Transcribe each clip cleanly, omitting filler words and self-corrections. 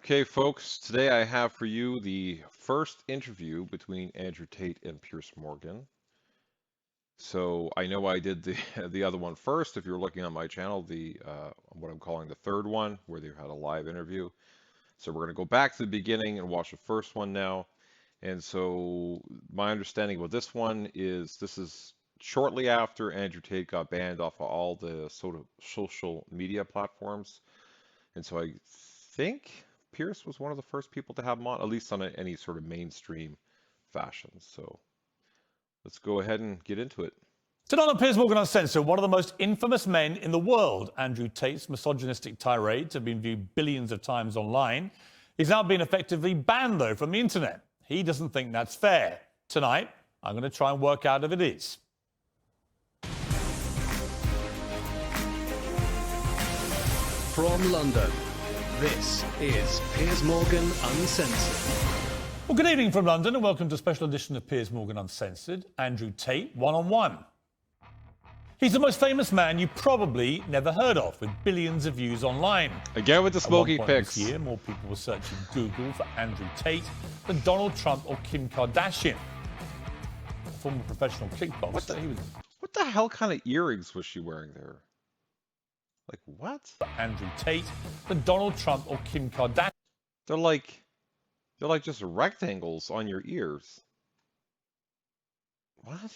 Okay, folks, today I have for you the first interview between Andrew Tate and Piers Morgan. So I know I did the the other one first. If you're looking on my channel, the what I'm calling the third one, where they had a live interview. So we're going to go back to the beginning and watch the first one now. And so my understanding with this one is this is shortly after Andrew Tate got banned off of all the sort of social media platforms. And so I think Pierce was one of the first people to have him on, at least on any sort of mainstream fashion. So let's go ahead and get into it. Tonight on Piers Morgan Uncensored, one of the most infamous men in the world, Andrew Tate's misogynistic tirades have been viewed billions of times online. He's now been effectively banned, though, from the internet. He doesn't think that's fair. Tonight, I'm going to try and work out if it is. From London, this is Piers Morgan Uncensored. Well, good evening from London and welcome to a special edition of Piers Morgan Uncensored. Andrew Tate, one-on-one. He's the most famous man you probably never heard of, with billions of views online. Again with the smoky At one point pics. this year, more people were searching Google for Andrew Tate than Donald Trump or Kim Kardashian. A former professional kickboxer, he was What the hell kind of earrings was she wearing there? Like what? for Andrew Tate than Donald Trump or Kim Kardashian. They're like just rectangles on your ears. What?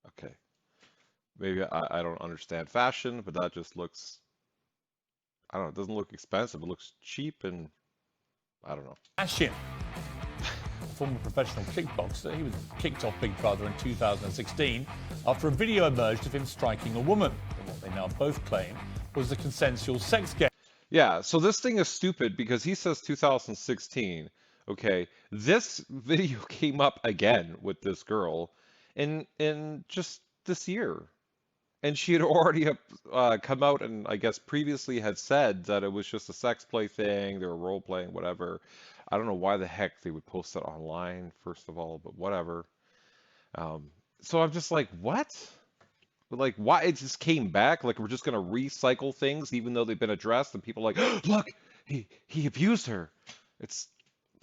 Okay. Maybe I don't understand fashion, but that just looks, I don't know, it doesn't look expensive. It looks cheap and I don't know. Kardashian. A former professional kickboxer, he was kicked off Big Brother in 2016 after a video emerged of him striking a woman, in what they now both claim was a consensual sex game. Yeah, so this thing is stupid because he says 2016. Okay, this video came up again with this girl in just this year. And she had already come out and I guess previously had said that it was just a sex play thing, they were role playing, whatever. I don't know why the heck they would post it online, first of all, but whatever. So I'm just like, what? Like, why it just came back? Like, we're just gonna recycle things even though they've been addressed, and people are like, look, he abused her. It's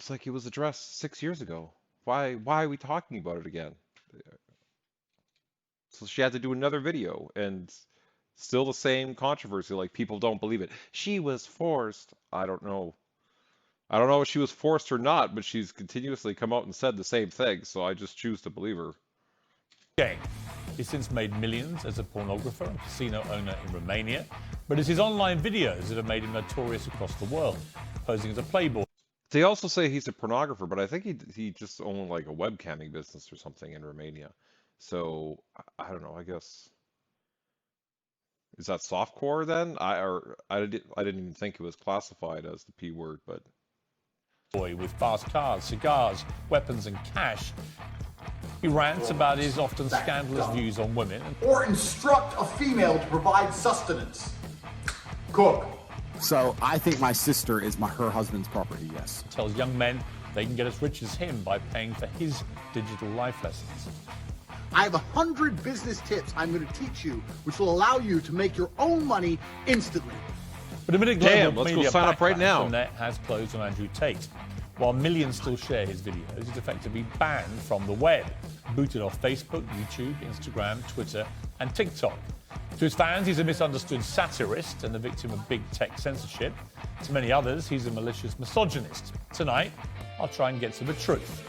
like it was addressed 6 years ago. Why are we talking about it again? So she had to do another video, and still the same controversy. Like, people don't believe it. She was forced. I don't know. I don't know if she was forced or not, but she's continuously come out and said the same thing. So I just choose to believe her. Game. He's since made millions as a pornographer and casino owner in Romania, but it's his online videos that have made him notorious across the world, posing as a playboy. They also say he's a pornographer, but I think he just owned like a webcamming business or something in Romania. So I don't know. I guess is that softcore then? I didn't even think it was classified as the P word, but With fast cars, cigars, weapons and cash. He rants about his often scandalous views on women and or instruct a female to provide sustenance. Cook. So I think my sister is her husband's property, yes. tells young men they can get as rich as him by paying for his digital life lessons. I have 100 business tips I'm going to teach you, which will allow you to make your own money instantly. But amid a Damn, global let's go media sign up right backlash, now. the net has closed on Andrew Tate. While millions still share his videos, he's effectively banned from the web, booted off Facebook, YouTube, Instagram, Twitter, and TikTok. To his fans, he's a misunderstood satirist and the victim of big tech censorship. To many others, he's a malicious misogynist. Tonight, I'll try and get to the truth.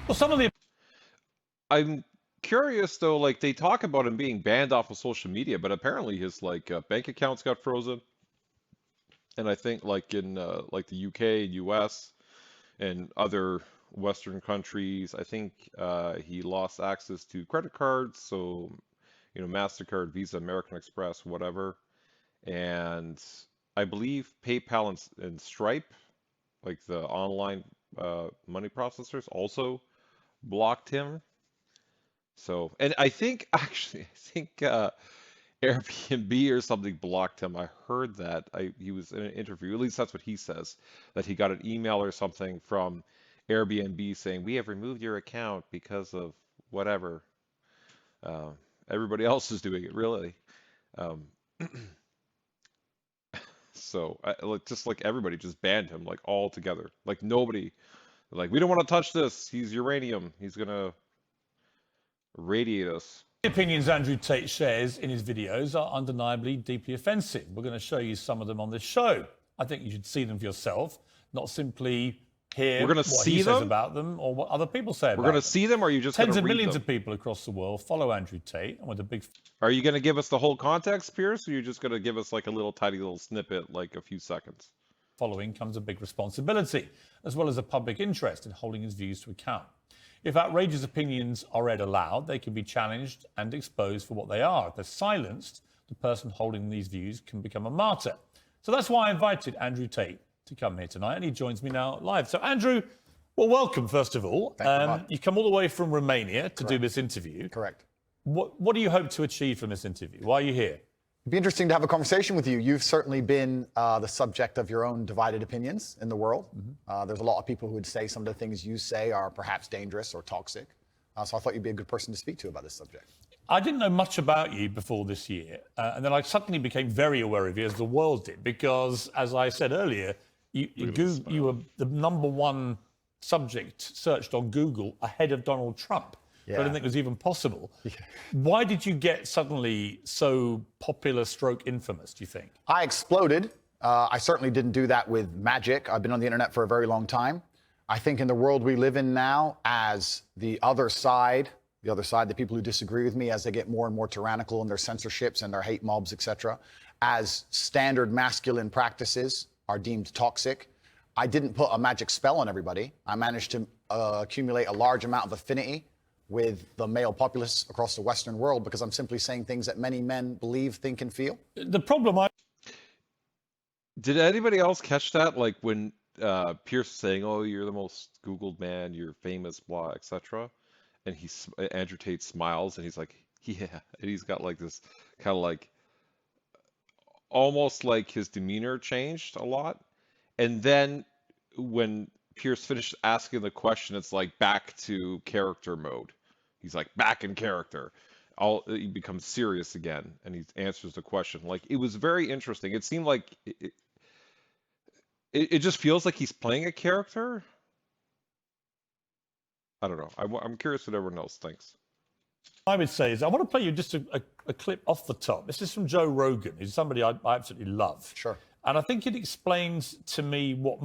Well, some of the I'm curious though. Like they talk about him being banned off of social media, but apparently his like bank accounts got frozen. And I think like in like the UK, US, and other Western countries, I think he lost access to credit cards, so MasterCard, Visa, American Express, whatever. And I believe PayPal and Stripe, like the online money processors, also blocked him. So, and I think actually, I think Airbnb or something blocked him. I heard that. He was in an interview, at least that's what he says, that he got an email or something from Airbnb saying, we have removed your account because of whatever. Everybody else is doing it, really. Um, So just like everybody just banned him like all together. Like nobody, like we don't want to touch this. He's uranium. He's gonna radiate us. The opinions Andrew Tate shares in his videos are undeniably deeply offensive. We're going to show you some of them on this show. I think you should see them for yourself, not simply hear what he says about them or what other people say about them. We're going to see them, or are you just going to read them? Tens of millions of people across the world follow Andrew Tate, and with a big... Are you going to give us the whole context, Piers, or are you just going to give us like a little tiny little snippet, like a few seconds? Following comes a big responsibility, as well as a public interest in holding his views to account. If outrageous opinions are read aloud, they can be challenged and exposed for what they are. If they're silenced, the person holding these views can become a martyr. So that's why I invited Andrew Tate to come here tonight, and he joins me now live. So, Andrew, well, welcome, first of all. You come all the way from Romania to do this interview. Correct. What do you hope to achieve from this interview? Why are you here? It'd be interesting to have a conversation with you. You've certainly been the subject of your own divided opinions in the world. There's a lot of people who would say some of the things you say are perhaps dangerous or toxic. So I thought you'd be a good person to speak to about this subject. I didn't know much about you before this year, and then I suddenly became very aware of you, as the world did, because, as I said earlier, you were the #1 subject searched on Google ahead of Donald Trump. I didn't think it was even possible. Why did you get suddenly so popular / infamous, do you think? I exploded. I certainly didn't do that with magic. I've been on the internet for a very long time. I think in the world we live in now, as the other side, the people who disagree with me, as they get more and more tyrannical in their censorships and their hate mobs, etc., as standard masculine practices are deemed toxic, I didn't put a magic spell on everybody. I managed to accumulate a large amount of affinity with the male populace across the Western world because I'm simply saying things that many men believe, think, and feel. The problem Did anybody else catch that? Like when Piers was saying, "Oh, you're the most Googled man, you're famous, blah, etc." And Andrew Tate smiles and he's like, "Yeah," and he's got like this kind of like almost like his demeanor changed a lot. And then when Piers finished asking the question, it's like back to character mode. He's like back in character. He becomes serious again, and he answers the question. Like it was very interesting. It seemed like it just feels like he's playing a character. I don't know. I'm curious what everyone else thinks. I would say is I want to play you just a clip off the top. This is from Joe Rogan, who's somebody I absolutely love. Sure. And I think it explains to me what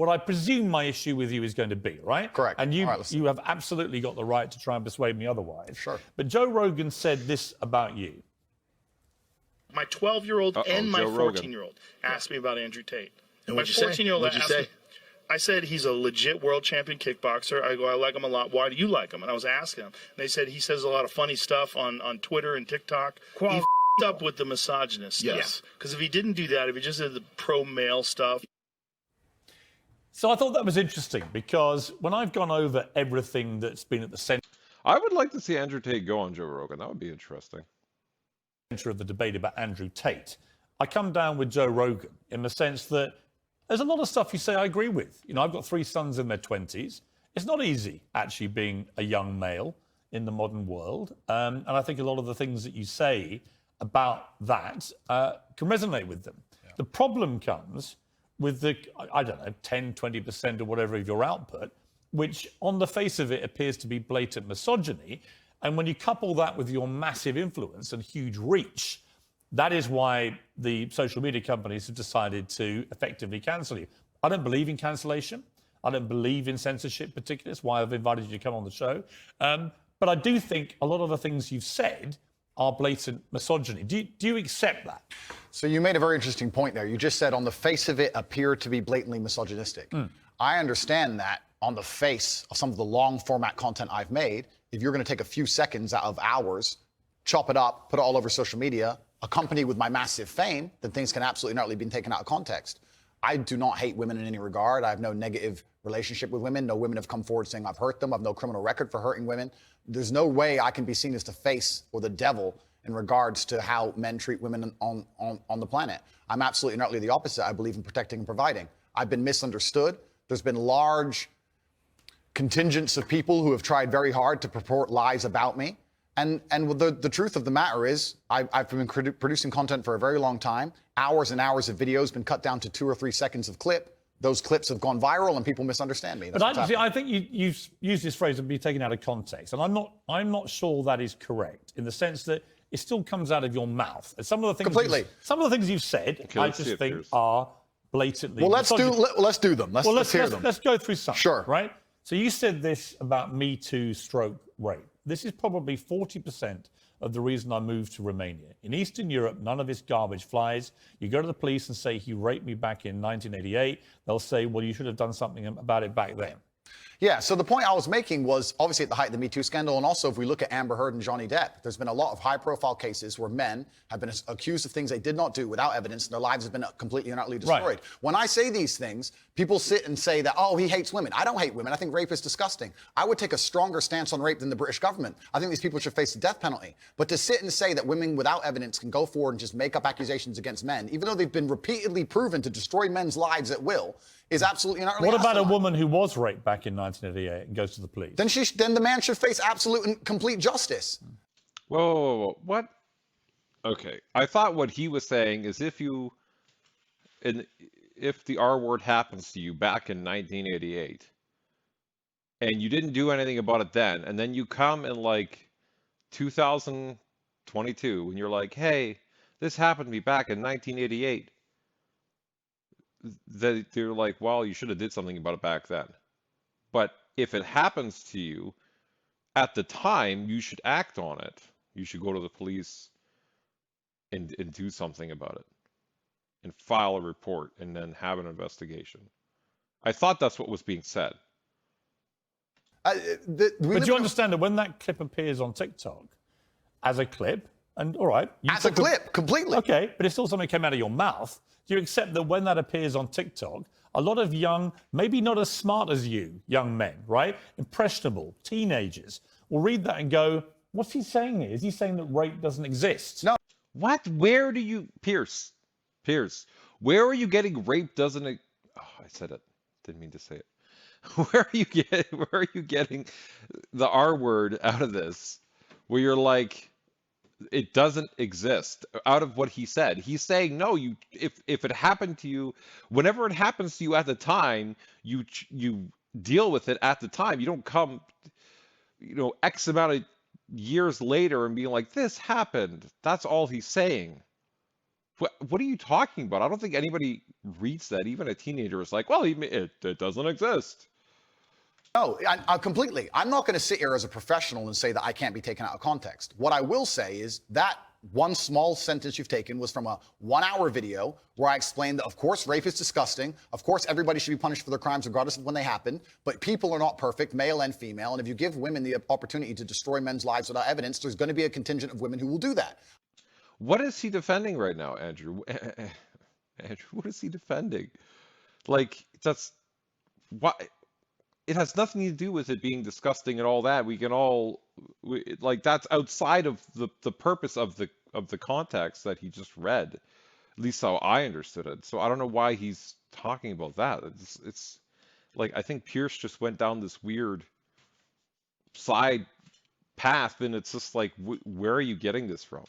I presume my issue with you is going to be, right? Correct. And you right, you have absolutely got the right to try and persuade me otherwise. Sure. But Joe Rogan said this about you. My 12-year-old and my 14-year-old asked me about Andrew Tate. And my 14-year-old asked me, I said, he's a legit world champion kickboxer. I go, I like him a lot. Why do you like him? And I was asking him. And they said he says a lot of funny stuff on Twitter and TikTok. He f***ed up with the misogynist stuff. Yes. Because if he didn't do that, if he just did the pro-male stuff. So I thought that was interesting because when I've gone over everything that's been at the centre I would like to see Andrew Tate go on Joe Rogan. That would be interesting. of the debate about Andrew Tate, I come down with Joe Rogan in the sense that there's a lot of stuff you say I agree with. You know, I've got 3 sons in their 20s. It's not easy actually being a young male in the modern world. And I think a lot of the things that you say about that can resonate with them. Yeah. The problem comes with the, I don't know, 10, 20% or whatever of your output, which on the face of it appears to be blatant misogyny. And when you couple that with your massive influence and huge reach, that is why the social media companies have decided to effectively cancel you. I don't believe in cancellation. I don't believe in censorship particularly. That's why I've invited you to come on the show. But I do think a lot of the things you've said are blatant misogyny. Do you accept that? So you made a very interesting point there. You just said on the face of it appear to be blatantly misogynistic. I understand that on the face of some of the long format content I've made, if you're going to take a few seconds out of hours, chop it up, put it all over social media, accompanied with my massive fame, then things can absolutely not be taken out of context. I do not hate women in any regard. I have no negative relationship with women. No women have come forward saying I've hurt them. I have no criminal record for hurting women. There's no way I can be seen as the face or the devil in regards to how men treat women on the planet. I'm absolutely and utterly the opposite. I believe in protecting and providing. I've been misunderstood. There's been large contingents of people who have tried very hard to purport lies about me. And the truth of the matter is, I've been producing content for a very long time. Hours and hours of videos been cut down to 2 or 3 seconds of clip. Those clips have gone viral and people misunderstand me. But I think you've used this phrase of be taken out of context, and I'm not sure that is correct in the sense that it still comes out of your mouth. And some of the things some of the things you've said, Okay, I let's see just it, think Piers. are blatantly. Well, let's do them. Let's hear them. Let's go through some. Sure. Right. So you said this about Me Too stroke rape. This is probably 40% of the reason I moved to Romania. In Eastern Europe, none of this garbage flies. You go to the police and say he raped me back in 1988. They'll say, well, you should have done something about it back then. Yeah, so the point I was making was obviously at the height of the Me Too scandal, and also if we look at Amber Heard and Johnny Depp, there's been a lot of high-profile cases where men have been accused of things they did not do without evidence, and their lives have been completely and utterly destroyed. Right. When I say these things, people sit and say that, oh, he hates women. I don't hate women. I think rape is disgusting. I would take a stronger stance on rape than the British government. I think these people should face the death penalty. But to sit and say that women without evidence can go forward and just make up accusations against men, even though they've been repeatedly proven to destroy men's lives at will, is absolutely and utterly What about a asinine. woman who was raped back in 1988 and goes to the police? Then the man should face absolute and complete justice. Whoa. What? Okay. I thought what he was saying is if the R word happens to you back in 1988 and you didn't do anything about it then, and then you come in like 2022 and you're like, hey, this happened to me back in 1988, they're like, well, you should have did something about it back then. But if it happens to you at the time, you should act on it. You should go to the police and do something about it and file a report and then have an investigation. I thought that's what was being said. But you understand that when that clip appears on TikTok as a clip, and all right, As a clip, completely. Okay, but it's still something that came out of your mouth. Do you accept that when that appears on TikTok, a lot of young, maybe not as smart as you, young men, right? Impressionable, teenagers, will read that and go, what's he saying here? Is he saying that rape doesn't exist? No. What? Where do you, Piers, where are you getting rape doesn't, oh, I said it. Didn't mean to say it. Where are you getting the R word out of this? Where you're like, it doesn't exist out of what he said. He's saying, no, if it happened to you, whenever it happens to you at the time, you deal with it at the time. You don't come, X amount of years later and be like, this happened. That's all he's saying. What are you talking about? I don't think anybody reads that. Even a teenager is like, well, it doesn't exist. No, I completely. I'm not going to sit here as a professional and say that I can't be taken out of context. What I will say is that one small sentence you've taken was from a 1-hour video where I explained that, of course, rape is disgusting. Of course, everybody should be punished for their crimes regardless of when they happen. But people are not perfect, male and female. And if you give women the opportunity to destroy men's lives without evidence, there's going to be a contingent of women who will do that. What is he defending right now, Andrew? Andrew, what is he defending? Like, that's what. It has nothing to do with it being disgusting and all that. We can all like that's outside of the purpose of the context that he just read, at least how I understood it. So I don't know why he's talking about that. It's like I think Piers just went down this weird side path, and it's just like, where are you getting this from?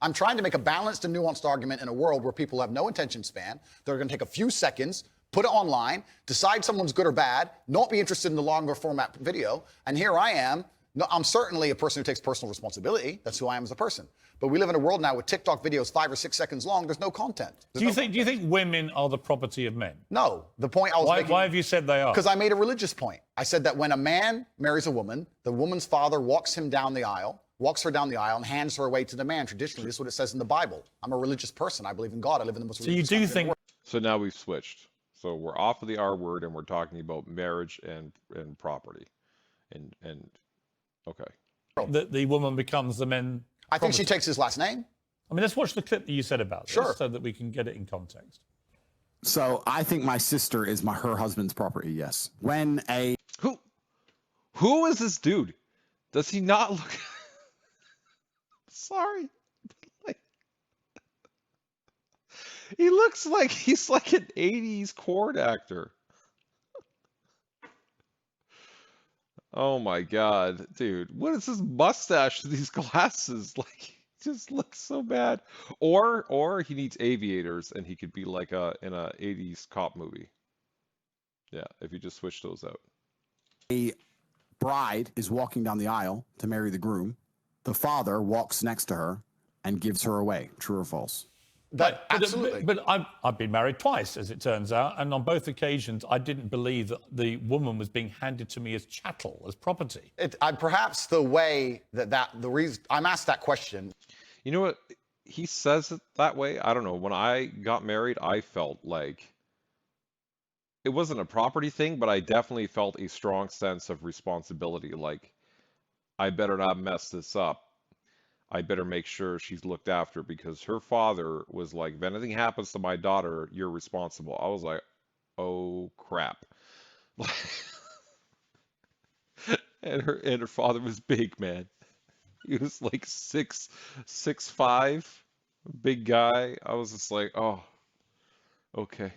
I'm trying to make a balanced and nuanced argument in a world where people have no attention span. They're going to take a few seconds, put it online, decide someone's good or bad, not be interested in the longer format video. And here I am. No, I'm certainly a person who takes personal responsibility. That's who I am as a person. But we live in a world now with TikTok videos 5 or 6 seconds long. There's no content. Do you think women are the property of men? No. The point I was making... Why have you said they are? Because I made a religious point. I said that when a man marries a woman, the woman's father walks her down the aisle, and hands her away to the man. Traditionally, this is what it says in the Bible. I'm a religious person. I believe in God. I live in the most religious country in the world. So now we've switched. So we're off of the R word and we're talking about marriage and property. And okay. The woman becomes the men. I think she takes his last name. I mean, let's watch the clip that you said about this, Sure. so that we can get it in context. So I think my sister is her husband's property, yes. When a... Who is this dude? Does he not look... Sorry. Like, he looks like he's like an 80s porn actor. Oh my God, dude. What is this mustache and these glasses? Like, he just looks so bad. Or he needs aviators and he could be like in a 80s cop movie. Yeah, if you just switch those out. A bride is walking down the aisle to marry the groom. The father walks next to her and gives her away. True or false? Absolutely. But I've been married twice, as it turns out, and on both occasions, I didn't believe that the woman was being handed to me as chattel, as property. Perhaps the way the reason I'm asked that question. You know what? He says it that way. I don't know. When I got married, I felt like it wasn't a property thing, but I definitely felt a strong sense of responsibility. Like, I better not mess this up. I better make sure she's looked after because her father was like, if anything happens to my daughter, you're responsible. I was like, oh crap. And her father was big, man. He was like 6'5", big guy. I was just like, oh, okay.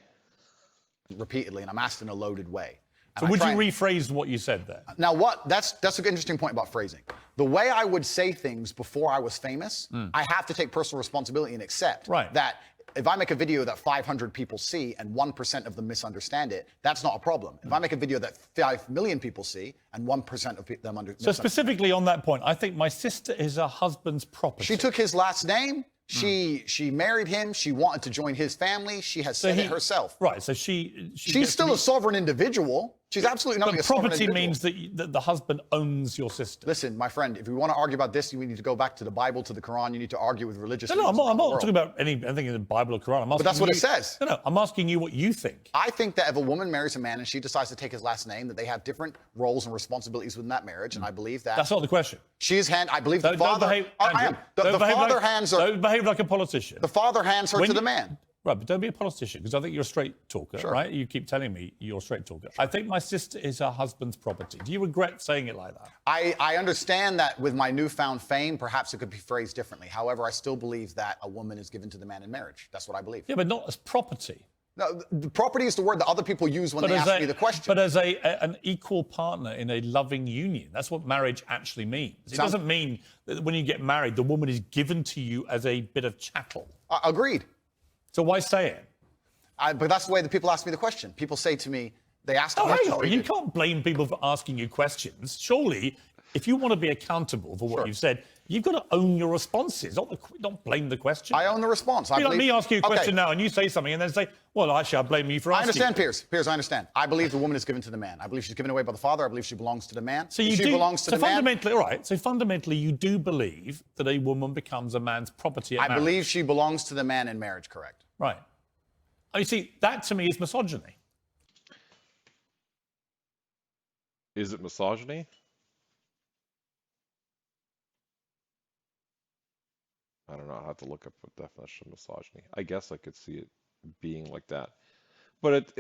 Repeatedly, and I'm asked in a loaded way. So would you rephrase what you said there? Now, that's an interesting point about phrasing. The way I would say things before I was famous, I have to take personal responsibility and accept that if I make a video that 500 people see and 1% of them misunderstand it, that's not a problem. If I make a video that 5 million people see and 1% of them understand. So specifically on that point, I think my sister is her husband's property. She took his last name. She married him. She wanted to join his family. She has said it herself. Right. So she's still a sovereign individual. She's absolutely not a sovereign individual. Property means that the husband owns your sister. Listen, my friend, if we want to argue about this, you need to go back to the Bible, to the Quran. You need to argue with religious. No, I'm not talking about anything in the Bible or Quran. But that's what it says. No, I'm asking you what you think. I think that if a woman marries a man and she decides to take his last name, that they have different roles and responsibilities within that marriage, and I believe that. That's not the question. I believe the father. I am. The father hands her. Don't behave like a politician. The father hands her to the man. Right, but don't be a politician, because I think you're a straight talker, right? You keep telling me you're a straight talker. I think my sister is her husband's property. Do you regret saying it like that? I understand that with my newfound fame, perhaps it could be phrased differently. However, I still believe that a woman is given to the man in marriage. That's what I believe. Yeah, but not as property. No, the property is the word that other people use when they ask me the question. But as an equal partner in a loving union, that's what marriage actually means. It doesn't mean that when you get married, the woman is given to you as a bit of chattel. Agreed. So why say it? But that's the way that people ask me the question. People say to me, they ask the question. Hang on, you can't blame people for asking you questions. Surely, if you want to be accountable for what you've said, you've got to own your responses, not blame the question. I own the response. Like me asking you a question now and you say something and then say, well, actually, I blame you for asking. I understand, Piers. Piers, I understand. I believe the woman is given to the man. I believe she's given away by the father. I believe she belongs to the man. So fundamentally, you do believe that a woman becomes a man's property at marriage. I believe she belongs to the man in marriage, correct. Right. You see, that to me is misogyny. Is it misogyny? I don't know. I have to look up a definition of misogyny. I guess I could see it being like that, but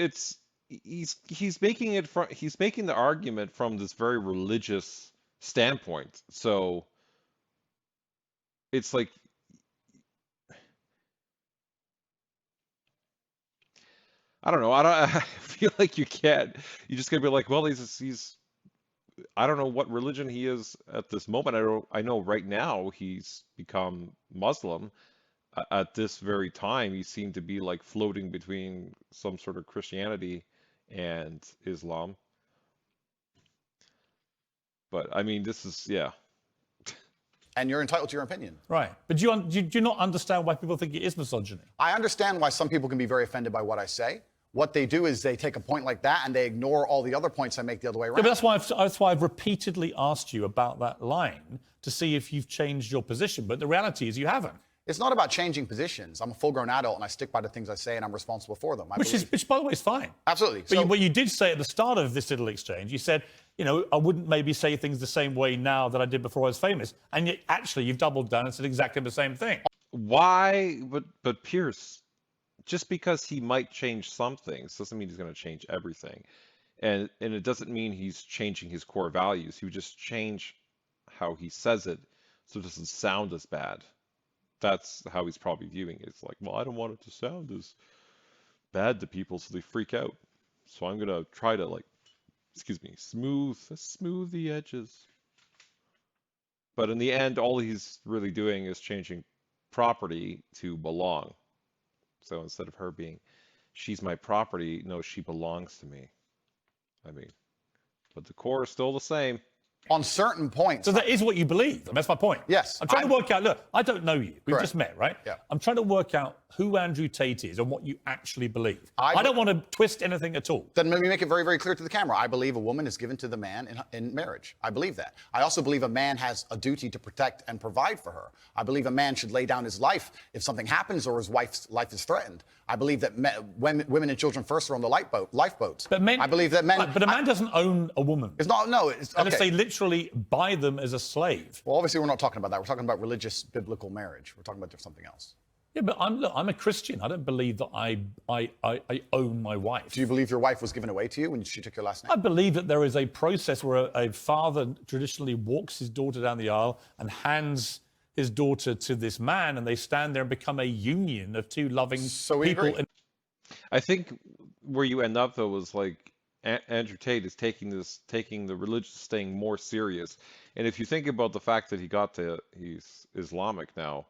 he's making the argument from this very religious standpoint. So it's like, I don't know. I feel like you can't. You're just gonna be like, well, he's. I don't know what religion he is at this moment. I know right now he's become Muslim. At this very time, he seemed to be like floating between some sort of Christianity and Islam. But I mean, this is, yeah. And you're entitled to your opinion. Right. But do you not understand why people think it is misogyny? I understand why some people can be very offended by what I say. What they do is they take a point like that and they ignore all the other points I make the other way around. Yeah, but that's why I've repeatedly asked you about that line to see if you've changed your position. But the reality is you haven't. It's not about changing positions. I'm a full-grown adult and I stick by the things I say and I'm responsible for them. Which, by the way, is fine. Absolutely. But what you did say at the start of this little exchange, you said, I wouldn't maybe say things the same way now that I did before I was famous. And yet, actually, you've doubled down and said exactly the same thing. Why? But Piers, just because he might change some things doesn't mean he's going to change everything. And it doesn't mean he's changing his core values. He would just change how he says it so it doesn't sound as bad. That's how he's probably viewing it. It's like, well, I don't want it to sound as bad to people so they freak out. So I'm going to try to excuse me, smooth the edges. But in the end, all he's really doing is changing property to belong. So instead of her being, she's my property, no, she belongs to me. I mean, but the core is still the same. On certain points. So that is what you believe. That's my point. Yes. I'm trying to work out, look, I don't know you. We've Correct. just met, right? Yeah. I'm trying to work out who Andrew Tate is and what you actually believe. I don't want to twist anything at all. Then let me make it very, very clear to the camera. I believe a woman is given to the man in marriage. I believe that. I also believe a man has a duty to protect and provide for her. I believe a man should lay down his life if something happens or his wife's life is threatened. I believe that women and children first are on the lifeboats. But men, I believe that men. But a man doesn't own a woman. It's not. No. It's Unless okay. they literally buy them as a slave. Well, obviously, we're not talking about that. We're talking about religious, biblical marriage. We're talking about something else. Yeah, but I'm a Christian. I don't believe that I own my wife. Do you believe your wife was given away to you when she took your last name? I believe that there is a process where a father traditionally walks his daughter down the aisle and hands his daughter to this man, and they stand there and become a union of two loving people. Agree. I think where you end up though is like Andrew Tate is taking the religious thing more serious. And if you think about the fact that he's Islamic now,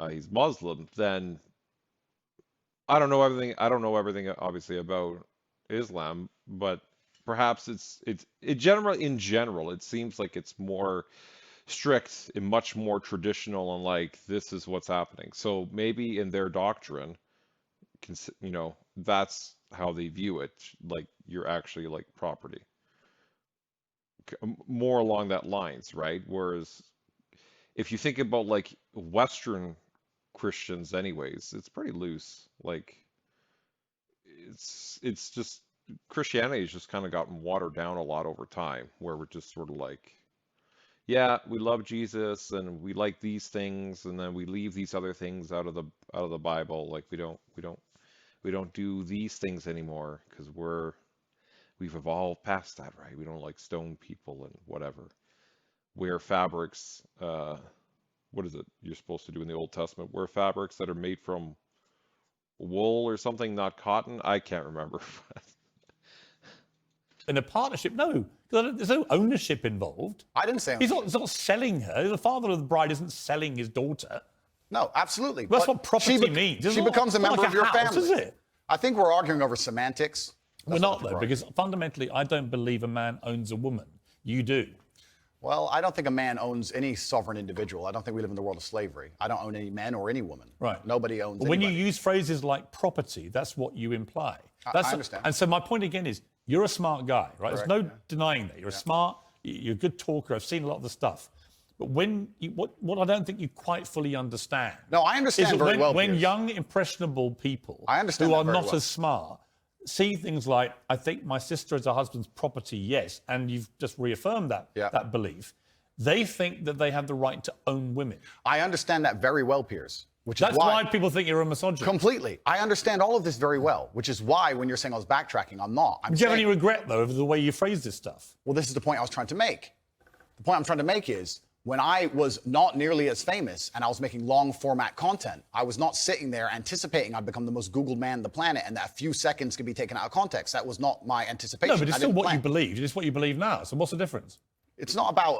he's Muslim, then I don't know everything obviously about Islam, but perhaps in general it seems like it's more strict and much more traditional and like this is what's happening. So maybe in their doctrine, that's how they view it, like you're actually like property, more along that lines, right? Whereas if you think about like Western Christians anyways, it's pretty loose. Like it's just Christianity has just kind of gotten watered down a lot over time, where we're just sort of like, yeah, we love Jesus and we like these things, and then we leave these other things out of the Bible. Like we don't do these things anymore because we've evolved past that, right? We don't like stone people and whatever. Wear fabrics, what is it you're supposed to do in the Old Testament? Wear fabrics that are made from wool or something, not cotton. I can't remember. In a partnership, no. There's no ownership involved. I didn't say he's not selling her. The father of the bride isn't selling his daughter. No, absolutely. That's what property means. She becomes a member like of your house, family. Is it? I think we're arguing over semantics. We're not, though, because fundamentally, I don't believe a man owns a woman. You do. Well, I don't think a man owns any sovereign individual. I don't think we live in the world of slavery. I don't own any men or any woman. Right. Nobody owns When anybody. you use phrases like property, that's what you imply. I understand. And so my point again is, you're a smart guy, right? Correct, There's no denying that. You're smart, you're a good talker. I've seen a lot of the stuff. But what I don't think you quite fully understand. No, I understand is very well, when Piers. young, impressionable people I understand who that are very not well. as smart see things like, I think my sister is her husband's property, yes, and you've just reaffirmed that belief. They think that they have the right to own women. I understand that very well, Piers. That's why people think you're a misogynist. Completely. I understand all of this very well, which is why when you're saying I was backtracking, I'm not. Do you have any regret, though, over the way you phrase this stuff? Well, this is the point I was trying to make. The point I'm trying to make is when I was not nearly as famous and I was making long format content, I was not sitting there anticipating I'd become the most Googled man on the planet and that a few seconds could be taken out of context. That was not my anticipation. No, but it's I still didn't what plan. you believe. It's what you believe now. So what's the difference? It's not about,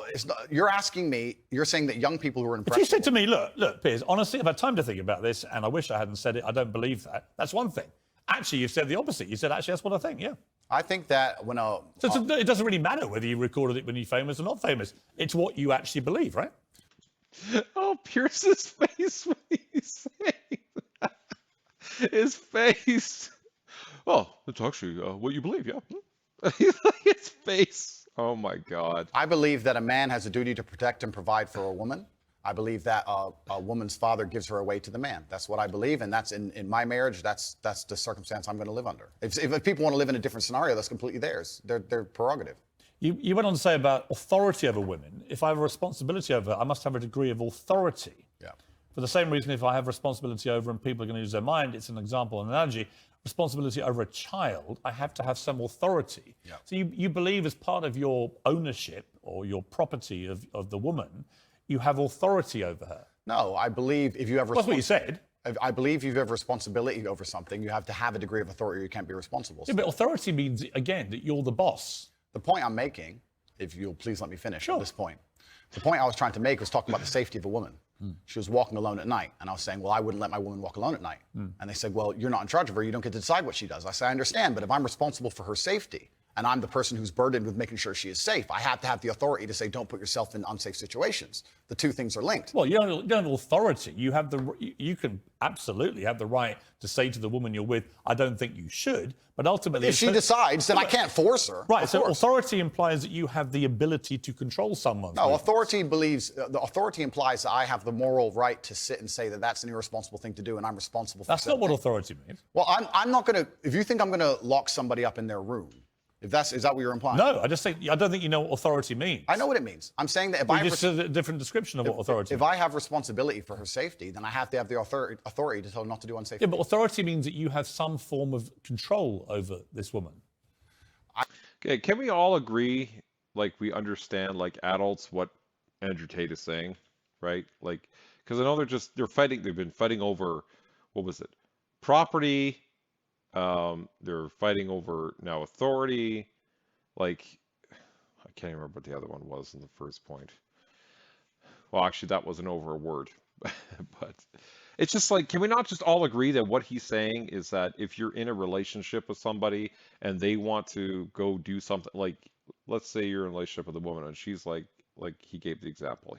you're asking me, you're saying that young people who are If impressionable. you said to me, look, Piers, honestly, I've had time to think about this and I wish I hadn't said it, I don't believe that. That's one thing. Actually, you've said the opposite. You said, actually, that's what I think, yeah. I think that when it doesn't really matter whether you recorded it when you're famous or not famous. It's what you actually believe, right? Oh, Pierce's face when he's saying that. His face. Oh, it's actually what you believe, yeah. His face. Oh my God. I believe that a man has a duty to protect and provide for a woman. I believe that a woman's father gives her away to the man. That's what I believe, and that's in my marriage. That's the circumstance I'm going to live under. If people want to live in a different scenario, that's completely theirs. Their prerogative. You went on to say about authority over women. If I have a responsibility over her, I must have a degree of authority. Yeah. For the same reason, if I have responsibility over and people are going to use their mind, it's an example, an analogy. Responsibility over a child, I have to have some authority. Yeah. So you believe as part of your ownership or your property of the woman, you have authority over her. No, I believe if you have That's what you said. I believe if you have responsibility over something, you have to have a degree of authority or you can't be responsible. Yeah, but authority means, again, that you're the boss. The point I'm making, if you'll please let me finish at this point, the point I was trying to make was talking about the safety of a woman. She was walking alone at night, and I was saying, well, I wouldn't let my woman walk alone at night. And they said, well, you're not in charge of her. You don't get to decide what she does. I said, I understand, but if I'm responsible for her safety, and I'm the person who's burdened with making sure she is safe, I have to have the authority to say, don't put yourself in unsafe situations. The two things are linked. Well, you don't have authority. You can absolutely have the right to say to the woman you're with, I don't think you should, but ultimately... If she decides, then I can't force her. Right, so authority implies that you have the ability to control someone. No, authority the authority implies that I have the moral right to sit and say that that's an irresponsible thing to do, and I'm responsible for That's not what authority means. Well, I'm not going to... If you think I'm going to lock somebody up in their room, is that what you're implying? No, I don't think you know what authority means. I know what it means. I'm saying that if you just said a different description of what authority means. If I have responsibility for her safety, then I have to have the authority to tell her not to do unsafe things. Yeah, but authority means that you have some form of control over this woman. Okay, can we all agree, like, we understand, like, adults, what Andrew Tate is saying, right? Like, because I know they've been fighting over, what was it? Property. They're fighting over now authority. Like, I can't even remember what the other one was in the first point. Well, actually, that wasn't over a word. But it's just like, can we not just all agree that what he's saying is that if you're in a relationship with somebody and they want to go do something, like, let's say you're in a relationship with a woman and she's like he gave the example.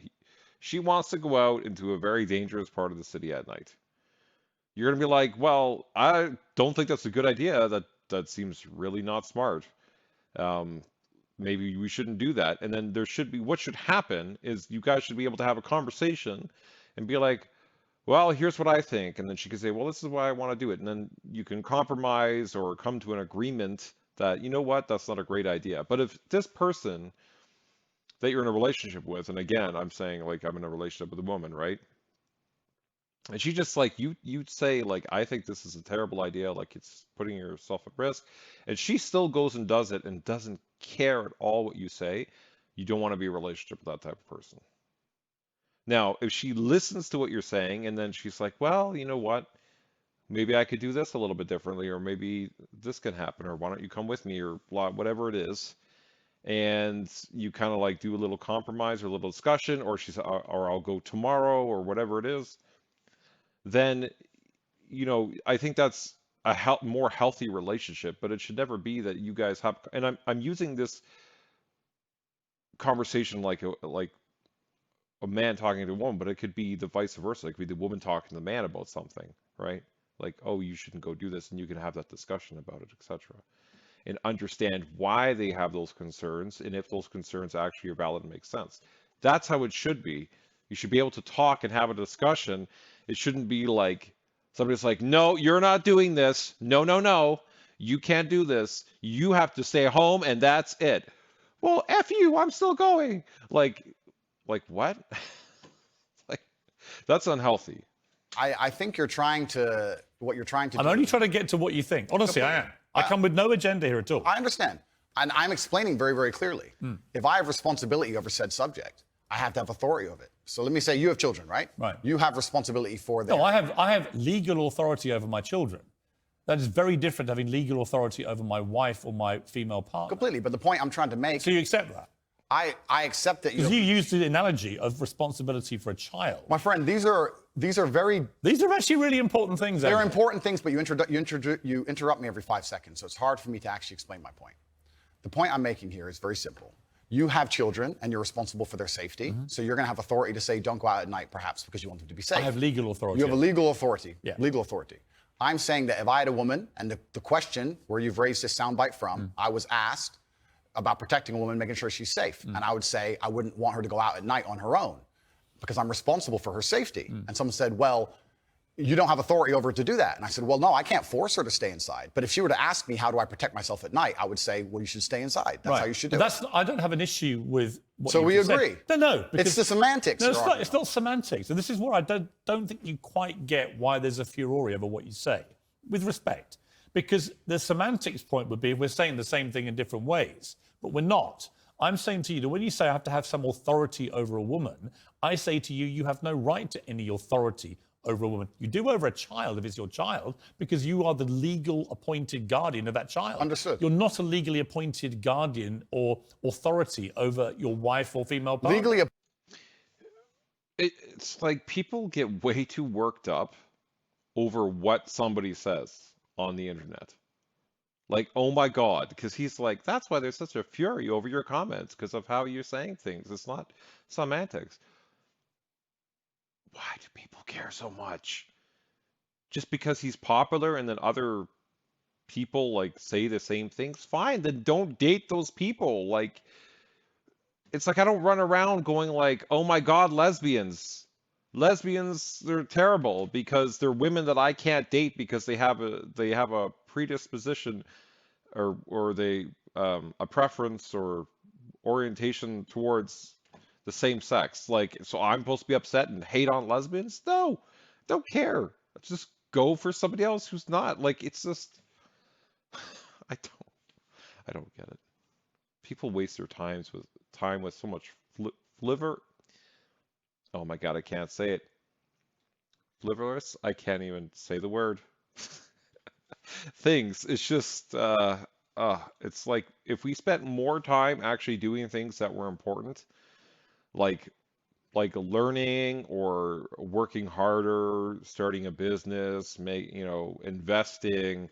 She wants to go out into a very dangerous part of the city at night. You're going to be like, well, I don't think that's a good idea. That seems really not smart. Maybe we shouldn't do that. And then what should happen is you guys should be able to have a conversation and be like, well, here's what I think. And then she can say, well, this is why I want to do it. And then you can compromise or come to an agreement that, you know what, that's not a great idea. But if this person that you're in a relationship with, and again, I'm saying, like, I'm in a relationship with a woman, right? And she just, like, you say, like, I think this is a terrible idea, like, it's putting yourself at risk. And she still goes and does it and doesn't care at all what you say. You don't want to be in a relationship with that type of person. Now, if she listens to what you're saying and then she's like, well, you know what? Maybe I could do this a little bit differently, or maybe this can happen, or why don't you come with me, or blah, whatever it is. And you kind of like do a little compromise or a little discussion, or or I'll go tomorrow, or whatever it is. Then, you know, I think that's a more healthy relationship, but it should never be that you guys have, and I'm using this conversation like a man talking to a woman, but it could be the vice versa. It could be the woman talking to the man about something, right? Like, oh, you shouldn't go do this, and you can have that discussion about it, etc. And understand why they have those concerns, and if those concerns actually are valid and make sense. That's how it should be. You should be able to talk and have a discussion. It shouldn't be like somebody's like, no, you're not doing this. No, no, no. You can't do this. You have to stay home, and that's it. Well, F you, I'm still going. Like what? Like, that's unhealthy. I think what you're trying to I'm only trying to get to what you think. Honestly, I am. I come with no agenda here at all. I understand. And I'm explaining very, very clearly. If I have responsibility over said subject, I have to have authority over it. So let me say you have children, right? Right. You have responsibility for them. No, I have legal authority over my children. That is very different to having legal authority over my wife or my female partner. Completely. But the point I'm trying to make... So you accept that? I accept that you used the analogy of responsibility for a child. My friend, these are actually really important things. They're important things, but you interrupt me every 5 seconds, so it's hard for me to actually explain my point. The point I'm making here is very simple. You have children, and you're responsible for their safety, so you're going to have authority to say, don't go out at night, perhaps, because you want them to be safe. I have legal authority. You have a legal authority. Yeah. Legal authority. I'm saying that if I had a woman, and the question where you've raised this soundbite from, I was asked about protecting a woman, making sure she's safe. And I would say I wouldn't want her to go out at night on her own because I'm responsible for her safety. And someone said, well, you don't have authority over her to do that. And I said, well, no, I can't force her to stay inside. But if she were to ask me, how do I protect myself at night? I would say, well, you should stay inside. That's how you should do it. I don't have an issue with what so you we just agree. Said. No, it's the semantics. No, it's not semantics. And this is where I don't think you quite get why there's a furore over what you say, with respect. Because the semantics point would be if we're saying the same thing in different ways, but we're not. I'm saying to you that when you say I have to have some authority over a woman, I say to you, you have no right to any authority over a woman. You do over a child if it's your child, because you are the legal appointed guardian of that child. Understood. You're not a legally appointed guardian or authority over your wife or female partner. Legally, It's like people get way too worked up over what somebody says on the internet. Like, oh my God, because he's like, that's why there's such a fury over your comments because of how you're saying things. It's not semantics. Why do people care so much? Just because he's popular and then other people like say the same things? Fine, then don't date those people. Like, it's like I don't run around going like, oh my God, lesbians. Lesbians, they're terrible because they're women that I can't date because they have a predisposition or they a preference or orientation towards the same sex. Like, so I'm supposed to be upset and hate on lesbians? No, don't care. Just go for somebody else who's not. Like, it's just I don't get it. People waste their time with so much flivver. Oh my God, I can't say it. Flivorless? I can't even say the word. Things. It's just, it's like if we spent more time actually doing things that were important, like learning or working harder, starting a business, investing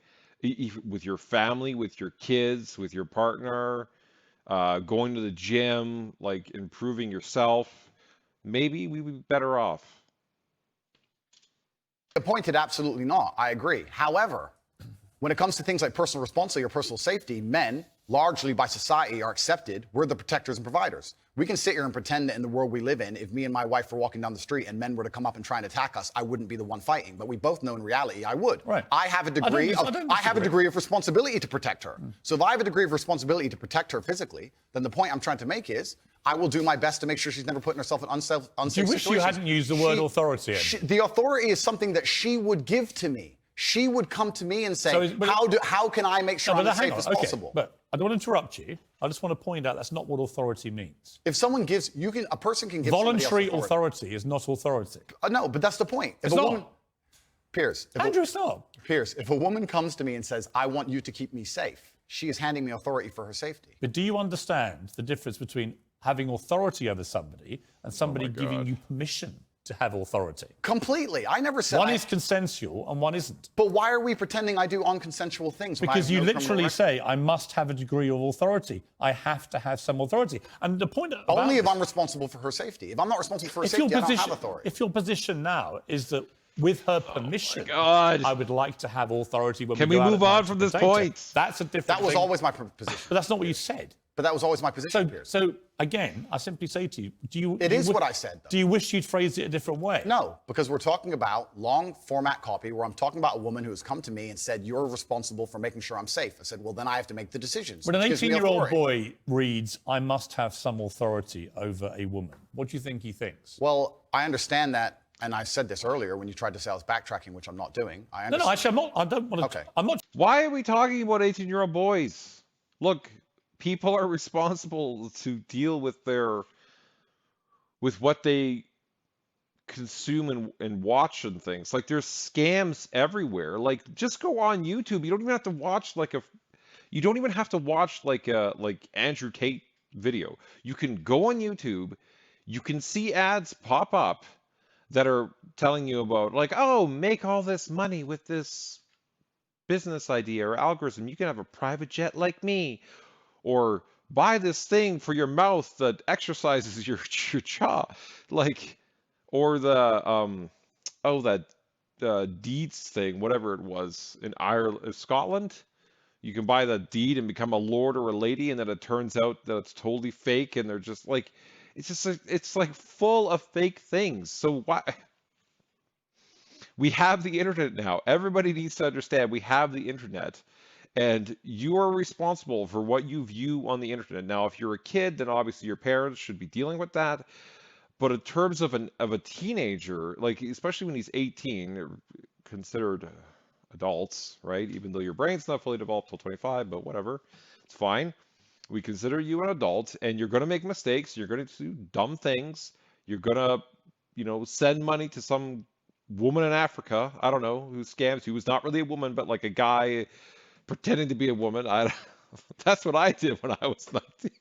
with your family, with your kids, with your partner, going to the gym, like improving yourself, maybe we would be better off. appointed, absolutely not. I agree. However, when it comes to things like personal responsibility or personal safety, men, largely by society, are accepted. We're the protectors and providers. We can sit here and pretend that in the world we live in, if me and my wife were walking down the street and men were to come up and try and attack us, I wouldn't be the one fighting. But we both know in reality I would. Right. I have a degree of responsibility to protect her. So if I have a degree of responsibility to protect her physically, then the point I'm trying to make is I will do my best to make sure she's never putting herself in unsafe situations. Do you wish you hadn't used the word authority? The authority is something that she would give to me. She would come to me and say, how can I make sure I'm as safe as possible? But I don't want to interrupt you. I just want to point out that's not what authority means. If someone gives, a person can give voluntary authority is not authority. No, but that's the point. It's not. Piers. Andrew, it's not. Piers, if a woman comes to me and says, I want you to keep me safe, she is handing me authority for her safety. But do you understand the difference between having authority over somebody and somebody giving you permission to have authority? Completely. I never said one is consensual and one isn't. But why are we pretending I do unconsensual things? Because you literally say, I must have a degree of authority. I have to have some authority. And the point about only if I'm responsible for her safety. If I'm not responsible for her safety, I don't have authority. If your position now is that with her permission, I would like to have authority when Can we move on from this point? That's a different That was thing. always my position. But that's not what you said. But that was always my position, Piers. So again, I simply say to you, It is what I said, though. Do you wish you'd phrased it a different way? No, because we're talking about long format copy where I'm talking about a woman who has come to me and said, you're responsible for making sure I'm safe. I said, well, then I have to make the decisions. When an 18-year-old boy reads, I must have some authority over a woman, what do you think he thinks? Well, I understand that. And I said this earlier when you tried to say I was backtracking, which I'm not doing. No, actually, I'm not. I don't want to. Okay. I'm not. Why are we talking about 18-year-old boys? Look, people are responsible to deal with what they consume and watch and things. Like, there's scams everywhere. Like, just go on YouTube. You don't even have to watch you don't even have to watch like Andrew Tate video. You can go on YouTube. You can see ads pop up that are telling you about, like, oh, make all this money with this business idea or algorithm. You can have a private jet like me, or buy this thing for your mouth that exercises your jaw, like, or the that deeds thing, whatever it was in Ireland, Scotland. You can buy the deed and become a lord or a lady, and then it turns out that it's totally fake, and they're just like. It's like full of fake things. So why? We have the internet now. Everybody needs to understand we have the internet, and you are responsible for what you view on the internet. Now, if you're a kid, then obviously your parents should be dealing with that. But in terms of a teenager, like especially when he's 18, they're considered adults, right? Even though your brain's not fully developed till 25, but whatever, it's fine. We consider you an adult, and you're going to make mistakes. You're going to do dumb things. You're going to, send money to some woman in Africa, I don't know, who scams you, who's not really a woman, but like a guy pretending to be a woman. That's what I did when I was 19.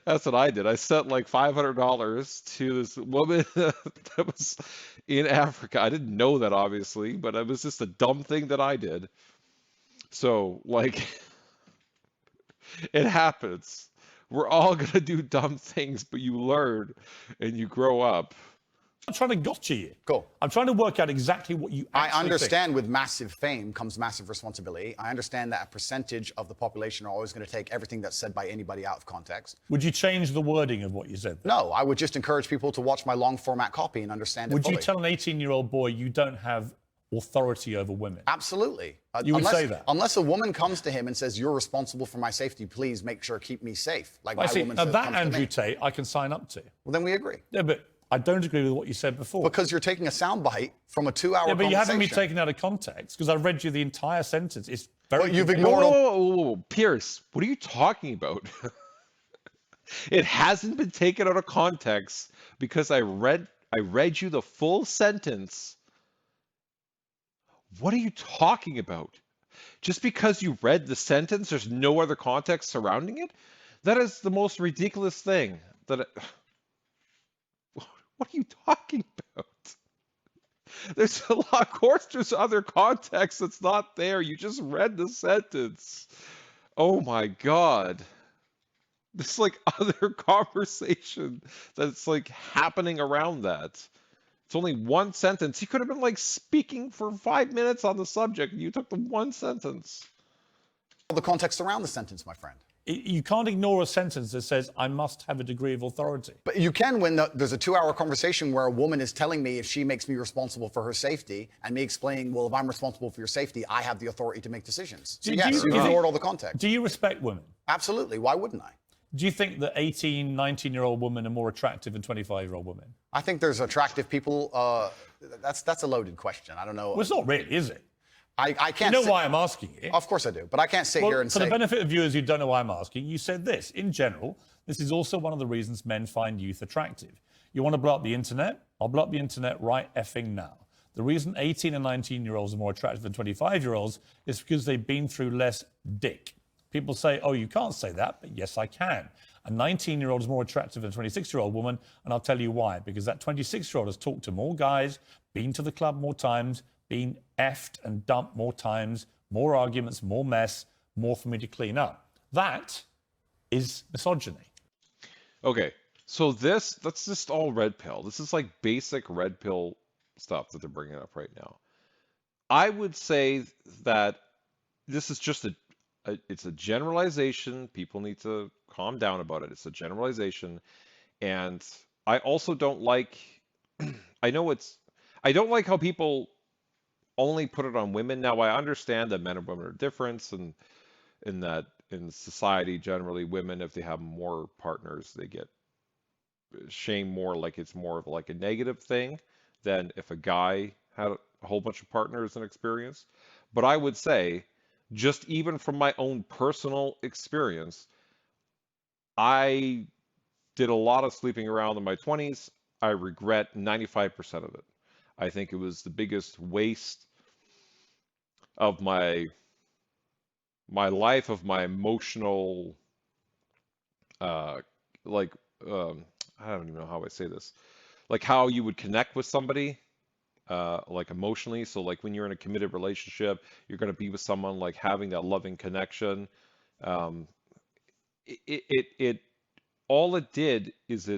That's what I did. I sent like $500 to this woman that was in Africa. I didn't know that obviously, but it was just a dumb thing that I did. So like it happens. We're all gonna do dumb things, but you learn and you grow up. I'm trying to gotcha you. Cool. I'm trying to work out exactly what you I actually understand with massive fame comes massive responsibility. I understand that a percentage of the population are always going to take everything that's said by anybody out of context. Would you change the wording of what you said? No, I would just encourage people to watch my long format copy and understand it Would fully. you tell an 18-year-old boy you don't have authority over women? Absolutely. You would say that? Unless a woman comes to him and says, "You're responsible for my safety, please make sure keep me safe." Like I my see. woman Now says, that comes to Andrew me. Tate, I can sign up to. Well, then we agree. Yeah, but I don't agree with what you said before. Because you're taking a soundbite from a 2-hour yeah, but conversation. you haven't been taken out of context because I read you the entire sentence. It's very. But you've confusing. ignored all. Whoa, Pierce, what are you talking about? It hasn't been taken out of context because I read you the full sentence. What are you talking about? Just because you read the sentence, there's no other context surrounding it? That is the most ridiculous thing that What are you talking about? There's a lot, of course there's other context that's not there. You just read the sentence. Oh my God. There's like other conversation that's like happening around that. It's only one sentence. He could have been like speaking for 5 minutes on the subject. You took the one sentence. The context around the sentence, my friend. You can't ignore a sentence that says, I must have a degree of authority. But you can when there's a 2-hour conversation where a woman is telling me if she makes me responsible for her safety and me explaining, well, if I'm responsible for your safety, I have the authority to make decisions. So yes, you ignored all the context. Do you respect women? Absolutely. Why wouldn't I? Do you think that 18, 19-year-old women are more attractive than 25-year-old women? I think there's attractive people. That's a loaded question. I don't know. Well, it's not really, is it? I can't. You know why I'm asking it? Of course I do, but I can't sit Well, here and for say. the benefit of viewers who don't know why I'm asking, you said this. In general, this is also one of the reasons men find youth attractive. You want to blow up the internet? I'll blow up the internet right effing now. The reason 18 and 19-year-olds are more attractive than 25-year-olds is because they've been through less dick. People say, oh, you can't say that, but yes, I can. A 19-year-old is more attractive than a 26-year-old woman, and I'll tell you why. Because that 26-year-old has talked to more guys, been to the club more times, been effed and dumped more times, more arguments, more mess, more for me to clean up. That is misogyny. Okay, so that's just all red pill. This is like basic red pill stuff that they're bringing up right now. I would say that this is just it's a generalization. People need to calm down about it. It's a generalization. And I also don't like, I don't like how people only put it on women. Now, I understand that men and women are different, and in that in society, generally, women, if they have more partners, they get shamed more, like it's more of like a negative thing than if a guy had a whole bunch of partners and experience. But I would say, just even from my own personal experience, I did a lot of sleeping around in my 20s. I regret 95% of it. I think it was the biggest waste of my life, of my emotional, like, I don't even know how I say this, like how you would connect with somebody, like emotionally. So like when you're in a committed relationship, you're going to be with someone, like having that loving connection. It all it did is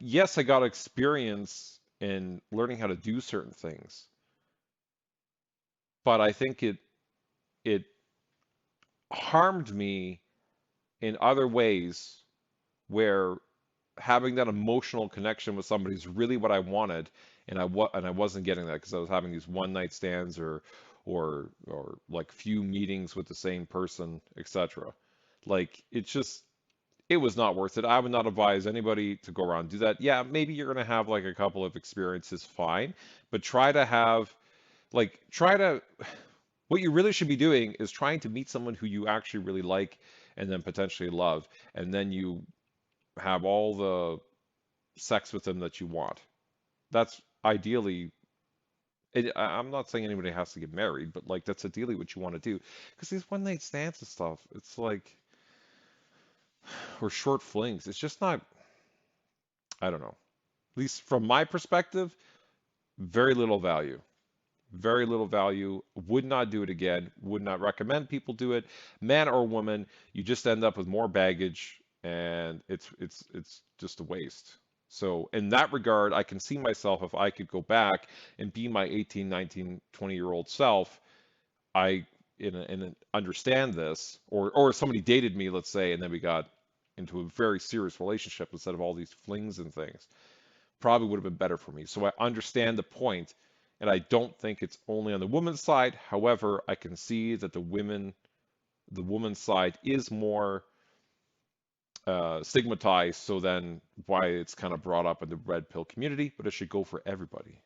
yes, I got experience in learning how to do certain things, but I think it harmed me in other ways where having that emotional connection with somebody is really what I wanted, and I wasn't getting that because I was having these one night stands or like few meetings with the same person, etc. Like it was not worth it. I would not advise anybody to go around and do that. Yeah, maybe you're going to have like a couple of experiences, fine, but what you really should be doing is trying to meet someone who you actually really like and then potentially love, and then you have all the sex with them that you want. That's ideally. I'm not saying anybody has to get married, but like that's ideally what you want to do. Because these one night stands and stuff, it's like, or short flings, it's just not. I don't know. At least from my perspective, very little value. Very little value. Would not do it again. Would not recommend people do it. Man or woman, you just end up with more baggage, and it's just a waste. So in that regard, I can see myself if I could go back and be my 18, 19, 20-year-old self. I understand this, or somebody dated me, let's say, and then we got into a very serious relationship instead of all these flings and things. Probably would have been better for me. So I understand the point, and I don't think it's only on the woman's side. However, I can see that the woman's side is more stigmatized, so then why it's kind of brought up in the red pill community, but it should go for everybody.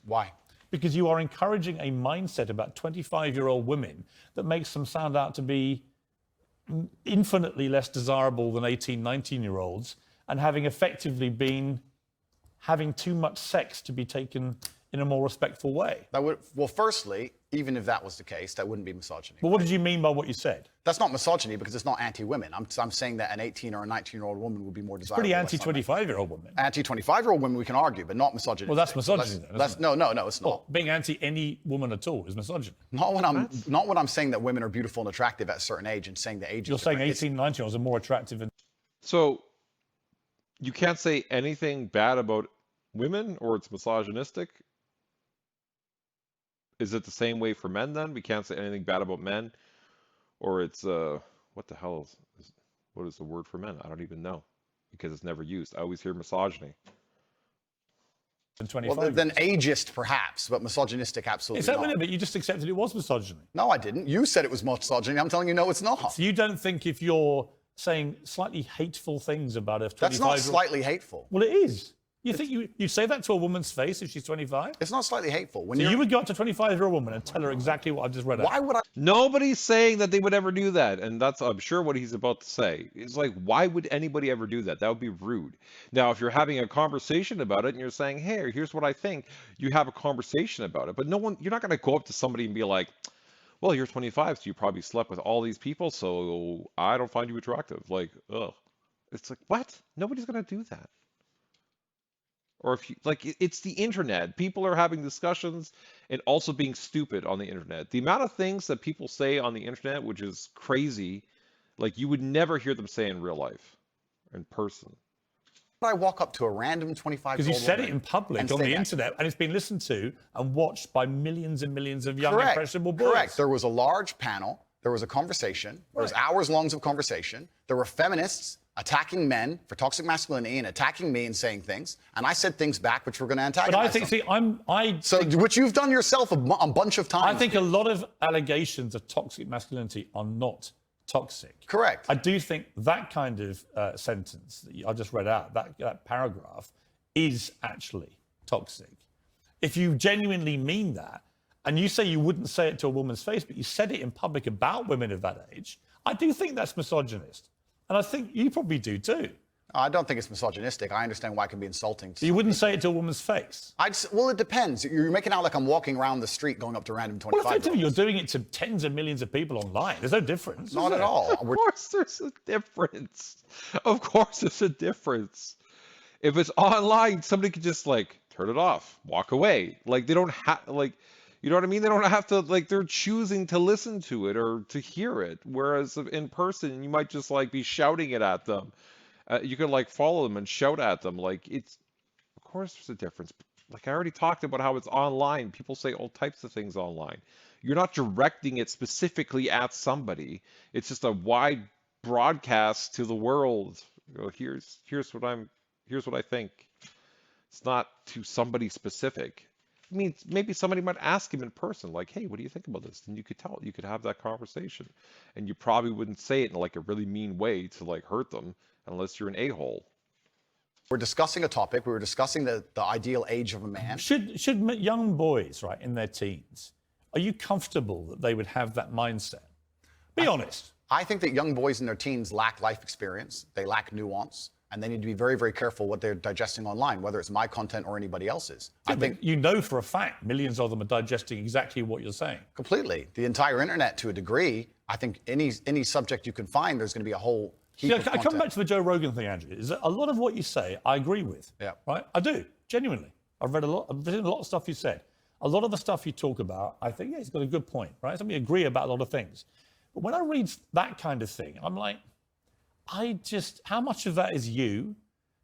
Why? Because you are encouraging a mindset about 25-year-old women that makes them sound out to be infinitely less desirable than 18, 19-year-olds, and having effectively been having too much sex to be taken in a more respectful way. That would, well, firstly, even if that was the case, that wouldn't be misogyny. But what did you mean by what you said? That's not misogyny because it's not anti-women. I'm saying that an 18 or a 19-year-old woman would be more desirable. Pretty anti-25-year-old woman. Anti-25-year-old women we can argue, but not misogyny. Well, that's misogyny then, isn't it? No, it's not. Well, being anti any woman at all is misogyny. Not when I'm saying that women are beautiful and attractive at a certain age and saying the age You're is saying different. 18, 19-year-olds are more attractive than... So you can't say anything bad about women, or it's misogynistic. Is it the same way for men then? We can't say anything bad about men, or it's what the hell what is the word for men? I don't even know because it's never used. I always hear misogyny. Well, then ageist perhaps, but misogynistic absolutely Is that not. but you just accepted it was misogyny? No, I didn't. You said it was misogyny. I'm telling you, no, it's not. So you don't think if you're saying slightly hateful things about a 25-year-old... That's not slightly hateful. Well, it is. You think you say that to a woman's face if she's 25? It's not slightly hateful. When So you would go up to a 25-year-old woman and tell her exactly what I've just read out. Why would I? Nobody's saying that they would ever do that, and that's, I'm sure, what he's about to say. It's like, why would anybody ever do that? That would be rude. Now, if you're having a conversation about it and you're saying, hey, here's what I think, you have a conversation about it. But you're not going to go up to somebody and be like, well, you're 25, so you probably slept with all these people, so I don't find you attractive. Like, ugh. It's like, what? Nobody's going to do that. Or if you, like, it's the internet. People are having discussions and also being stupid on the internet. The amount of things that people say on the internet, which is crazy, like you would never hear them say in real life, in person. I walk up to a random 25-year-old Because you said it woman in public and on say the that. internet, and it's been listened to and watched by millions and millions of young, Correct. impressionable boys. Correct. There was a large panel. There was a conversation. There was hours long of conversation. There were feminists attacking men for toxic masculinity and attacking me and saying things. And I said things back which were going to antagonize But I think, them. Which you've done yourself a bunch of times. I think a lot of allegations of toxic masculinity are not toxic. Correct. I do think that kind of sentence that I just read out, that paragraph, is actually toxic. If you genuinely mean that, and you say you wouldn't say it to a woman's face, but you said it in public about women of that age, I do think that's misogynist. And I think you probably do too. I don't think it's misogynistic. I understand why it can be insulting. You wouldn't say it to a woman's face? Well, it depends. You're making out like I'm walking around the street going up to random 25-year-olds. Well, effectively, you're doing it to tens of millions of people online. There's no difference. Not at all. Of course there's a difference. Of course there's a difference. If it's online, somebody could just like turn it off, walk away. Like they don't have like, you know what I mean? They don't have to like, they're choosing to listen to it or to hear it. Whereas in person, you might just like be shouting it at them. You could like follow them and shout at them. Like it's, of course there's a difference. Like I already talked about how it's online. People say all types of things online. You're not directing it specifically at somebody. It's just a wide broadcast to the world. You know, here's what I think. It's not to somebody specific. I mean, maybe somebody might ask him in person, like, hey, what do you think about this? And you could have that conversation. And you probably wouldn't say it in like a really mean way to like hurt them unless you're an a-hole. We're discussing a topic. We were discussing the ideal age of a man. Should young boys, right, in their teens, are you comfortable that they would have that mindset? Be honest. I think that young boys in their teens lack life experience. They lack nuance. and they need to be very, very careful what they're digesting online, whether it's my content or anybody else's. Yeah, I think you know for a fact millions of them are digesting exactly what you're saying. completely. The entire internet, to a degree, I think any subject you can find, there's going to be a whole heap of I content. come back to the Joe Rogan thing, Andrew. Is that a lot of what you say, I agree with. Yeah. Right? I do, genuinely. I've read a lot of stuff you said. A lot of the stuff you talk about, I think, yeah, he's got a good point, right? So we agree about a lot of things. But when I read that kind of thing, I'm like, how much of that is you?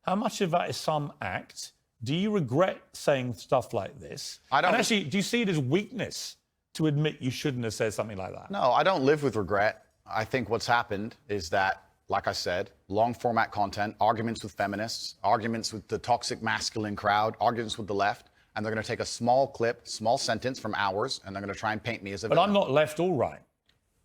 How much of that is some act? Do you regret saying stuff like this? I don't. And actually, do you see it as weakness to admit you shouldn't have said something like that? No, I don't live with regret. I think what's happened is that, like I said, long format content, arguments with feminists, arguments with the toxic masculine crowd, arguments with the left, and they're going to take a small clip, small sentence from ours, and they're going to try and paint me as a But villain. I'm not left or right.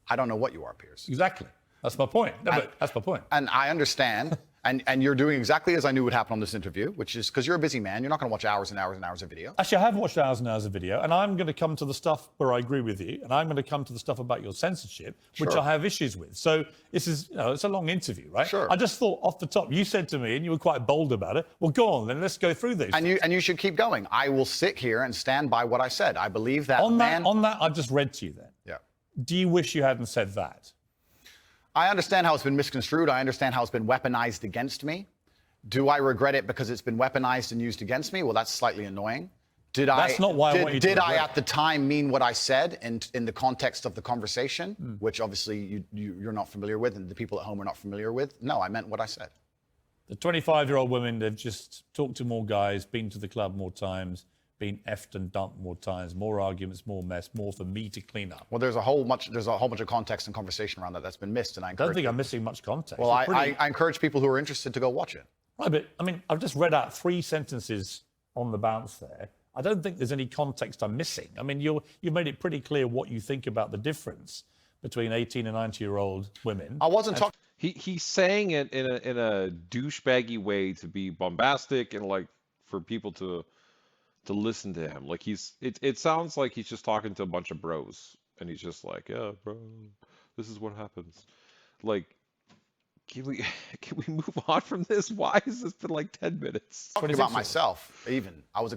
I don't know what you are, Piers. Exactly. That's my point. No, but that's my point. And I understand. And you're doing exactly as I knew would happen on this interview, which is because you're a busy man. You're not going to watch hours and hours and hours of video. Actually, I have watched hours and hours of video, and I'm going to come to the stuff where I agree with you, and I'm going to come to the stuff about your censorship, which Sure. I have issues with. So this is, it's a long interview, right? Sure. I just thought off the top, you said to me, and you were quite bold about it, well, go on, then let's go through these. And you should keep going. I will sit here and stand by what I said. I believe that on man. that, I've just read to you then. Yeah. Do you wish you hadn't said that? I understand how it's been misconstrued. I understand how it's been weaponized against me. Do I regret it because it's been weaponized and used against me? Well, that's slightly annoying. That's not why I want you to Did I regret at the time mean what I said in the context of the conversation, which obviously you're not familiar with and the people at home are not familiar with? No, I meant what I said. The 25-year-old women, they've just talked to more guys, been to the club more times, been effed and dumped more times, more arguments, more mess, more for me to clean up. Well, there's a whole bunch of context and conversation around that's been missed, and I I don't encourage. think I'm missing much context. Well, It's pretty- I encourage people who are interested to go watch it. Right, but I mean, I've just read out 3 sentences on the bounce there. I don't think there's any context I'm missing. I mean, you've made it pretty clear what you think about the difference between 18 and 90-year-old women. I wasn't talking. He's saying it in a douchebaggy way to be bombastic and like for people to listen to him. Like it sounds like he's just talking to a bunch of bros and he's just like, yeah, bro, this is what happens. Like, can we move on from this? Why has this been like 10 minutes? Talking about myself, even. I was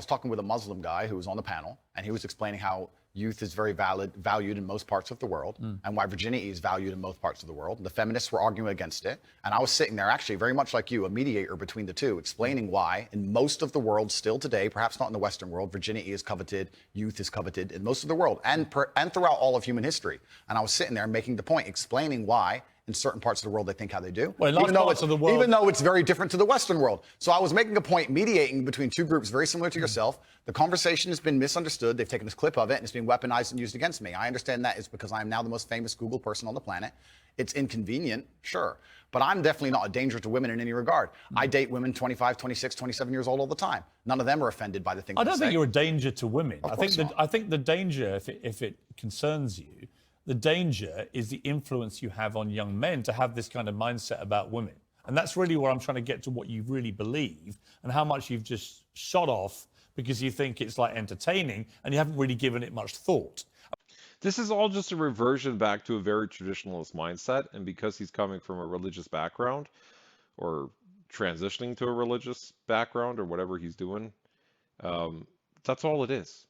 talking with a Muslim guy who was on the panel, and he was explaining how youth is very valued in most parts of the world, and why virginity is valued in most parts of the world. The feminists were arguing against it, and I was sitting there, actually, very much like you, a mediator between the two, explaining why, in most of the world, still today, perhaps not in the Western world, virginity is coveted, youth is coveted in most of the world, and throughout all of human history. And I was sitting there making the point, explaining why in certain parts of the world they think how they do, Well, in large parts of the world- even though it's very different to the Western world. So I was making a point, mediating between two groups very similar to yourself. The conversation has been misunderstood. They've taken this clip of it and it's being weaponized and used against me. I understand that is because I am now the most famous Google person on the planet. It's inconvenient, sure, but I'm definitely not a danger to women in any regard. I date women 25, 26, 27 years old all the time. None of them are offended by the things I don't say. think you're a danger to women. Of I course think not. I think the danger, if it concerns you, the danger is the influence you have on young men to have this kind of mindset about women. And that's really where I'm trying to get to what you really believe and how much you've just shot off because you think it's like entertaining and you haven't really given it much thought. This is all just a reversion back to a very traditionalist mindset, and because he's coming from a religious background or transitioning to a religious background or whatever he's doing, that's all it is.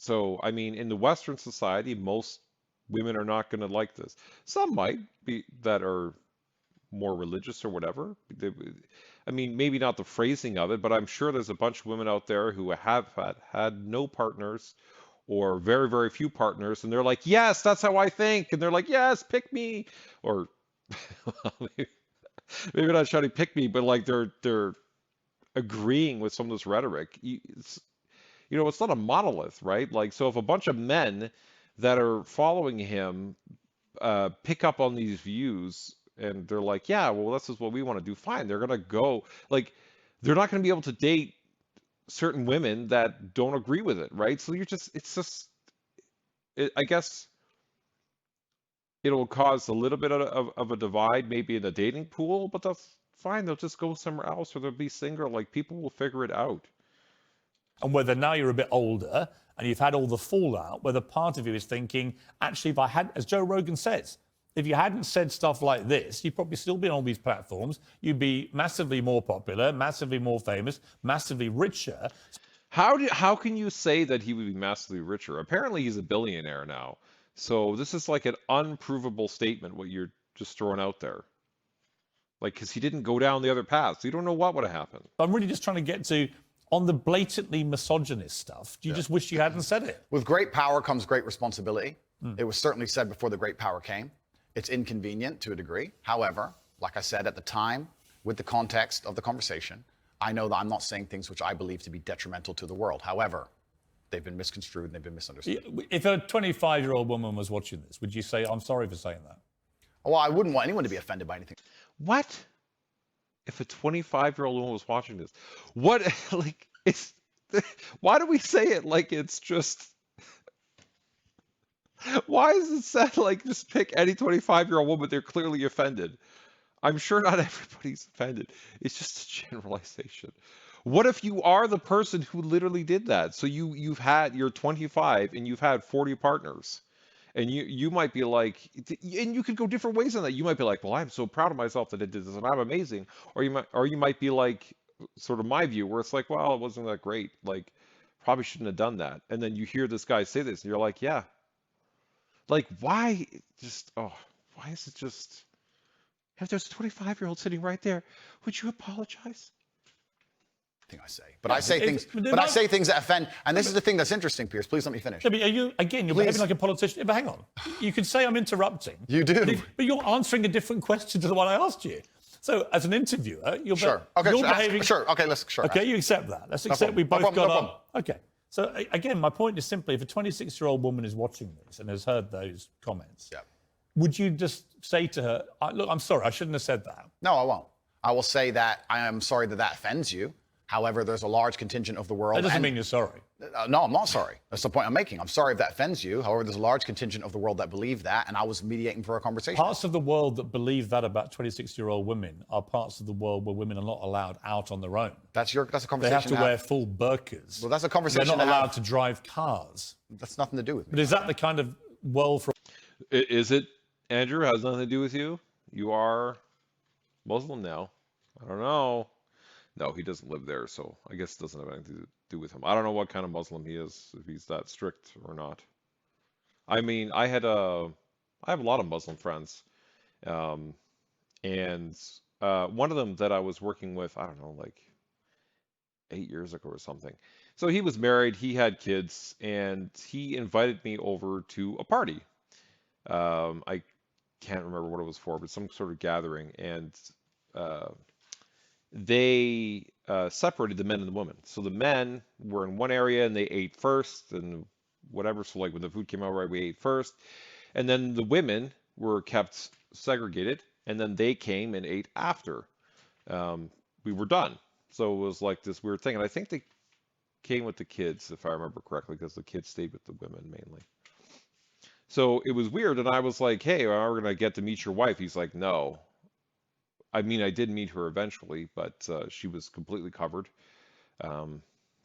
So, I mean, in the Western society, most women are not going to like this. Some might be that are more religious or whatever. I mean, maybe not the phrasing of it, but I'm sure there's a bunch of women out there who have had no partners or very, very few partners, and they're like, yes, that's how I think. And they're like, yes, pick me. Or maybe not shouting pick me, but like they're agreeing with some of this rhetoric. It's not a monolith, right? Like, so if a bunch of men that are following him pick up on these views and they're like, yeah, well, this is what we want to do, fine. They're going to go, like, they're not going to be able to date certain women that don't agree with it, right? So I guess it'll cause a little bit of a divide maybe in the dating pool, but that's fine. They'll just go somewhere else or they'll be single. Like, people will figure it out. And whether now you're a bit older and you've had all the fallout, whether part of you is thinking, actually, if I had, as Joe Rogan says, If you hadn't said stuff like this, you'd probably still be on these platforms. You'd be massively more popular, massively more famous, massively richer. How can you say that he would be massively richer? Apparently, he's a billionaire now. So this is like an unprovable statement, what you're just throwing out there. Like, because he didn't go down the other path. So you don't know what would have happened. I'm really just trying to get to, on the blatantly misogynist stuff, do you just wish you hadn't said it? With great power comes great responsibility. It was certainly said before the great power came. It's inconvenient to a degree. However, like I said at the time, with the context of the conversation, I know that I'm not saying things which I believe to be detrimental to the world. However, they've been misconstrued and they've been misunderstood. If a 25-year-old woman was watching this, would you say, I'm sorry for saying that? Well, I wouldn't want anyone to be offended by anything. What? If a 25-year-old woman was watching this, what? Like, it's. Why do we say it like it's just? Why is it said like just pick any 25-year-old woman? They're clearly offended. I'm sure not everybody's offended. It's just a generalization. What if you are the person who literally did that? So you're 25 and you've had 40 partners. And you might be like, and you could go different ways on that. You might be like, well, I'm so proud of myself that I did this and I'm amazing. Or you might be like, sort of my view, where it's like, well, it wasn't that great. Like, probably shouldn't have done that. And then you hear this guy say this and you're like, yeah. Like, why why is it just, if there's a 25-year-old sitting right there, would you apologize? Thing I say, but I say things, but I say things that offend. And this is the thing that's interesting, Piers. Please let me finish. Yeah, but you're behaving like a politician. But hang on, you can say I'm interrupting. You do, but you're answering a different question to the one I asked you. So, as an interviewer, you're behaving. Sure. Okay. Okay, you accept that. Let's accept we both got on. Okay. So again, my point is simply, if a 26-year-old woman is watching this and has heard those comments, would you just say to her, "Look, I'm sorry, I shouldn't have said that"? No, I won't. I will say that I am sorry that offends you. However, there's a large contingent of the world. That doesn't mean you're sorry. No, I'm not sorry. That's the point I'm making. I'm sorry if that offends you. However, there's a large contingent of the world that believe that, and I was mediating for a conversation. Parts of the world that believe that about 26-year-old women are parts of the world where women are not allowed out on their own. That's a conversation. They have to wear full burqas. Well, that's a conversation. They're not allowed to drive cars. That's nothing to do with me. But is that the kind of world for? Is it, Andrew? Has nothing to do with you? You are Muslim now. I don't know. No, he doesn't live there, so I guess it doesn't have anything to do with him. I don't know what kind of Muslim he is, if he's that strict or not. I mean, I have a lot of Muslim friends, and one of them that I was working with, I don't know, like 8 years ago or something. So he was married, he had kids, and he invited me over to a party. I can't remember what it was for, but some sort of gathering, and they separated the men and the women. So the men were in one area and they ate first and whatever. So like when the food came out, right, we ate first. And then the women were kept segregated and then they came and ate after we were done. So it was like this weird thing. And I think they came with the kids, if I remember correctly, because the kids stayed with the women mainly. So it was weird. And I was like, hey, are we going to get to meet your wife? He's like, no. I mean, I did meet her eventually, but she was completely covered.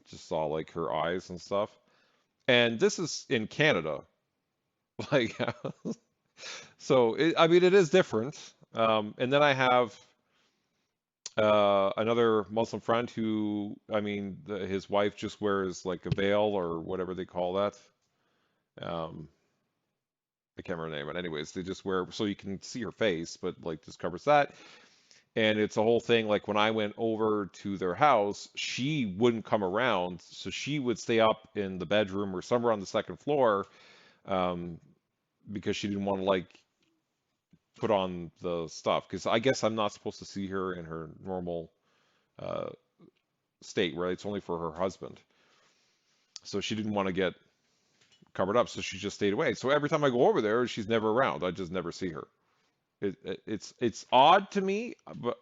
Just saw like her eyes and stuff. And this is in Canada. Like, so I mean, it is different. And then I have another Muslim friend who, I mean, his wife just wears like a veil or whatever they call that. I can't remember the name, but anyways, they just wear so you can see her face, but like just covers that. And it's a whole thing, like when I went over to their house, she wouldn't come around. So she would stay up in the bedroom or somewhere on the second floor because she didn't want to like put on the stuff. Because I guess I'm not supposed to see her in her normal state, right? It's only for her husband. So she didn't want to get covered up. So she just stayed away. So every time I go over there, she's never around. I just never see her. It's odd to me, but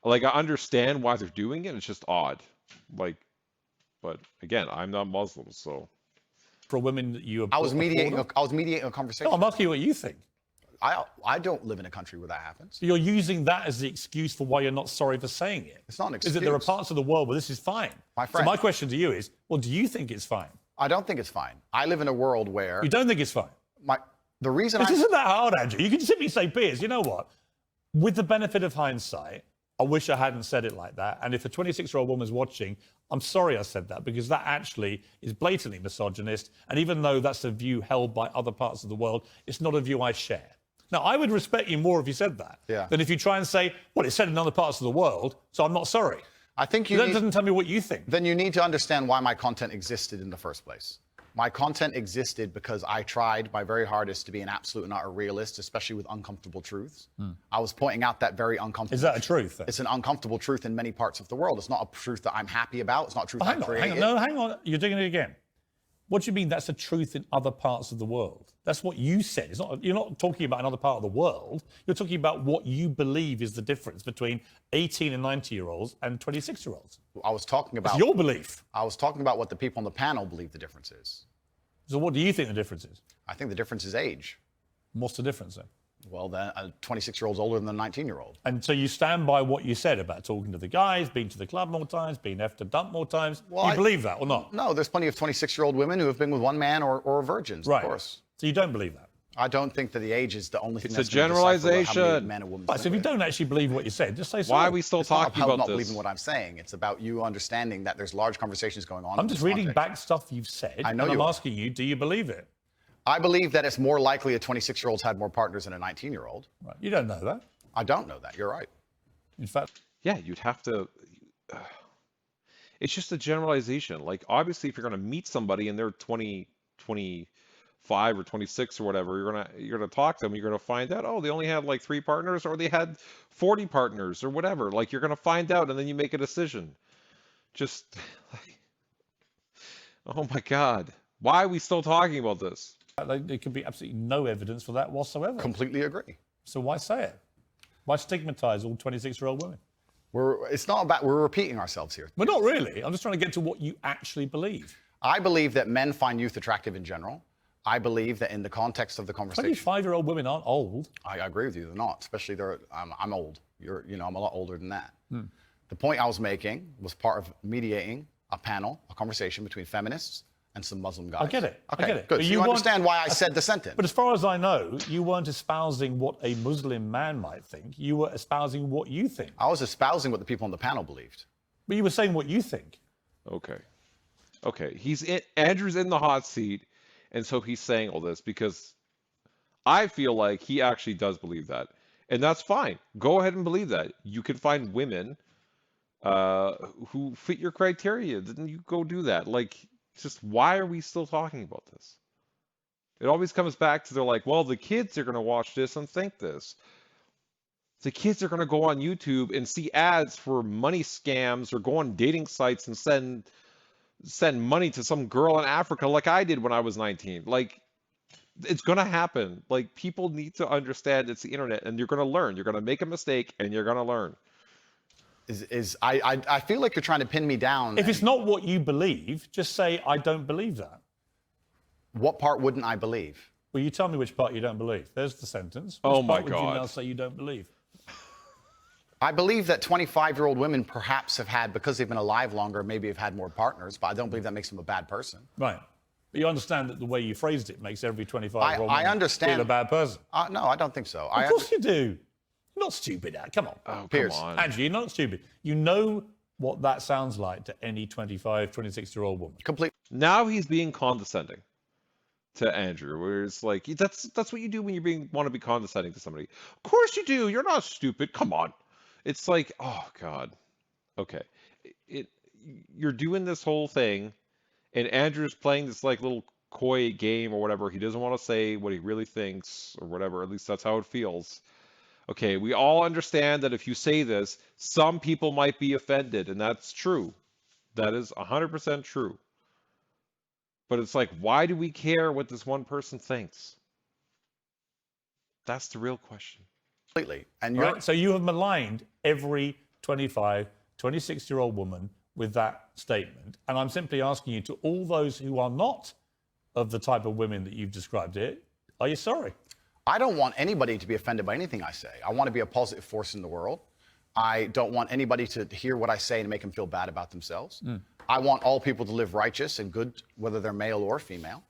like I understand why they're doing it. It's just odd, like. But again, I'm not Muslim, so. For women that you. I was mediating a conversation. No, I'm asking you what you think. I don't live in a country where that happens. So you're using that as the excuse for why you're not sorry for saying it. It's not an excuse. Is that there are parts of the world where this is fine? My friend. So my question to you is, well, do you think it's fine? I don't think it's fine. I live in a world where. You don't think it's fine? The reason This isn't that hard, Andrew. You can simply say, Piers, you know what? With the benefit of hindsight, I wish I hadn't said it like that. And if a 26-year-old woman's watching, I'm sorry I said that, because that actually is blatantly misogynist. And even though that's a view held by other parts of the world, it's not a view I share. Now, I would respect you more if you said that than if you try and say, well, it's said in other parts of the world, so I'm not sorry. I think that doesn't tell me what you think. Then you need to understand why my content existed in the first place. My content existed because I tried my very hardest to be an absolute and utter realist, especially with uncomfortable truths. I was pointing out that very uncomfortable. Is that a truth? Then? It's an uncomfortable truth in many parts of the world. It's not a truth that I'm happy about. It's not a truth I created. Hang on. You're doing it again. What do you mean that's a truth in other parts of the world? That's what you said. It's not, you're not talking about another part of the world. You're talking about what you believe is the difference between 18 and 90-year-olds and 26-year-olds. I was talking about... It's your belief. I was talking about what the people on the panel believe the difference is. So what do you think the difference is? I think the difference is age. What's the difference then? Well, then a 26-year-old's older than a 19-year-old. And so you stand by what you said about talking to the guys, being to the club more times, being effed and dumped more times. Well, you believe that or not? No, there's plenty of 26-year-old women who have been with one man or virgins, right. Of course. So you don't believe that? I don't think that the age is the only thing. It's a generalization. How many men and women. Right, so if you don't actually believe what you said, just say so. Why are we still talking about not this? believing what I'm saying. It's about you understanding that there's large conversations going on. I'm just reading back stuff you've said. I know and I'm asking you, do you believe it? I believe that it's more likely a 26-year-old's had more partners than a 19-year-old. Right. You don't know that. I don't know that. You're right. In fact, yeah, you'd have to. It's just a generalization. Like, obviously, if you're going to meet somebody and they're 20, 25 or 26 or whatever, you're gonna talk to them. You're gonna find out, oh, they only had like 3 partners, or they had 40 partners, or whatever. Like, you're gonna find out, and then you make a decision. Just, like, oh my God. Why are we still talking about this? there could be absolutely no evidence for that whatsoever. Completely agree. So why say it? Why stigmatize all 26-year-old women? It's not about, we're repeating ourselves here. We're not really. I'm just trying to get to what you actually believe. I believe that men find youth attractive in general. I believe that in the context of the conversation... 25-year-old women aren't old. I agree with you, they're not. Especially, I'm old. I'm a lot older than that. The point I was making was part of mediating a panel, a conversation between feminists and some Muslim guys. I get it. Okay, I get it. good. But So you understand why I said the sentence. But as far as I know, you weren't espousing what a Muslim man might think. You were espousing what you think. I was espousing what the people on the panel believed. But you were saying what you think. Okay. Andrew's in the hot seat, and so he's saying all this because I feel like he actually does believe that. And that's fine. Go ahead and believe that. You can find women who fit your criteria. Then you go do that. Like, just why are we still talking about this? It always comes back to, they're like, well, the kids are going to watch this and think this. The kids are going to go on YouTube and see ads for money scams, or go on dating sites and send money to some girl in Africa like I did when I was 19. Like, it's going to happen. Like, people need to understand it's the internet, and you're going to learn. You're going to make a mistake, and you're going to learn. I feel like you're trying to pin me down. If it's not what you believe, just say, I don't believe that. What part wouldn't I believe? Well, you tell me which part you don't believe. There's the sentence. Oh Which my part would you God. now say you don't believe? I believe that 25-year-old women perhaps have had, because they've been alive longer, maybe have had more partners, but I don't believe that makes them a bad person. Right. But you understand that the way you phrased it makes every 25-year-old woman feel a bad person. No, I don't think so. Of course you do. You're not stupid, Ad. Come on. Oh, Piers. come on. Andrew, you're not stupid. You know what that sounds like to any 25, 26-year-old woman. Complete. Now he's being condescending to Andrew, where it's like, that's what you do when you want to be condescending to somebody. Of course you do. You're not stupid. Come on. It's like, oh God. Okay. You're doing this whole thing, and Andrew's playing this like little coy game or whatever. He doesn't want to say what he really thinks or whatever. At least that's how it feels. Okay, we all understand that if you say this, some people might be offended, and that's true. That is 100% true. But it's like, why do we care what this one person thinks? That's the real question. Completely. And Right? So you have maligned every 25, 26-year-old woman with that statement. And I'm simply asking you, to all those who are not of the type of women that you've described here, are you sorry? I don't want anybody to be offended by anything I say. I want to be a positive force in the world. I don't want anybody to hear what I say and make them feel bad about themselves. I want all people to live righteous and good, whether they're male or female.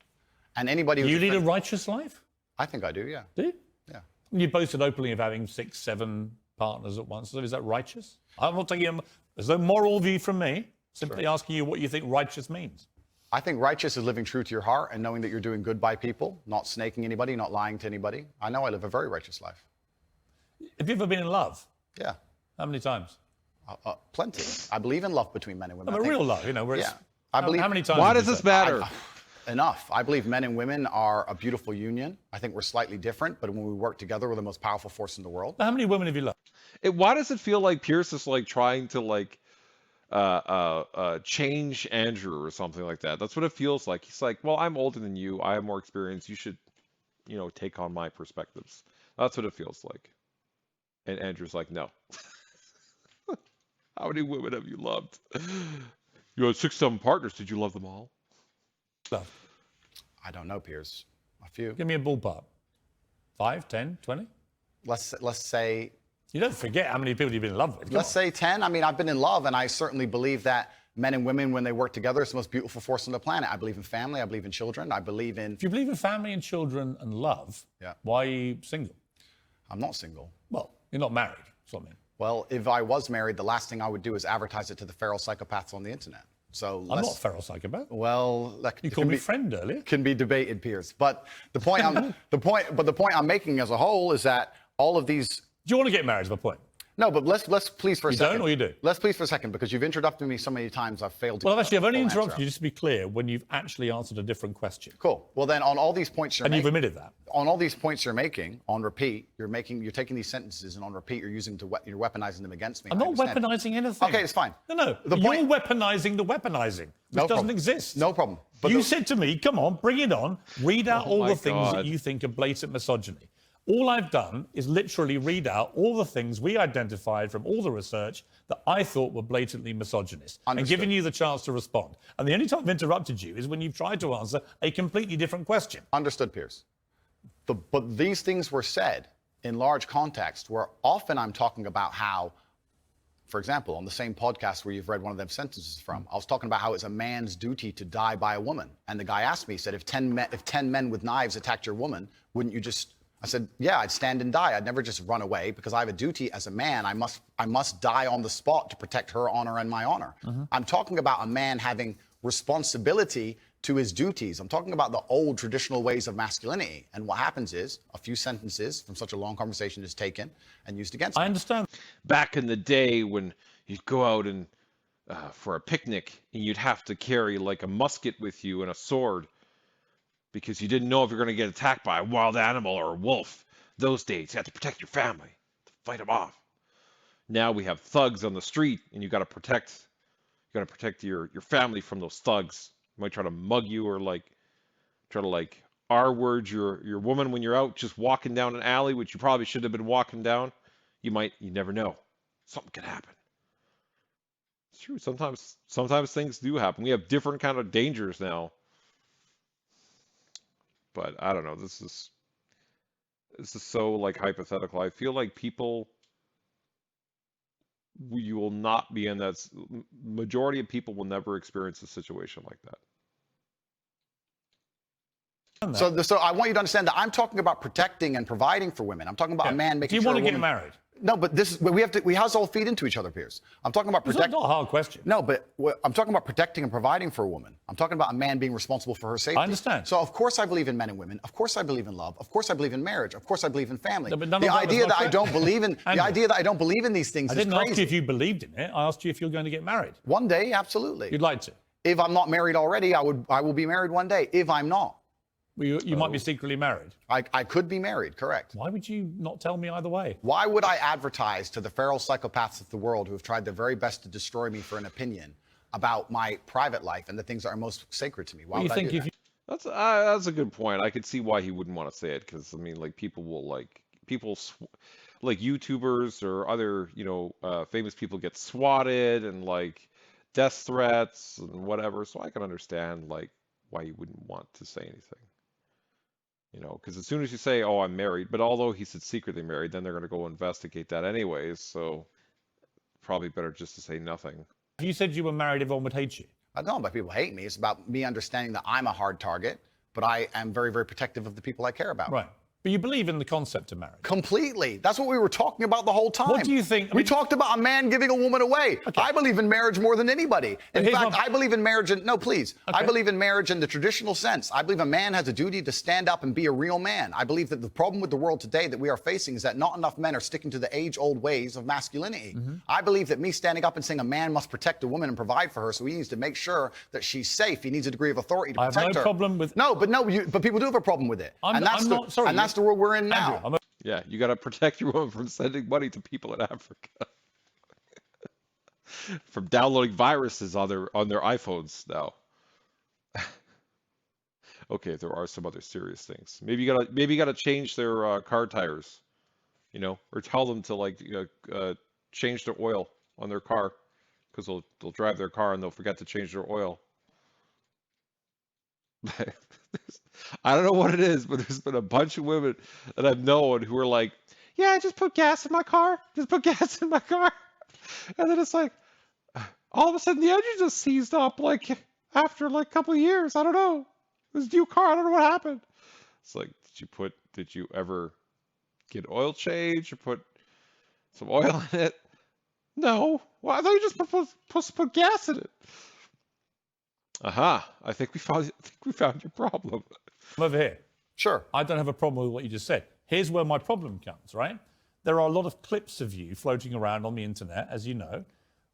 And anybody who's You lead a righteous life? I think I do, yeah. Do you? Yeah. You boasted openly of having 6, 7 partners at once. So is that righteous? I'm not taking there's no moral view from me. Simply asking you what you think righteous means. I think righteous is living true to your heart and knowing that you're doing good by people, not snaking anybody, not lying to anybody. I know I live a very righteous life. Have you ever been in love? Yeah. How many times? Plenty. I believe in love between men and women. A real love, you know, where it's... Yeah. I believe... How many times? Why would does you this say? matter? Enough. I believe men and women are a beautiful union. I think we're slightly different, but when we work together, we're the most powerful force in the world. How many women have you loved? Why does it feel like Pierce is like trying to like change Andrew or something like that? That's what it feels like. He's like, well, I'm older than you. I have more experience. You should, you know, take on my perspectives. That's what it feels like. And Andrew's like, no. How many women have you loved? You had 6, 7 partners. Did you love them all? Love. I don't know, Piers. A few. Give me a ballpark. 5, 10, 20? Let's say... You don't forget how many people you've been in love with. Let's say 10. I mean, I've been in love, and I certainly believe that men and women, when they work together, it's the most beautiful force on the planet. I believe in family. I believe in children. I believe in... If you believe in family and children and love, Yeah. why are you single? I'm not single. Well, you're not married. That's what I mean. Well, if I was married, the last thing I would do is advertise it to the feral psychopaths on the internet. So I'm not a feral psychopath. Well, that You called me friend earlier. can be debated, Piers. But the point the point I'm making as a whole is that all of these... Do you want to get married is my point. No, but let's please for a You second. don't or you do? Let's please for a second, because you've interrupted me so many times I've failed to... Well, actually, I've only full answer interrupted you, out. just to be clear, when you've actually answered a different question. Cool. Well, then on all these points you're And you've making... admitted that. On all these points you're making, on repeat, you're taking these sentences and on repeat you're you're weaponizing them against me. I'm I not understand. weaponizing anything. Okay, it's fine. No. The You're point- weaponizing the weaponizing, which No doesn't problem. exist. No problem. But You said to me, come on, bring it on. Read out Oh all my the things that God. you think are blatant misogyny. All I've done is literally read out all the things we identified from all the research that I thought were blatantly misogynist and Understood. given you the chance to respond. And the only time I've interrupted you is when you've tried to answer a completely different question. Understood, Piers. But these things were said in large context where often I'm talking about how, for example, on the same podcast where you've read one of them sentences from, I was talking about how it's a man's duty to die by a woman. And the guy asked me, he said, if 10 men with knives attacked your woman, wouldn't you just... I said, yeah, I'd stand and die. I'd never just run away because I have a duty as a man. I must die on the spot to protect her honor and my honor. I'm talking about a man having responsibility to his duties. I'm talking about the old traditional ways of masculinity. And what happens is a few sentences from such a long conversation is taken and used against I me. understand. Back in the day when you'd go out and for a picnic and you'd have to carry like a musket with you and a sword because you didn't know if you're going to get attacked by a wild animal or a wolf. Those days, you had to protect your family, to fight them off. Now we have thugs on the street, and you got to protect your family from those thugs. You might try to mug you or like try to like R-word your woman when you're out just walking down an alley, which you probably shouldn't have been walking down. You never know. Something could happen. It's true. Sometimes things do happen. We have different kind of dangers now. But I don't know. This is so like hypothetical. I feel like you will not be in that. Majority of people will never experience a situation like that. So I want you to understand that I'm talking about protecting and providing for women. I'm talking about a man Do making you sure want a to get woman... married? No, but we how's all feed into each other, Piers? I'm talking about It's protect. not a hard question. No, but I'm talking about protecting and providing for a woman. I'm talking about a man being responsible for her safety. I understand. So of course I believe in men and women. Of course I believe in love. Of course I believe in marriage. Of course I believe in family. No, but none The of that was idea my that I question. don't believe in the Andrew, idea that I don't believe in these things I is didn't crazy. ask you if you believed in it. I asked you if you're going to get married. One day, absolutely. You'd like to. If I'm not married already, I will be married one day. If I'm not, Well, you might be secretly married. I could be married. Correct. Why would you not tell me either way? Why would I advertise to the feral psychopaths of the world who have tried their very best to destroy me for an opinion about my private life and the things that are most sacred to me? Why Well, you would I think do if that? you That's a good point. I could see why he wouldn't want to say it because I mean, like like YouTubers or other famous people get swatted and like death threats and whatever. So I can understand like why you wouldn't want to say anything. Because as soon as you say, "Oh, I'm married," but although he said secretly married, then they're going to go investigate that anyways. So probably better just to say nothing. If you said you were married, everyone would hate you. I don't know about people hate me. It's about me understanding that I'm a hard target, but I am very, very protective of the people I care about. Right. But you believe in the concept of marriage. Completely. That's what we were talking about the whole time. What do you think? We talked about a man giving a woman away. Okay. I believe in marriage more than anybody. In fact, I believe in marriage no, please. Okay. I believe in marriage in the traditional sense. I believe a man has a duty to stand up and be a real man. I believe that the problem with the world today that we are facing is that not enough men are sticking to the age-old ways of masculinity. I believe that me standing up and saying a man must protect a woman and provide for her, so he needs to make sure that she's safe. He needs a degree of authority to protect her. I have no problem with... But people do have a problem with it. That's the world we're in now. Andrew, Yeah, you got to protect your woman from sending money to people in Africa, from downloading viruses on their iPhones now. Okay, there are some other serious things. Maybe you gotta change their car tires, you know, or tell them to like change their oil on their car, because they'll drive their car and they'll forget to change their oil. I don't know what it is, but there's been a bunch of women that I've known who are like, yeah, I just put gas in my car. Just put gas in my car. And then it's like, all of a sudden the engine just seized up, like, after like a couple of years. I don't know. It was a new car. I don't know what happened. It's like, did you ever get oil change or put some oil in it? No. Well, I thought you just supposed to put gas in it. Aha, I think we found your problem. I'm over here. Sure. I don't have a problem with what you just said. Here's where my problem comes, right? There are a lot of clips of you floating around on the internet, as you know.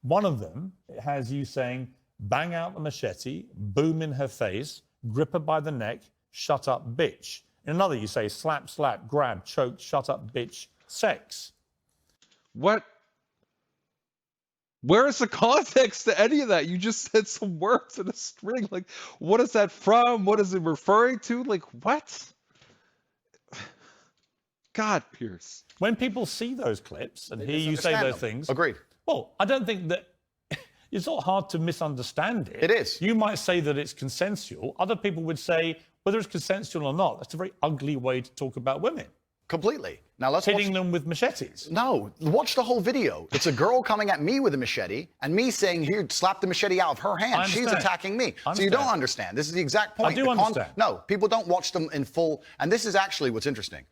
One of them has you saying, bang out the machete, boom in her face, grip her by the neck, shut up, bitch. In another, you say, slap, slap, grab, choke, shut up, bitch, sex. What? Where is the context to any of that? You just said some words in a string. Like, what is that from? What is it referring to? Like, what? God, Piers. When people see those clips and hear you say those things... Agreed. Well, I don't think that... It's not hard to misunderstand it. It is. You might say that it's consensual. Other people would say, whether it's consensual or not, that's a very ugly way to talk about women. Completely. Now let's hitting them with machetes. No, watch the whole video. It's a girl coming at me with a machete and me saying, here, slap the machete out of her hand. She's attacking me. So you don't understand. This is the exact point. I do understand. No, people don't watch them in full. And this is actually what's interesting.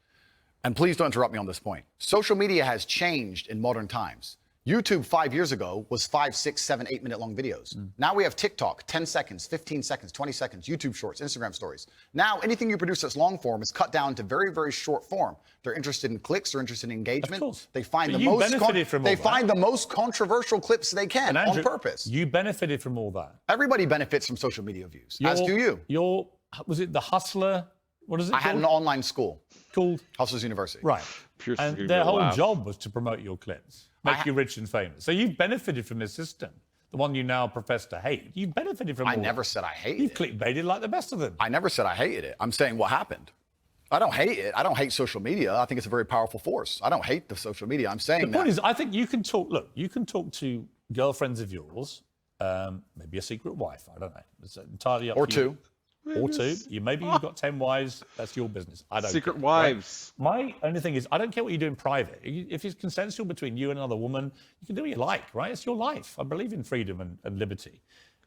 And please don't interrupt me on this point. Social media has changed in modern times. YouTube 5 years ago was 5, 6, 7, 8 minute long videos. Now we have TikTok, 10 seconds, 15 seconds, 20 seconds, YouTube shorts, Instagram stories. Now anything you produce that's long form is cut down to very, very short form. They're interested in clicks, they're interested in engagement. Of course. They find But the you most benefited from all that. find the most controversial clips they can Andrew, on purpose. You benefited from all that. Everybody benefits from social media views, as do you. Was it the Hustler? What is it I had an online school called Hustlers University. Right. Pierce And their whole job was to promote your clips, make you rich and famous. So you've benefited from this system, the one you now profess to hate. You've benefited from all I never that. said I hated You've it. clickbaited like the best of them. I never said I hated it. I'm saying what happened. I don't hate it. I don't hate social media. I think it's a very powerful force. I don't hate the social media. I'm saying The point is, I think you can talk. Look, you can talk to girlfriends of yours, maybe a secret wife. I don't know. It's entirely up or to two. you. Or two. Maybe you've got 10 wives. That's your business. I don't Secret care, wives. right? My only thing is, I don't care what you do in private. If it's consensual between you and another woman, you can do what you like, right? It's your life. I believe in freedom and liberty.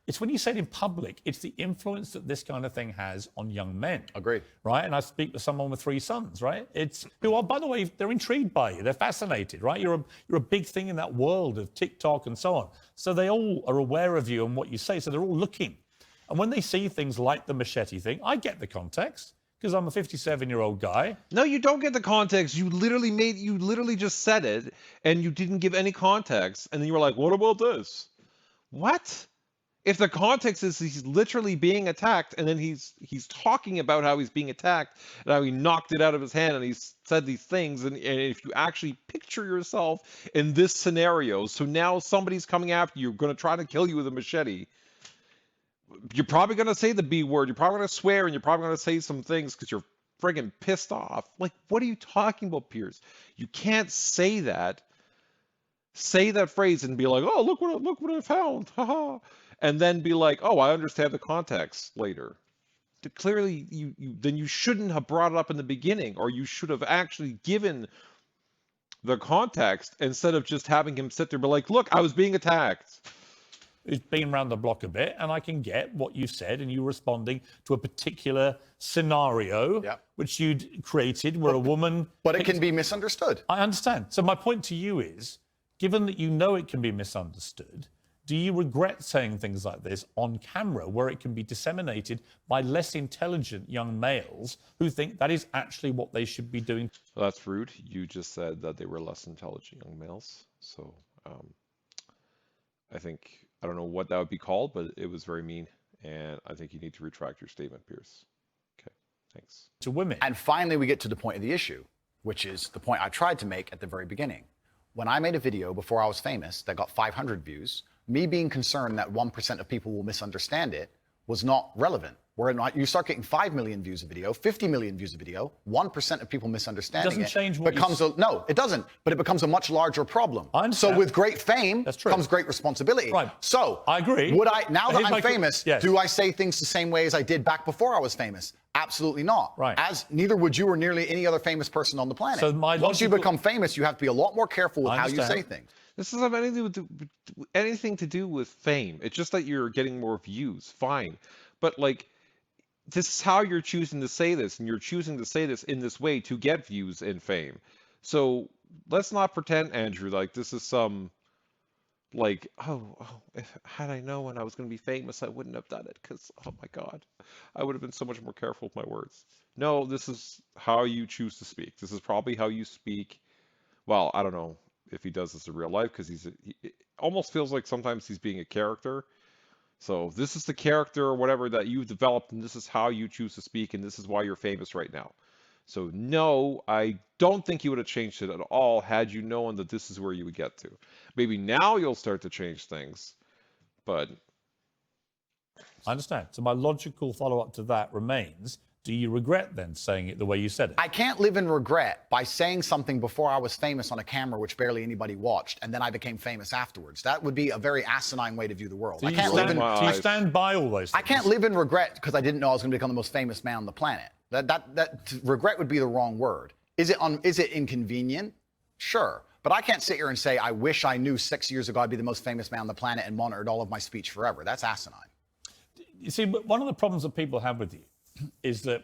It's when you say it in public, it's the influence that this kind of thing has on young men. Agreed. Right? And I speak to someone with 3 sons, right? Who are, by the way, they're intrigued by you. They're fascinated, right? You're a big thing in that world of TikTok and so on. So they all are aware of you and what you say. So they're all looking. And when they see things like the machete thing, I get the context because I'm a 57-year-old guy. No, you don't get the context. You literally just said it and you didn't give any context. And then you were like, what about this? What? If the context is he's literally being attacked and then he's talking about how he's being attacked and how he knocked it out of his hand and he's said these things and if you actually picture yourself in this scenario, so now somebody's coming after you, going to try to kill you with a machete, you're probably going to say the B word, you're probably going to swear, and you're probably going to say some things because you're friggin' pissed off. Like, what are you talking about, Piers? You can't say that phrase and be like, oh, look what I found, haha, and then be like, oh, I understand the context later. Clearly, you shouldn't have brought it up in the beginning, or you should have actually given the context instead of just having him sit there and be like, look, I was being attacked. who's been around the block a bit, and I can get what you said, and you responding to a particular scenario which you'd created where a woman... But it can be misunderstood. I understand. So my point to you is, given that you know it can be misunderstood, do you regret saying things like this on camera where it can be disseminated by less intelligent young males who think that is actually what they should be doing? Well, that's rude. You just said that they were less intelligent young males. So I think, I don't know what that would be called, but it was very mean. And I think you need to retract your statement, Piers. Okay, thanks. To women. And finally, we get to the point of the issue, which is the point I tried to make at the very beginning. When I made a video before I was famous that got 500 views, me being concerned that 1% of people will misunderstand it was not relevant. Where you start getting 5 million views a video, 50 million views a video, 1% of people misunderstanding Doesn't change what no, it doesn't. But it becomes a much larger problem. I understand. So with great fame comes great responsibility. Right. So I agree. Would I, now that I'm famous, yes. do I say things the same way as I did back before I was famous? Absolutely not. Right. As neither would you or nearly any other famous person on the planet. So once you become famous, you have to be a lot more careful with how you say things. This doesn't have anything to do with fame. It's just that you're getting more views. Fine. But like, this is how you're choosing to say this, and you're choosing to say this in this way to get views and fame. So let's not pretend, Andrew, like this is some, like, had I known when I was going to be famous, I wouldn't have done it because, oh my God, I would have been so much more careful with my words. No, this is how you choose to speak. This is probably how you speak. Well, I don't know if he does this in real life because it almost feels like sometimes he's being a character. So this is the character or whatever that you've developed, and this is how you choose to speak, and this is why you're famous right now. So no, I don't think you would have changed it at all had you known that this is where you would get to. Maybe now you'll start to change things, but... I understand. So my logical follow-up to that remains, do you regret then saying it the way you said it? I can't live in regret by saying something before I was famous on a camera which barely anybody watched, and then I became famous afterwards. That would be a very asinine way to view the world. Do you stand by all those things? I can't live in regret because I didn't know I was going to become the most famous man on the planet. That regret would be the wrong word. Is it inconvenient? Sure. But I can't sit here and say, I wish I knew 6 years ago I'd be the most famous man on the planet and monitored all of my speech forever. That's asinine. You see, one of the problems that people have with you is that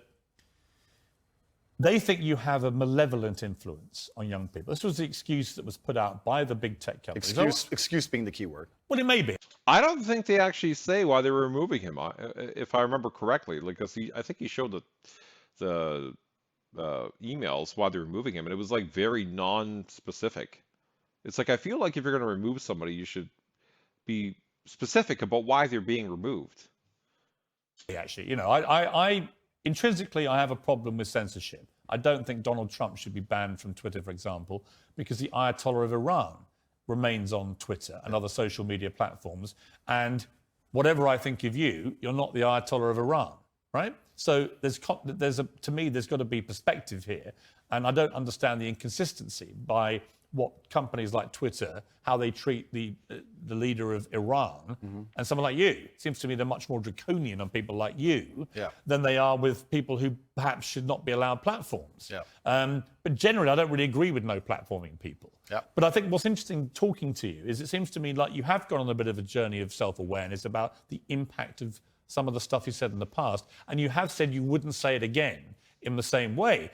they think you have a malevolent influence on young people. This was the excuse that was put out by the big tech companies. Excuse being the key word. Well, it may be. I don't think they actually say why they were removing him, if I remember correctly. Like, I think he showed the emails why they're removing him, and it was like very non-specific. It's like, I feel like if you're going to remove somebody, you should be specific about why they're being removed. Actually, you know, I intrinsically, I have a problem with censorship. I don't think Donald Trump should be banned from Twitter, for example, because the Ayatollah of Iran remains on Twitter and other social media platforms. And whatever I think of you, you're not the Ayatollah of Iran, right? So to me, there's got to be perspective here. And I don't understand the inconsistency by what companies like Twitter, how they treat the leader of Iran and someone like you. It seems to me they're much more draconian on people like you than they are with people who perhaps should not be allowed platforms. But generally, I don't really agree with no platforming people. But I think what's interesting talking to you is it seems to me like you have gone on a bit of a journey of self-awareness about the impact of some of the stuff you said in the past, and you have said you wouldn't say it again in the same way.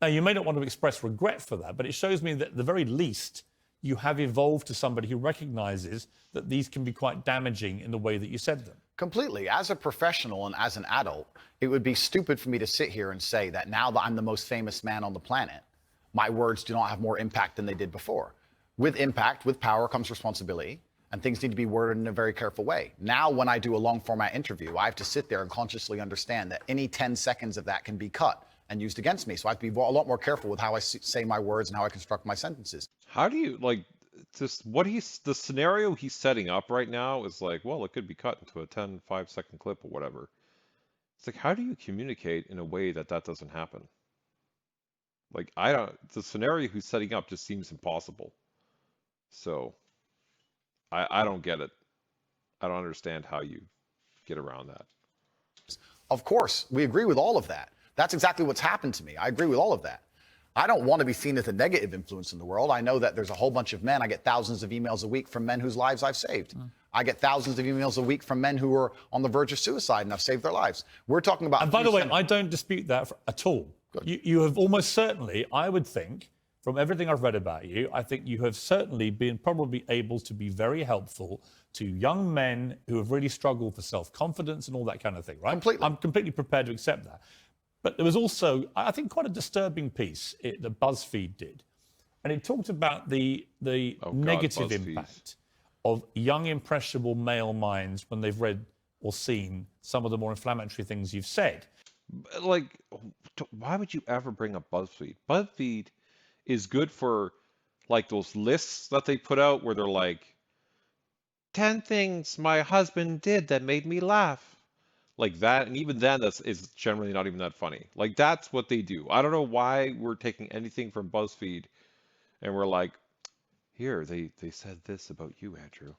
Now, you may not want to express regret for that, but it shows me that at the very least, you have evolved to somebody who recognizes that these can be quite damaging in the way that you said them. Completely. As a professional and as an adult, it would be stupid for me to sit here and say that now that I'm the most famous man on the planet, my words do not have more impact than they did before. With impact, with power comes responsibility, and things need to be worded in a very careful way. Now, when I do a long format interview, I have to sit there and consciously understand that any 10 seconds of that can be cut and used against me. So I have to be a lot more careful with how I say my words and how I construct my sentences. How do you, like, the scenario he's setting up right now is like, well, it could be cut into a 5-second clip or whatever. It's like, how do you communicate in a way that doesn't happen? Like, the scenario he's setting up just seems impossible. So, I don't get it. I don't understand how you get around that. Of course, we agree with all of that. That's exactly what's happened to me. I agree with all of that. I don't want to be seen as a negative influence in the world. I know that there's a whole bunch of men. I get thousands of emails a week from men whose lives I've saved. I get thousands of emails a week from men who are on the verge of suicide and I've saved their lives. We're talking about... And by the way, I don't dispute that at all. You have almost certainly, I would think, from everything I've read about you, I think you have certainly been probably able to be very helpful to young men who have really struggled for self-confidence and all that kind of thing, right? Completely. I'm completely prepared to accept that. But there was also, I think, quite a disturbing piece that BuzzFeed did. And it talked about the negative impact of young, impressionable male minds when they've read or seen some of the more inflammatory things you've said. Like, why would you ever bring up BuzzFeed? BuzzFeed is good for, like, those lists that they put out where they're like, 10 things my husband did that made me laugh. Like that, and even then, is generally not even that funny. Like, that's what they do. I don't know why we're taking anything from BuzzFeed and we're like, here, they said this about you, Andrew.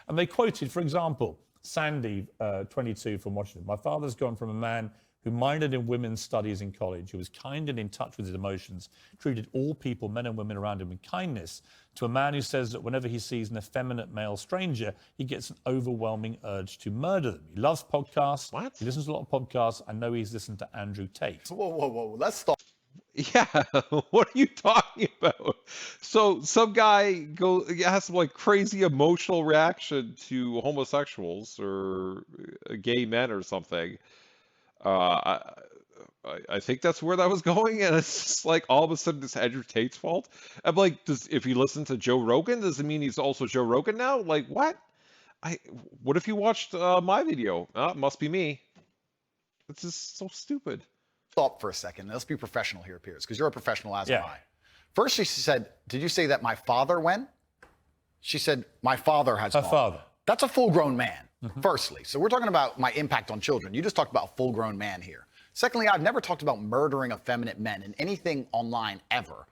And they quoted, for example, Sandy, 22, from Washington. My father's gone from a man who minored in women's studies in college, who was kind and in touch with his emotions, treated all people, men and women around him, with kindness, to a man who says that whenever he sees an effeminate male stranger, he gets an overwhelming urge to murder them. He loves podcasts. What? He listens to a lot of podcasts. I know he's listened to Andrew Tate. Whoa. Let's stop. Yeah, what are you talking about? So some guy has some like crazy emotional reaction to homosexuals or gay men or something. I think that's where that was going, and it's just like all of a sudden it's Andrew Tate's fault. I'm like, if he listens to Joe Rogan, does it mean he's also Joe Rogan now? Like, what? What if you watched my video? It must be me. It's just so stupid. Stop for a second. Let's be professional here, Piers, because you're a professional as am Yeah. I. First, she said, did you say that my father went? She said, my father has Her gone. father. That's a full-grown man, firstly. So we're talking about my impact on children. You just talked about a full-grown man here. Secondly, I've never talked about murdering effeminate men in anything online ever,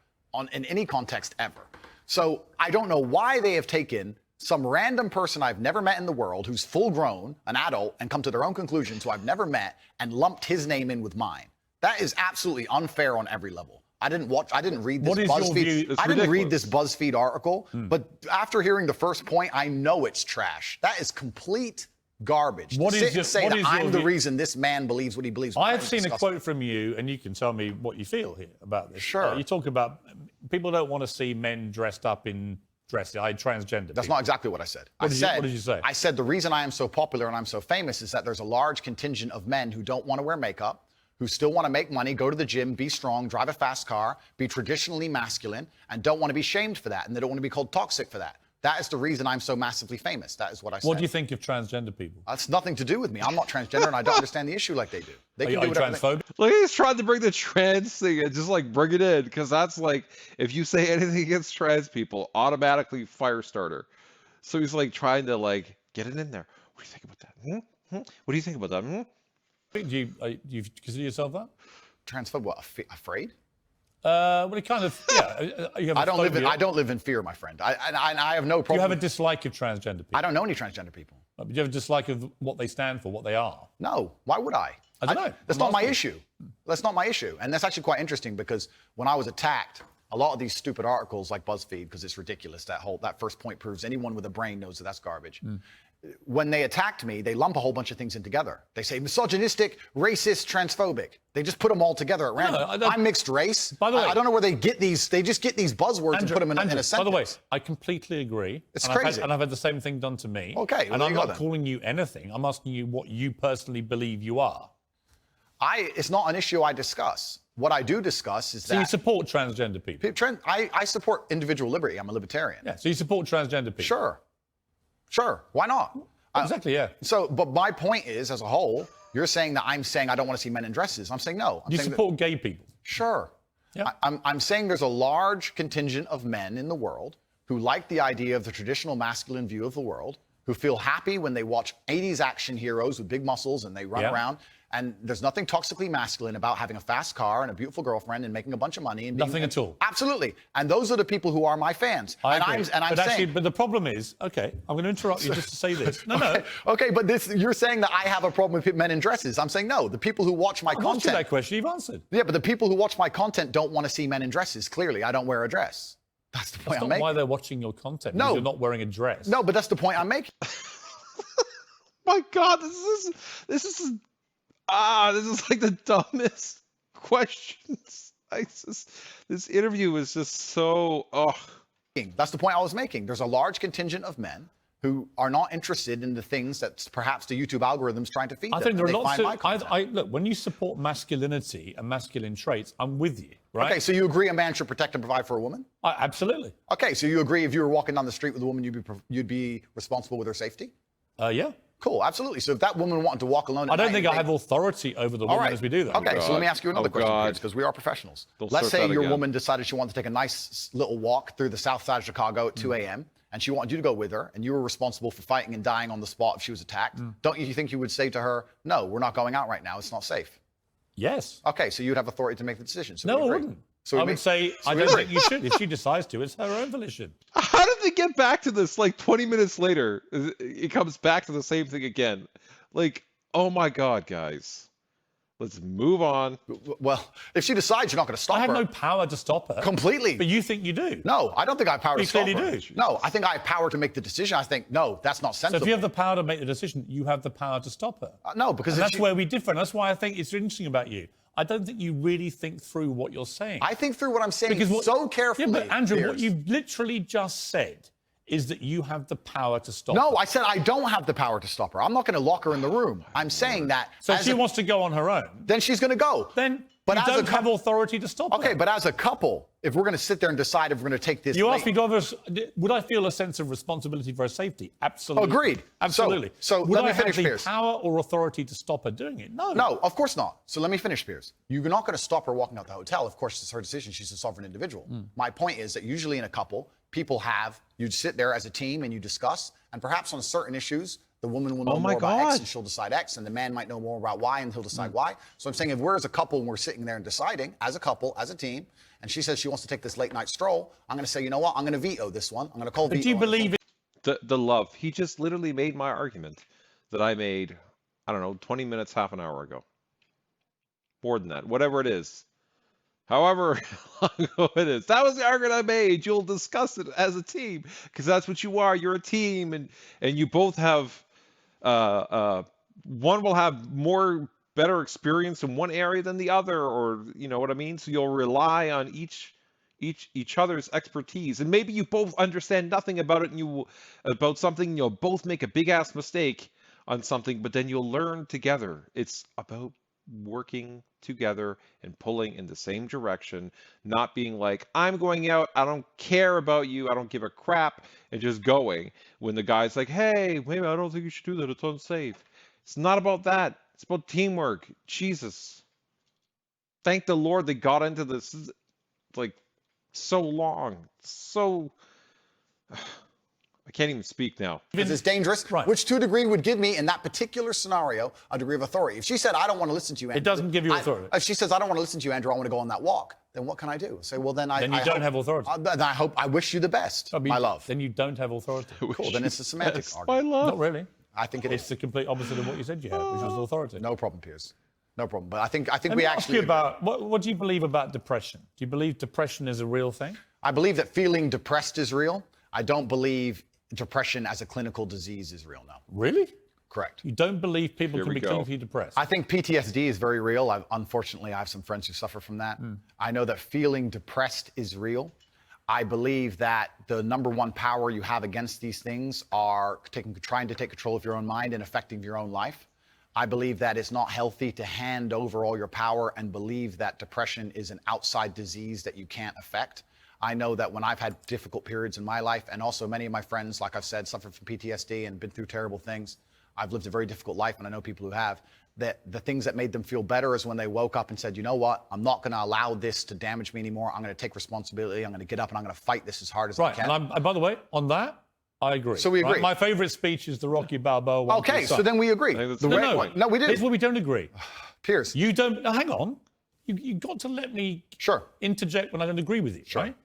in any context ever. So I don't know why they have taken some random person I've never met in the world who's full-grown, an adult, and come to their own conclusions who I've never met and lumped his name in with mine. That is absolutely unfair on every level. I didn't read this What is your BuzzFeed. view? I didn't read this BuzzFeed article, but after hearing the first point, I know it's trash. That is complete garbage. What To is sit your- and say what that is your I'm the view? reason this man believes what he believes. I That have is seen a disgusting. quote from you, and you can tell me what you feel here about this. Sure. You talk about people don't want to see men dressed up in dresses, transgender. That's people. not exactly what I said. What did you say? I said the reason I am so popular and I'm so famous is that there's a large contingent of men who don't want to wear makeup, who still want to make money, go to the gym, be strong, drive a fast car, be traditionally masculine, and don't want to be shamed for that, and they don't want to be called toxic for that. That is the reason I'm so massively famous. That is what I said. What do you think of transgender people? That's nothing to do with me. I'm not transgender, and I don't understand the issue like they do. They Are can you do whatever they- transphobic? Like, he's trying to bring the trans thing and just like bring it in, because that's like, if you say anything against trans people, automatically fire starter. So he's like trying to like get it in there. What do you think about that? What do you think about that? Do you consider yourself that? Transphobe? What? Afraid? Well, it kind of, yeah. You have a I don't phobia. live in fear, my friend. I have no problem. You have a dislike of transgender people. I don't know any transgender people. But you have a dislike of what they stand for, what they are. No. Why would I? I don't know. That's I'm not my asking. issue. That's not my issue. And that's actually quite interesting because when I was attacked, a lot of these stupid articles like BuzzFeed, because it's ridiculous, that first point proves anyone with a brain knows that that's garbage. When they attacked me, they lump a whole bunch of things in together. They say misogynistic, racist, transphobic. They just put them all together at random. I'm mixed race. By the way, I don't know where they get these. They just get these buzzwords and put them in Andrew, a sentence. by the way, I completely agree. It's and crazy. I've had the same thing done to me. Okay, well, and there I'm you go not then. calling you anything. I'm asking you what you personally believe you are. It's not an issue I discuss. What I do discuss is So you that support transgender people? I support individual liberty. I'm a libertarian. Yeah. So you support transgender people? Sure. Why not? Exactly. Yeah. So, but my point is, as a whole, you're saying that I'm saying I don't want to see men in dresses. I'm saying no. Do you saying support gay people? Sure. Yeah. I'm saying there's a large contingent of men in the world who like the idea of the traditional masculine view of the world, who feel happy when they watch 80s action heroes with big muscles and they run Yeah. around And there's nothing toxically masculine about having a fast car and a beautiful girlfriend and making a bunch of money. And Nothing at all. Absolutely. And those are the people who are my fans. I and agree. I'm saying... But the problem is, okay, I'm going to interrupt you just to say this. No, no. Okay, but you're saying that I have a problem with men in dresses. I'm saying no. The people who watch my I asked you content... that question, you've answered. Yeah, but the people who watch my content don't want to see men in dresses. Clearly, I don't wear a dress. That's the point That's I'm not making. why they're watching your content. No. Because you're not wearing a dress. No, but that's the point I'm making. My God, this is like the dumbest questions. This interview is just so That's the point I was making. There's a large contingent of men who are not interested in the things that perhaps the YouTube algorithm's trying to feed them. I think there are They lots find my of... content. Look, when you support masculinity and masculine traits, I'm with you, right? Okay, so you agree a man should protect and provide for a woman? Absolutely. Okay, so you agree if you were walking down the street with a woman, you'd be responsible with her safety? Yeah. Cool, absolutely. So if that woman wanted to walk alone at I don't night think and I have authority over the woman as we do that. Okay, so let me ask you another question, God. because we are professionals. Don't Let's start say that your again. woman decided she wanted to take a nice little walk through the south side of Chicago at 2 a.m., and she wanted you to go with her, and you were responsible for fighting and dying on the spot if she was attacked. Don't you think you would say to her, no, we're not going out right now, it's not safe? Yes. Okay, so you'd have authority to make the decision. So No, we I agree. wouldn't. So I we would say, so I we don't agree. think you should. If she decides to, it's her own volition. How did they get back to this? Like 20 minutes later, it comes back to the same thing again. Like, oh my God, guys. Let's move on. Well, if she decides, you're not going to stop I have her. no power to stop her. Completely. But you think you do. No, I don't think I have power to You stop clearly her. do. No, I think I have power to make the decision. I think, no, that's not So sensible. if you have the power to make the decision, you have the power to stop her. No, because And if that's where we differ. And that's why I think it's interesting about you. I don't think you really think through what you're saying. I think through what I'm saying so carefully. Yeah, but Andrew, what Piers. you've literally just said is that you have the power to stop her. No, I said I don't have the power to stop her. I'm not going to lock her in the room. I'm saying that. So if as she a- wants to go on her own, then she's going to go. then But you as a don't have couple- authority to stop her. Okay, but as a couple, if we're going to sit there and decide if we're going to take this. You asked late- me, would I feel a sense of responsibility for her safety? Absolutely. Agreed. Absolutely. So would let me I finish, have the Piers. power or authority to stop her doing it? No. No, of course not. So let me finish, Piers. You're not going to stop her walking out the hotel. Of course, it's her decision. She's a sovereign individual. My point is that usually in a couple, you sit there as a team and you discuss, and perhaps on certain issues, the woman will know my more about X God. and she'll decide X, and the man might know more about Y and he'll decide Y. So I'm saying if we're as a couple and we're sitting there and deciding, as a couple, as a team, and she says she wants to take this late night stroll, I'm going to say, you know what? I'm going to veto this one. I'm going to call veto. Do you on this believe one. it? The love. He just literally made my argument that I made, I don't know, 20 minutes, half an hour ago. More than that, whatever it is. However long ago it is. That was the argument I made. You'll discuss it as a team because that's what you are. You're a team, and you both have one will have better experience in one area than the other, or you know what I mean. So you'll rely on each other's expertise, and maybe you both understand nothing about it, and about something. You'll both make a big ass mistake on something, but then you'll learn together. It's about working together and pulling in the same direction, not being like, I'm going out, I don't care about you, I don't give a crap, and just going when the guy's like, hey, maybe I don't think you should do that, it's unsafe. It's not about that. It's about teamwork. Jesus. Thank the Lord they got into this like so long. So I can't even speak now. Because it's dangerous, Right. which to a degree would give me, in that particular scenario, a degree of authority. If she said, I don't want to listen to you, Andrew. It doesn't give you authority. If she says, I don't want to listen to you, Andrew, I want to go on that walk, then what can I do? Say, well, then I Then you don't have authority. Then I wish you the best, I mean, my love. Then you don't have authority. Cool, then it's a semantic Yes, argument. my love. Not really. I think it It's is. the complete opposite of what you said you had, which was authority. No problem, Piers. No problem. But I think Let we me ask actually you about what do you believe about depression? Do you believe depression is a real thing? I believe that feeling depressed is real. I don't believe depression as a clinical disease is real, no. Really? Correct. You don't believe people Here can we be go. clinically depressed? I think PTSD is very real. Unfortunately, I have some friends who suffer from that. I know that feeling depressed is real. I believe that the number one power you have against these things are trying to take control of your own mind and affecting your own life. I believe that it's not healthy to hand over all your power and believe that depression is an outside disease that you can't affect. I know that when I've had difficult periods in my life, and also many of my friends, like I've said, suffered from PTSD and been through terrible things. I've lived a very difficult life, and I know people who have, that the things that made them feel better is when they woke up and said, you know what, I'm not going to allow this to damage me anymore. I'm going to take responsibility. I'm going to get up and I'm going to fight this as hard as I right. can. And by the way, on that, I agree. So we agree. Right? My favourite speech is the Rocky Balboa one. Okay, so then we agree. No, we did. Here's where we don't agree. Piers. You don't. No, hang on. You got to let me interject when I don't agree with you, right?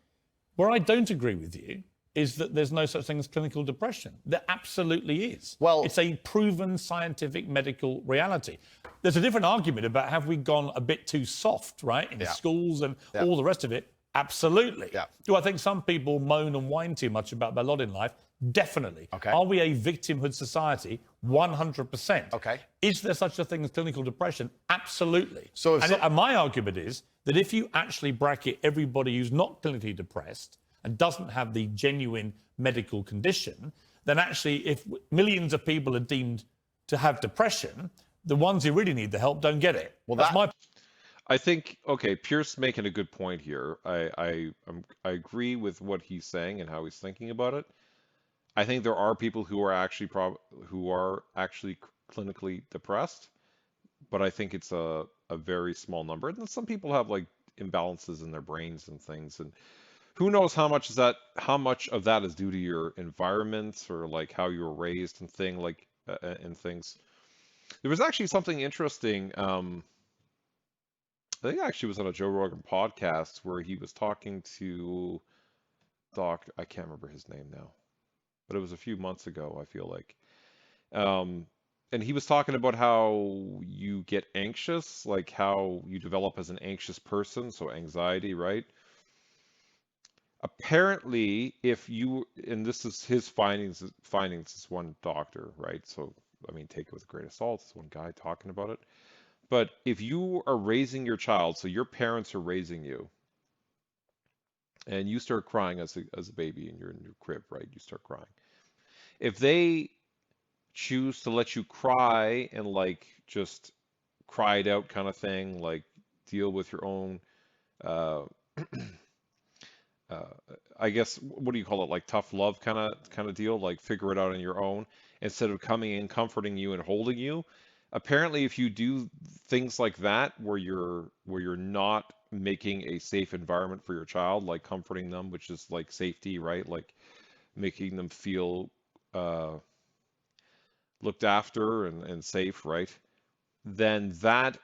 Where I don't agree with you is that there's no such thing as clinical depression. There absolutely is. Well, it's a proven scientific medical reality. There's a different argument about have we gone a bit too soft, right, in schools and all the rest of it. Absolutely. Do I think some people moan and whine too much about their lot in life? Definitely. Okay. Are we a victimhood society? 100%. Okay. Is there such a thing as clinical depression? Absolutely. So and my argument is that if you actually bracket everybody who's not clinically depressed and doesn't have the genuine medical condition, then actually if millions of people are deemed to have depression, the ones who really need the help don't get it. Well, that's my... I think, okay, Pierce making a good point here. I agree with what he's saying and how he's thinking about it. I think there are people who are actually clinically depressed, but I think it's a very small number. And some people have like imbalances in their brains and things, and who knows how much of that is due to your environment or like how you were raised and things. There was actually something interesting. I think actually was on a Joe Rogan podcast where he was talking to I can't remember his name now, but it was a few months ago, I feel like. And he was talking about how you get anxious, like how you develop as an anxious person, so anxiety, right? Apparently, and this is his findings is one doctor, right? So, I mean, take it with a grain of salt. It's one guy talking about it. But if you are raising your child, so your parents are raising you, and you start crying as a baby and you're in your crib, right? You start crying. If they choose to let you cry and like just cry it out kind of thing, like deal with your own, I guess, what do you call it? Like tough love kind of deal, like figure it out on your own instead of coming in, comforting you and holding you. Apparently, if you do things like that, where you're not making a safe environment for your child, like comforting them, which is like safety, right? Like making them feel looked after and safe, right? Then that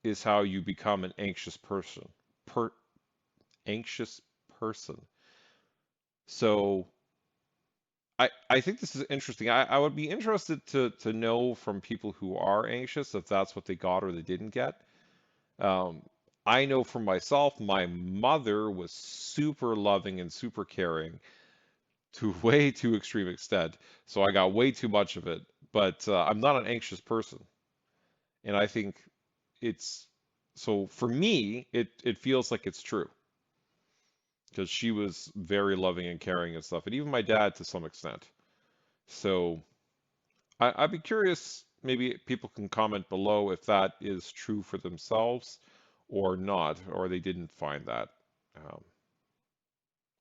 is how you become an anxious person. Anxious person. So I think this is interesting. I would be interested to know from people who are anxious if that's what they got or they didn't get. I know for myself, my mother was super loving and super caring to way too extreme extent. So I got way too much of it. But I'm not an anxious person. And I think so for me, it feels like it's true. Because she was very loving and caring and stuff, and even my dad to some extent. So I'd be curious, maybe people can comment below if that is true for themselves or not, or they didn't find that.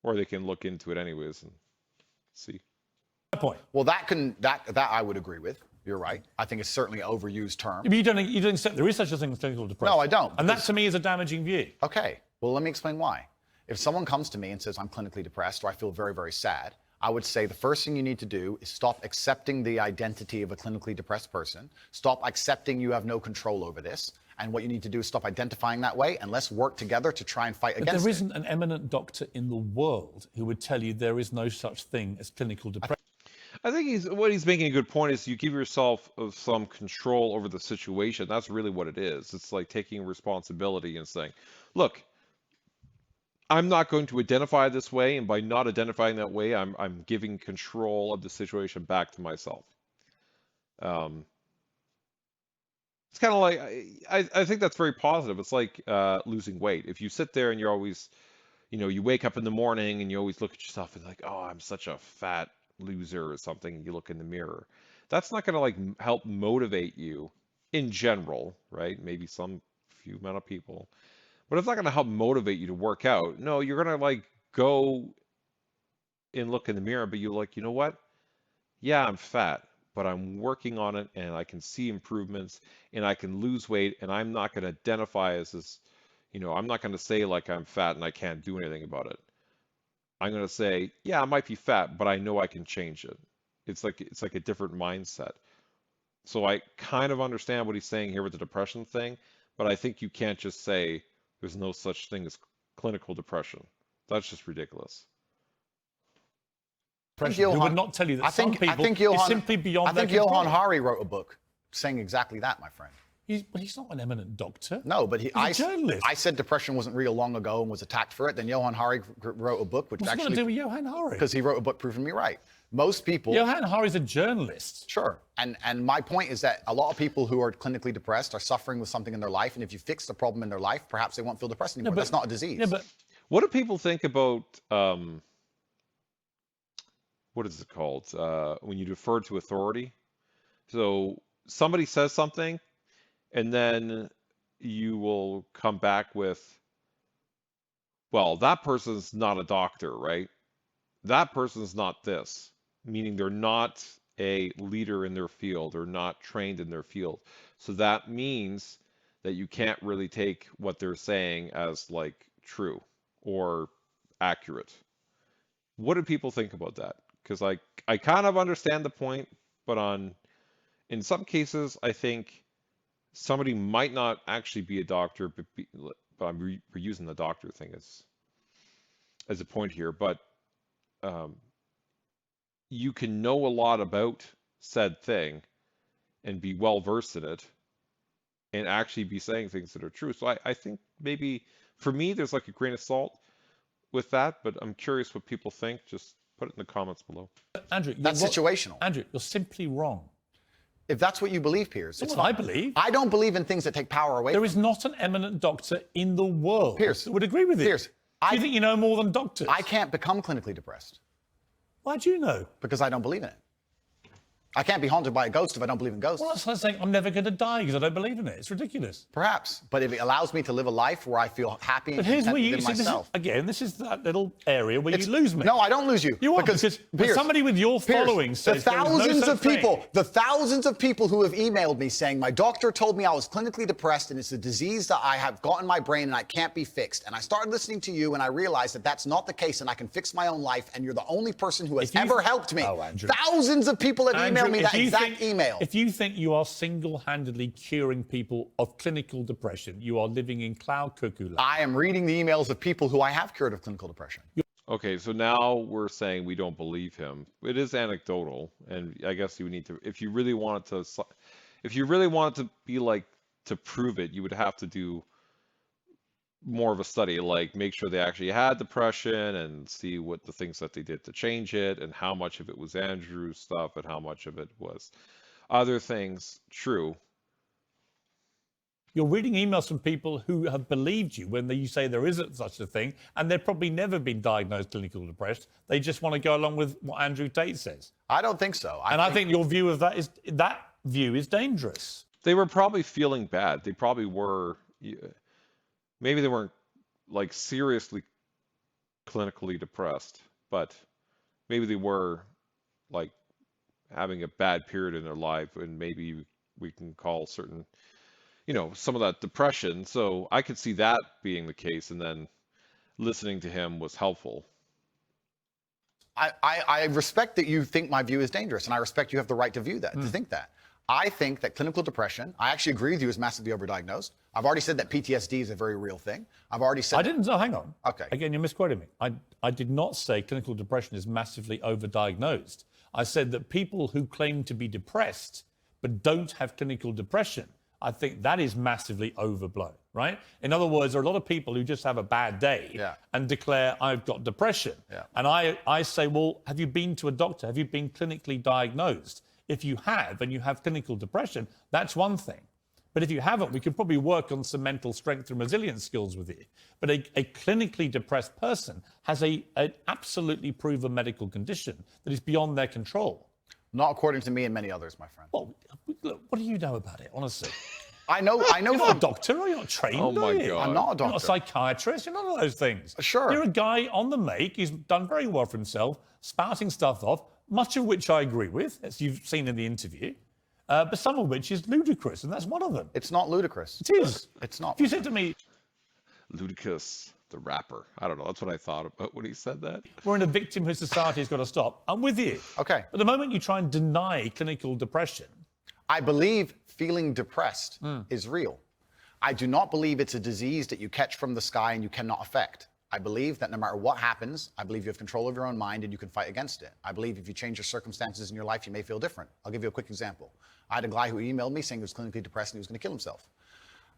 Or they can look into it anyways and see. Point. Well, that I would agree with. You're right. I think it's certainly an overused term. But you don't accept there is such a thing as clinical depression. No, I don't. And that to me is a damaging view. Okay. Well, let me explain why. If someone comes to me and says, I'm clinically depressed or I feel very, very sad, I would say the first thing you need to do is stop accepting the identity of a clinically depressed person. Stop accepting you have no control over this. And what you need to do is stop identifying that way and let's work together to try and fight against it. There isn't an eminent doctor in the world who would tell you there is no such thing as clinical depression. I think what he's making a good point is you give yourself some control over the situation. That's really what it is. It's like taking responsibility and saying, look, I'm not going to identify this way, and by not identifying that way, I'm giving control of the situation back to myself. It's kind of like I think that's very positive. It's like losing weight. If you sit there and you're always, you wake up in the morning and you always look at yourself and like, oh, I'm such a fat loser or something, and you look in the mirror. That's not going to like help motivate you in general, right? Maybe some few amount of people. But it's not going to help motivate you to work out. No, you're going to like go and look in the mirror, but you're like, you know what? Yeah, I'm fat, but I'm working on it and I can see improvements and I can lose weight and I'm not going to identify as this, I'm not going to say like I'm fat and I can't do anything about it. I'm going to say, yeah, I might be fat, but I know I can change it. It's like a different mindset. So I kind of understand what he's saying here with the depression thing, but I think you can't just say there's no such thing as clinical depression. That's just ridiculous. Who would not tell you that some people is simply beyond their control. Johann Hari wrote a book saying exactly that, my friend. But he's not an eminent doctor. No, but he's a journalist. I said depression wasn't real long ago and was attacked for it. Then Johann Hari wrote a book, which What's actually... What's going to do with Johann Hari? Because he wrote a book proving me right. Most people... Johann Hari's a journalist. Sure. And my point is that a lot of people who are clinically depressed are suffering with something in their life, and if you fix the problem in their life, perhaps they won't feel depressed anymore. That's not a disease. Yeah, but what do people think about... what is it called? When you defer to authority? So somebody says something, and then you will come back with, well, that person's not a doctor, right? That person's not this, meaning they're not a leader in their field or not trained in their field. So that means that you can't really take what they're saying as like true or accurate. What do people think about that? Because I kind of understand the point, but in some cases, I think somebody might not actually be a doctor, but we're using the doctor thing as a point here. But you can know a lot about said thing and be well versed in it, and actually be saying things that are true. So I think maybe for me, there's like a grain of salt with that, but I'm curious what people think. Just put it in the comments below. Andrew, that's situational. Andrew, you're simply wrong. If that's what you believe, Piers, it's what I believe. I don't believe in things that take power away. There is not an eminent doctor in the world Piers, that would agree with it. Piers, do you think you know more than doctors? I can't become clinically depressed. Why do you know? Because I don't believe in it. I can't be haunted by a ghost if I don't believe in ghosts. Well, that's like saying I'm never going to die because I don't believe in it. It's ridiculous. Perhaps, but if it allows me to live a life where I feel happy and content within myself. This is that little area where you lose me. No, I don't lose you. You are, because Piers, somebody with your following says the thousands of people who have emailed me saying my doctor told me I was clinically depressed and it's a disease that I have got in my brain and I can't be fixed. And I started listening to you and I realized that that's not the case and I can fix my own life and you're the only person who has ever helped me. Oh, Andrew. Thousands of people have emailed me that exact email. If you think you are single-handedly curing people of clinical depression, you are living in cloud cuckoo land. I am reading the emails of people who I have cured of clinical depression. Okay, so now we're saying we don't believe him. It is anecdotal, and I guess you need to, if you really wanted to be like to prove it, you would have to do more of a study, like make sure they actually had depression and see what the things that they did to change it and how much of it was Andrew's stuff and how much of it was other things true. You're reading emails from people who have believed you when you say there isn't such a thing, and they've probably never been diagnosed clinically depressed. They just want to go along with what Andrew Tate says. I don't think so. I think your view of that is dangerous. They were probably feeling bad. They probably were. Maybe they weren't like seriously clinically depressed, but maybe they were like having a bad period in their life, and maybe we can call certain, some of that depression. So I could see that being the case, and then listening to him was helpful. I respect that you think my view is dangerous, and I respect you have the right to view that, to think that. I think that clinical depression, I actually agree with you, is massively overdiagnosed. I've already said that PTSD is a very real thing. I've already said... hang on. Okay. Again, you're misquoting me. I did not say clinical depression is massively overdiagnosed. I said that people who claim to be depressed but don't have clinical depression, I think that is massively overblown, right? In other words, there are a lot of people who just have a bad day and declare, I've got depression. Yeah. And I say, well, have you been to a doctor? Have you been clinically diagnosed? If you have, and you have clinical depression, that's one thing. But if you haven't, we could probably work on some mental strength and resilience skills with you. But a clinically depressed person has an absolutely proven medical condition that is beyond their control. Not according to me and many others, my friend. Well, look, what do you know about it, honestly? I know. You're not a doctor, or you're not trained, oh my God. I'm not a doctor. You're not a psychiatrist, you're none of those things. Sure. You're a guy on the make, he's done very well for himself, spouting stuff off, much of which I agree with, as you've seen in the interview, but some of which is ludicrous, and that's one of them. It's not ludicrous. It is. It's not. If you said to me... Ludicrous. the rapper. I don't know. That's what I thought about when he said that. We're in a victimhood society has got to stop. I'm with you. Okay. But the moment you try and deny clinical depression, I believe feeling depressed is real. I do not believe it's a disease that you catch from the sky and you cannot affect. I believe that no matter what happens, I believe you have control of your own mind and you can fight against it. I believe if you change your circumstances in your life, you may feel different. I'll give you a quick example. I had a guy who emailed me saying he was clinically depressed and he was going to kill himself.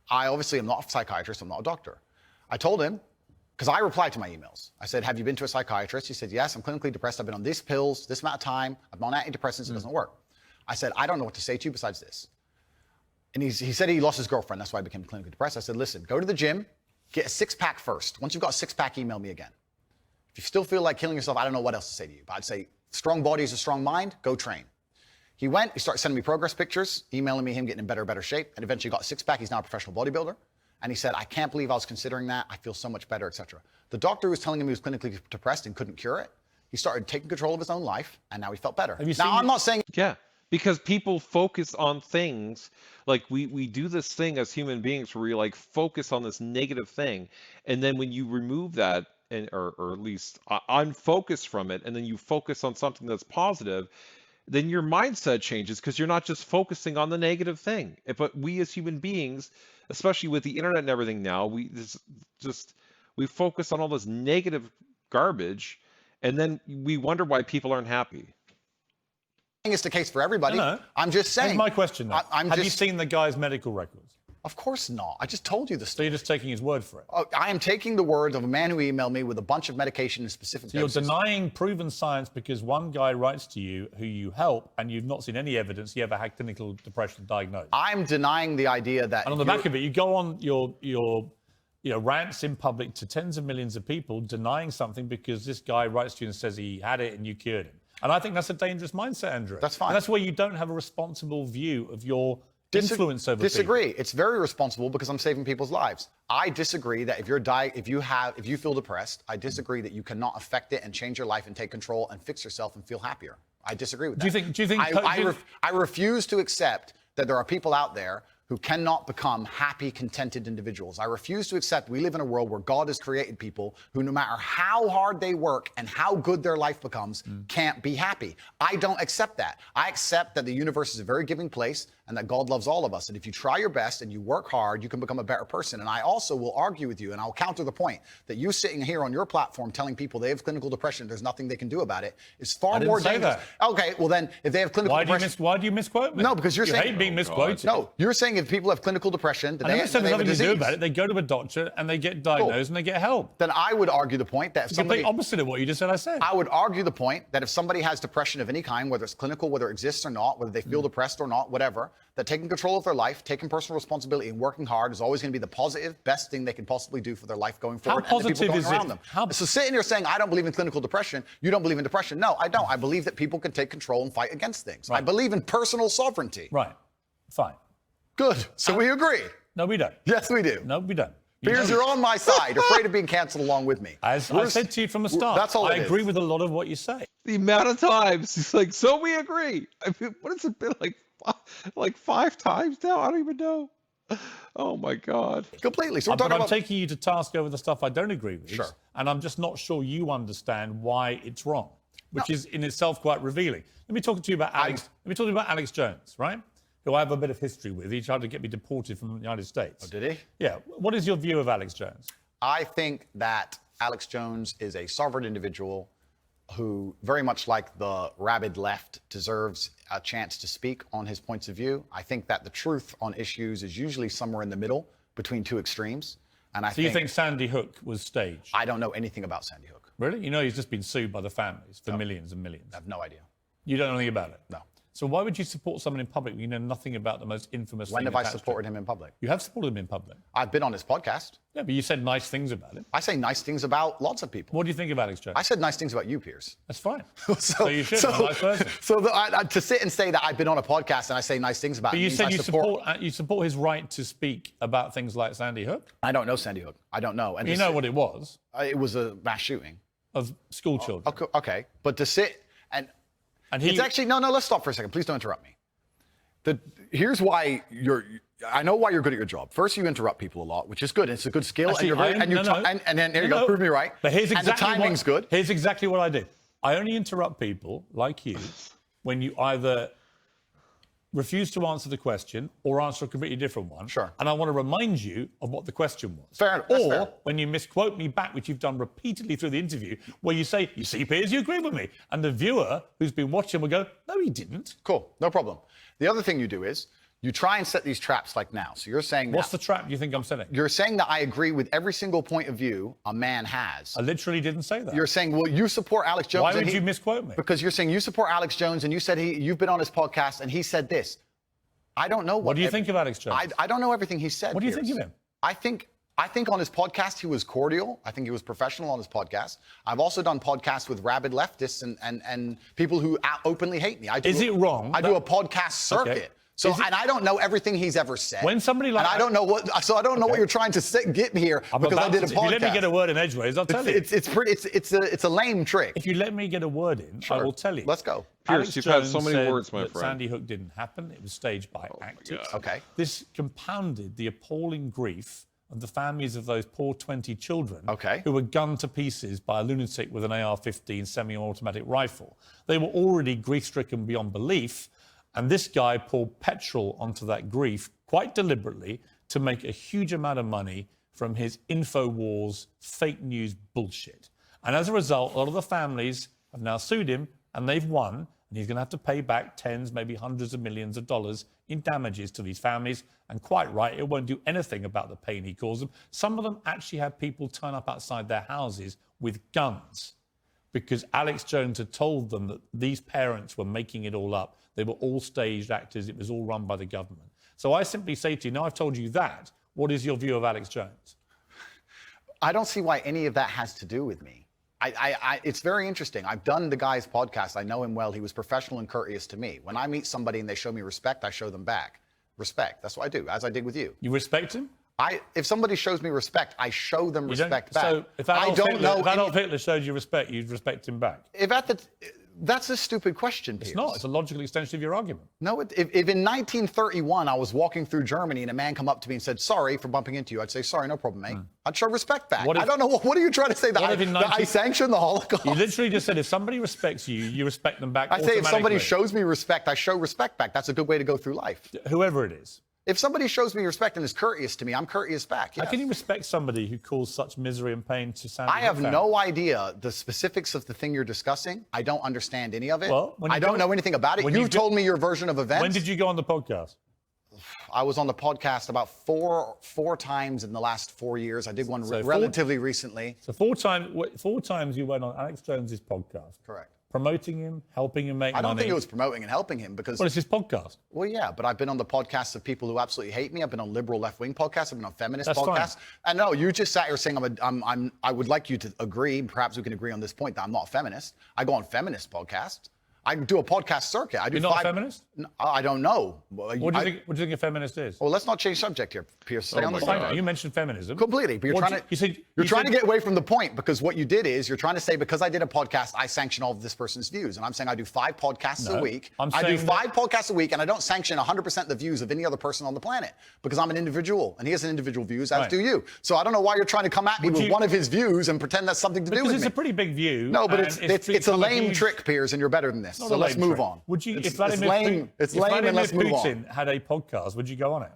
I obviously am not a psychiatrist, I'm not a doctor. I told him, because I replied to my emails. I said, have you been to a psychiatrist? He said, yes, I'm clinically depressed. I've been on these pills, this amount of time. I'm on antidepressants, it doesn't work. I said, I don't know what to say to you besides this. And he said he lost his girlfriend, that's why he became clinically depressed. I said, listen, go to the gym, get a six-pack first. Once you've got a six-pack, email me again. If you still feel like killing yourself, I don't know what else to say to you. But I'd say, strong body is a strong mind, go train. He went, he started sending me progress pictures, emailing me him getting in better shape, and eventually got a six-pack. He's now a professional bodybuilder. And he said, I can't believe I was considering that. I feel so much better, etc. The doctor who was telling him he was clinically depressed and couldn't cure it, he started taking control of his own life, and now he felt better. Now, I'm not saying... Yeah, because people focus on things, like we do this thing as human beings where we like focus on this negative thing, and then when you remove that, or at least unfocus from it, and then you focus on something that's positive, then your mindset changes because you're not just focusing on the negative thing. But we as human beings, especially with the internet and everything now, we focus on all this negative garbage, and then we wonder why people aren't happy. It's the case for everybody. No. I'm just saying. here's my question now. Have you seen the guy's medical records? Of course not. I just told you the So story. you're just taking his word for it? Oh, I am taking the word of a man who emailed me with a bunch of medication and specific So you're doses. denying proven science because one guy writes to you who you help and you've not seen any evidence he ever had clinical depression diagnosed. I'm denying the idea that... And on the back of it, you go on your rants in public to tens of millions of people denying something because this guy writes to you and says he had it and you cured him. And I think that's a dangerous mindset, Andrew. That's fine. And that's where you don't have a responsible view of your influence over Disagree. people. It's very responsible because I'm saving people's lives. I disagree that if you feel depressed, I disagree that you cannot affect it and change your life and take control and fix yourself and feel happier. I disagree with that. Do you think I refuse to accept that there are people out there who cannot become happy, contented individuals. I refuse to accept we live in a world where God has created people who, no matter how hard they work and how good their life becomes, can't be happy. I don't accept that. I accept that the universe is a very giving place and that God loves all of us. And if you try your best and you work hard, you can become a better person. And I also will argue with you, and I'll counter the point, that you sitting here on your platform telling people they have clinical depression, there's nothing they can do about it, is far more dangerous. Okay, well then, if they have clinical depression... Why do you misquote me? No, because you're saying... You hate being misquoted. No, you're saying if people have clinical depression, that I never said there's have a nothing to do disease. about it. They go to a doctor and they get diagnosed and they get help. Then I would argue the point that if It's somebody... the complete opposite of what you just said I said. I would argue the point that if somebody has depression of any kind, whether it's clinical, whether it exists or not, whether they feel depressed or not, whatever, that taking control of their life, taking personal responsibility and working hard is always going to be the positive, best thing they can possibly do for their life going forward. How and the people positive going is around it? them. So sitting here saying, I don't believe in clinical depression, you don't believe in depression. No, I don't. I believe that people can take control and fight against things. Right. I believe in personal sovereignty. Right. Fine. Good. So we agree. No, we don't. Yes, we do. No, we don't. Piers, you're on my side, afraid of being cancelled along with me. As I said to you from the start, That's all I it agree is. with a lot of what you say. The amount of times he's like, so we agree. I mean, what has it been like 5 times now? I don't even know. Oh my God. Completely. So we're But talking I'm about... taking you to task over the stuff I don't agree with. Sure. And I'm just not sure you understand why it's wrong, which is in itself quite revealing. Let me talk to you about Alex. Let me talk to you about Alex Jones, right? Who I have a bit of history with. He tried to get me deported from the United States. Oh, did he? Yeah. What is your view of Alex Jones? I think that Alex Jones is a sovereign individual who, very much like the rabid left, deserves a chance to speak on his points of view. I think that the truth on issues is usually somewhere in the middle between two extremes. And So you think Sandy Hook was staged? I don't know anything about Sandy Hook. Really? You know he's just been sued by the families for millions and millions. I have no idea. You don't know anything about it? No. So why would you support someone in public when you know nothing about the most infamous When thing have I attached to supported it? him in public? You have supported him in public. I've been on his podcast. Yeah, but you said nice things about him. I say nice things about lots of people. What do you think of Alex Jones? I said nice things about you, Piers. That's fine. So you should. I'm a nice person. To sit and say that I've been on a podcast and I say nice things about But him you means said I you support his right to speak about things like Sandy Hook. I don't know Sandy Hook. I don't know. And You know what it was it was a mass shooting. of school children. Okay. But to sit and And he, it's actually no. Let's stop for a second. Please don't interrupt me. Here's why I know why you're good at your job. First, you interrupt people a lot, which is good. It's a good skill, Actually, and then there you go, prove me right. But here's exactly and the timing's good. Here's exactly what I did. I only interrupt people like you when you either refuse to answer the question or answer a completely different one. Sure. And I want to remind you of what the question was. Fair enough. Or when you misquote me back, which you've done repeatedly through the interview, where you say, you see, Piers, you agree with me. And the viewer who's been watching will go, no, he didn't. Cool, no problem. The other thing you do is you try and set these traps like now. So you're saying What's the trap you think I'm setting? You're saying that I agree with every single point of view a man has. I literally didn't say that. You're saying, well, you support Alex Jones. Why would you misquote me? Because you're saying you support Alex Jones and you said you've been on his podcast and he said this. I don't know what do you think of Alex Jones? I don't know everything he said. What do you think of him? I think on his podcast he was cordial. I think he was professional on his podcast. I've also done podcasts with rabid leftists and people who openly hate me. Is it wrong? I do a podcast circuit. Okay. So, and I don't know everything he's ever said. When somebody like, and I don't know what, so I don't know what you're trying to get me here because I did a podcast. If you let me get a word in edgeways, I'll tell you. It's a lame trick. If you let me get a word in, sure. I will tell you. Let's go. Piers, you've had so many words, my friend. Sandy Hook didn't happen. It was staged by actors. Okay. This compounded the appalling grief of the families of those poor 20 children who were gunned to pieces by a lunatic with an AR-15 semi-automatic rifle. They were already grief-stricken beyond belief. And this guy poured petrol onto that grief quite deliberately to make a huge amount of money from his InfoWars fake news bullshit. And as a result, a lot of the families have now sued him and they've won. And he's going to have to pay back tens, maybe hundreds of millions of dollars in damages to these families. And quite right, it won't do anything about the pain he caused them. Some of them actually had people turn up outside their houses with guns because Alex Jones had told them that these parents were making it all up. They were all staged actors. It was all run by the government. So I simply say to you, now I've told you that, what is your view of Alex Jones? I don't see why any of that has to do with me. It's very interesting. I've done the guy's podcast. I know him well. He was professional and courteous to me. When I meet somebody and they show me respect, I show them back. Respect. That's what I do, as I did with you. You respect him? If somebody shows me respect, I show them respect back. So if Adolf Hitler showed you respect, you'd respect him back? That's a stupid question, Piers. It's not. It's a logical extension of your argument. No, if in 1931 I was walking through Germany and a man come up to me and said, sorry for bumping into you, I'd say, sorry, no problem, mate. I'd show respect back. I don't know, what are you trying to say? That I sanction the Holocaust? You literally just said if somebody respects you, you respect them back I say if somebody shows me respect, I show respect back. That's a good way to go through life. Whoever it is. If somebody shows me respect and is courteous to me, I'm courteous back. Yes. How can you respect somebody who caused such misery and pain to Sandy Hook? I have no idea the specifics of the thing you're discussing. I don't understand any of it. Well, I don't know anything about it. You told me your version of events. When did you go on the podcast? I was on the podcast about four times in the last 4 years. I did one relatively recently. So four times you went on Alex Jones's podcast. Correct. Promoting him, helping him make money. I don't think it was promoting and helping him because... Well, it's his podcast. Well, yeah, but I've been on the podcasts of people who absolutely hate me. I've been on liberal left-wing podcasts. I've been on feminist podcasts. Fine. And no, you just sat here saying I would like you to agree, perhaps we can agree on this point, that I'm not a feminist. I go on feminist podcasts. I do a podcast circuit. You're not a feminist? No, I don't know. What do you think a feminist is? Well, let's not change subject here, Piers. Stay on the same. You mentioned feminism. Completely. But you're trying to get away from the point because what you did is you're trying to say because I did a podcast, I sanction all of this person's views. And I'm saying I do 5 podcasts a week. I do 5 podcasts a week and I don't sanction 100% the views of any other person on the planet because I'm an individual and he has an individual views, as do you. So I don't know why you're trying to come at me with one of his views and pretend that's something to do with me. Because it's a pretty big view. No, but it's a lame trick, Piers, and you're better than this. So let's move on. Would you, if Vladimir Putin had a podcast, would you go on it?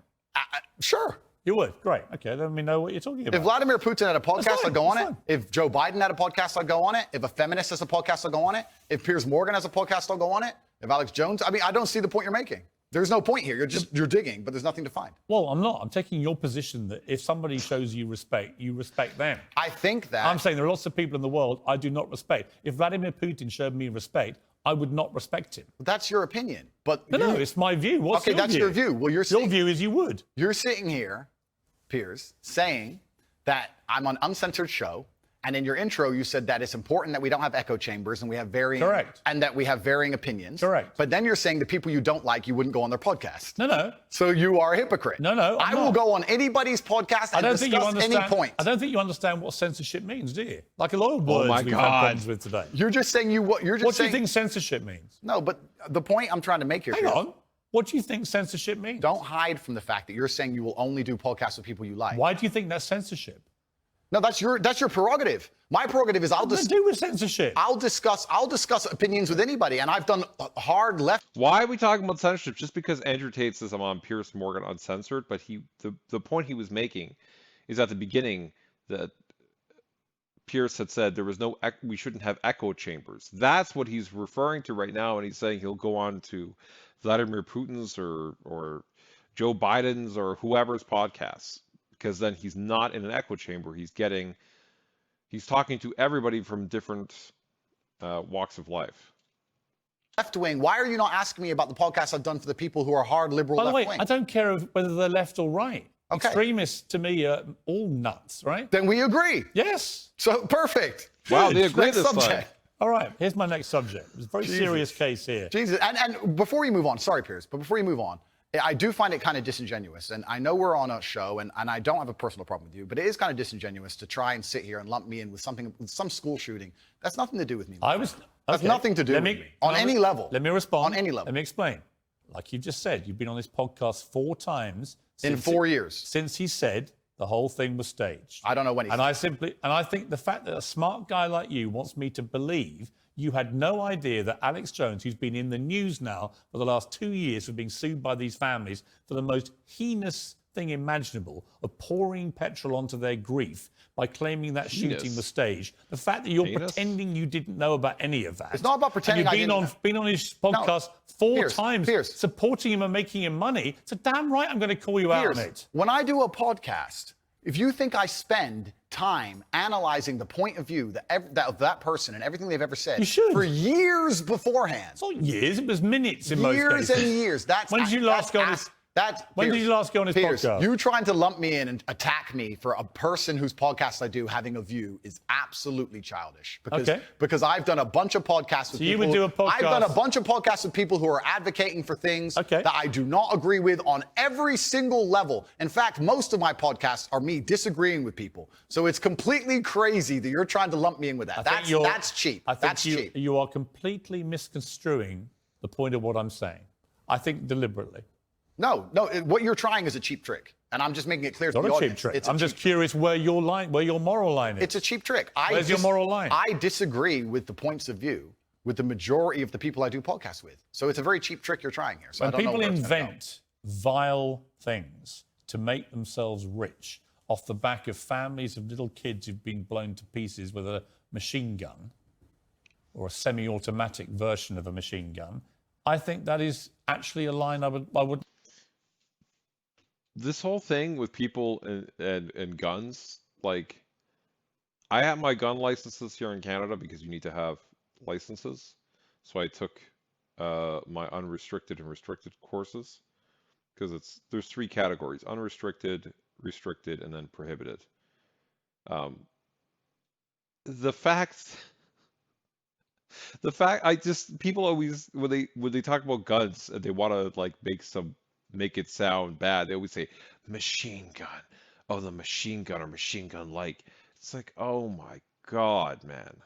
Sure. You would? Great. Okay, let me know what you're talking about. If Vladimir Putin had a podcast, I'd go on it. If Joe Biden had a podcast, I'd go on it. If a feminist has a podcast, I'll go on it. If Piers Morgan has a podcast, I'll go on it. If Alex Jones, I don't see the point you're making. There's no point here. You're digging, but there's nothing to find. Well, I'm not. I'm taking your position that if somebody shows you respect them. I think that... I'm saying there are lots of people in the world I do not respect. If Vladimir Putin showed me respect, I would not respect him. That's your opinion. But no, it's my view. What's your view? That's your view. Well, your view is you would. You're sitting here, Piers, saying that I'm on uncensored show, and in your intro you said that it's important that we don't have echo chambers and we have varying and that we have varying opinions. Correct. But then you're saying the people you don't like, you wouldn't go on their podcast. No. So you are a hypocrite. No, I will go on anybody's podcast and discuss any point. I don't think you understand what censorship means, do you? Like a lot of words we've had problems with today. You're just saying What do you think censorship means? No, but the point I'm trying to make here. Hang on. What do you think censorship means? Don't hide from the fact that you're saying you will only do podcasts with people you like. Why do you think that's censorship? No, that's your prerogative. My prerogative is What does it do with censorship? I'll discuss opinions with anybody, and I've done hard left. Why are we talking about censorship? Just because Andrew Tate says I'm on Piers Morgan Uncensored, but the point he was making is at the beginning that Piers had said there was we shouldn't have echo chambers. That's what he's referring to right now, and he's saying he'll go on to Vladimir Putin's or Joe Biden's or whoever's podcasts, because then he's not in an echo chamber. He's talking to everybody from different walks of life. Left wing. Why are you not asking me about the podcasts I've done for the people who are hard liberal By the left way, wing? I don't care whether they're left or right. Okay. Extremists, to me, are all nuts, right? Then we agree. Yes. So perfect. Wow, Good. they agree Next this time. subject. All right, here's my next subject. It's a very serious case here. Jesus. And before you move on, sorry, Piers, but before you move on, I do find it kind of disingenuous. And I know we're on a show, and I don't have a personal problem with you, but it is kind of disingenuous to try and sit here and lump me in with some school shooting. That's nothing to do with me. That's nothing to do with me. On any level. Let me respond. On any level. Let me explain. Like you just said, you've been on this podcast 4 times. In 4 years. Since he said the whole thing was staged. I don't know when he said it. And I think the fact that a smart guy like you wants me to believe you had no idea that Alex Jones, who's been in the news now for the last 2 years for being sued by these families for the most heinous thing imaginable of pouring petrol onto their grief by claiming that shooting was staged. The fact that you're pretending you didn't know about any of that. It's not about pretending. And you've been on his podcast 4 times, supporting him and making him money. So damn right I'm going to call you out on it. When I do a podcast, if you think I spend time analyzing the point of view of that person and everything they've ever said for years beforehand. It's not years, it was minutes in most cases. Years and years. When did you last go on this? When did you last go on his podcast? You trying to lump me in and attack me for a person whose podcast I do having a view is absolutely childish. Because I've done a bunch of podcasts with people. You would do a podcast. I've done a bunch of podcasts with people who are advocating for things that I do not agree with on every single level. In fact, most of my podcasts are me disagreeing with people. So it's completely crazy that you're trying to lump me in with that. That's cheap. That's cheap. You are completely misconstruing the point of what I'm saying. I think deliberately. No, what you're trying is a cheap trick. And I'm just making it clear to the audience. It's not a cheap trick. I'm just curious where your moral line is. It's a cheap trick. Where's your moral line? I disagree with the points of view with the majority of the people I do podcasts with. So it's a very cheap trick you're trying here. So when people invent vile things to make themselves rich off the back of families of little kids who've been blown to pieces with a machine gun or a semi-automatic version of a machine gun, I think that is actually a line I would. This whole thing with people and guns, like, I have my gun licenses here in Canada because you need to have licenses. So I took my unrestricted and restricted courses because there's 3 categories: unrestricted, restricted, and then prohibited. People always when they talk about guns and they want to like make it sound bad, they always say machine gun. Oh, the machine gun or machine gun like. It's like, oh my God, man.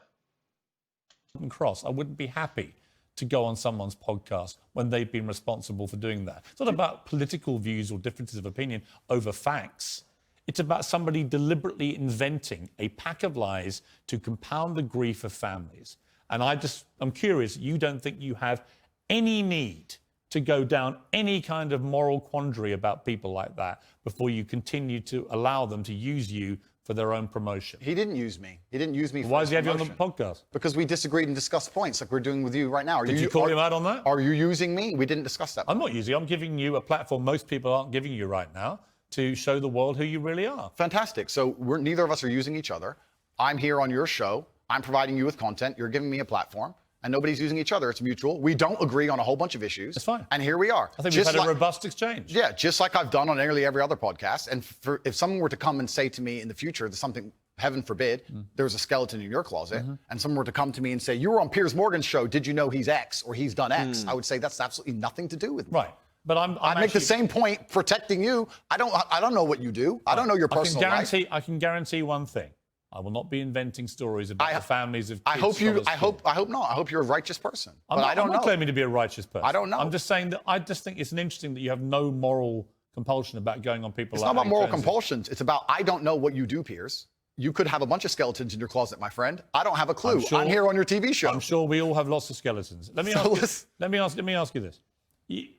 Cross. I wouldn't be happy to go on someone's podcast when they've been responsible for doing that. It's not about political views or differences of opinion over facts. It's about somebody deliberately inventing a pack of lies to compound the grief of families. And I'm curious, you don't think you have any need to go down any kind of moral quandary about people like that before you continue to allow them to use you for their own promotion? He didn't use me. He didn't use me for Why does he have you on the promotion. podcast? Because we disagreed and discussed points like we're doing with you right now. Did you call him out on that? Are you using me? We didn't discuss that. I'm not using you. I'm giving you a platform most people aren't giving you right now to show the world who you really are. Fantastic. So neither of us are using each other. I'm here on your show. I'm providing you with content. You're giving me a platform. And nobody's using each other. It's mutual. We don't agree on a whole bunch of issues. It's fine. And here we are. I think we've had a robust exchange. Yeah, just like I've done on nearly every other podcast. And if someone were to come and say to me in the future, there's something, heaven forbid, there's a skeleton in your closet, and someone were to come to me and say, you were on Piers Morgan's show, did you know he's X or he's done X? I would say that's absolutely nothing to do with me. Right. But I make the same point protecting you. I don't know what you do. I don't know your personal life. I can guarantee one thing. I will not be inventing stories about the families of kids. I hope not. I hope you're a righteous person. I don't I'm not claiming to be a righteous person. I don't know. I'm just saying that I just think it's interesting that you have no moral compulsion about going on people. It's not about moral compulsions. It's about I don't know what you do, Piers. You could have a bunch of skeletons in your closet, my friend. I don't have a clue. I'm here on your TV show. I'm sure we all have lots of skeletons. Let me ask you this.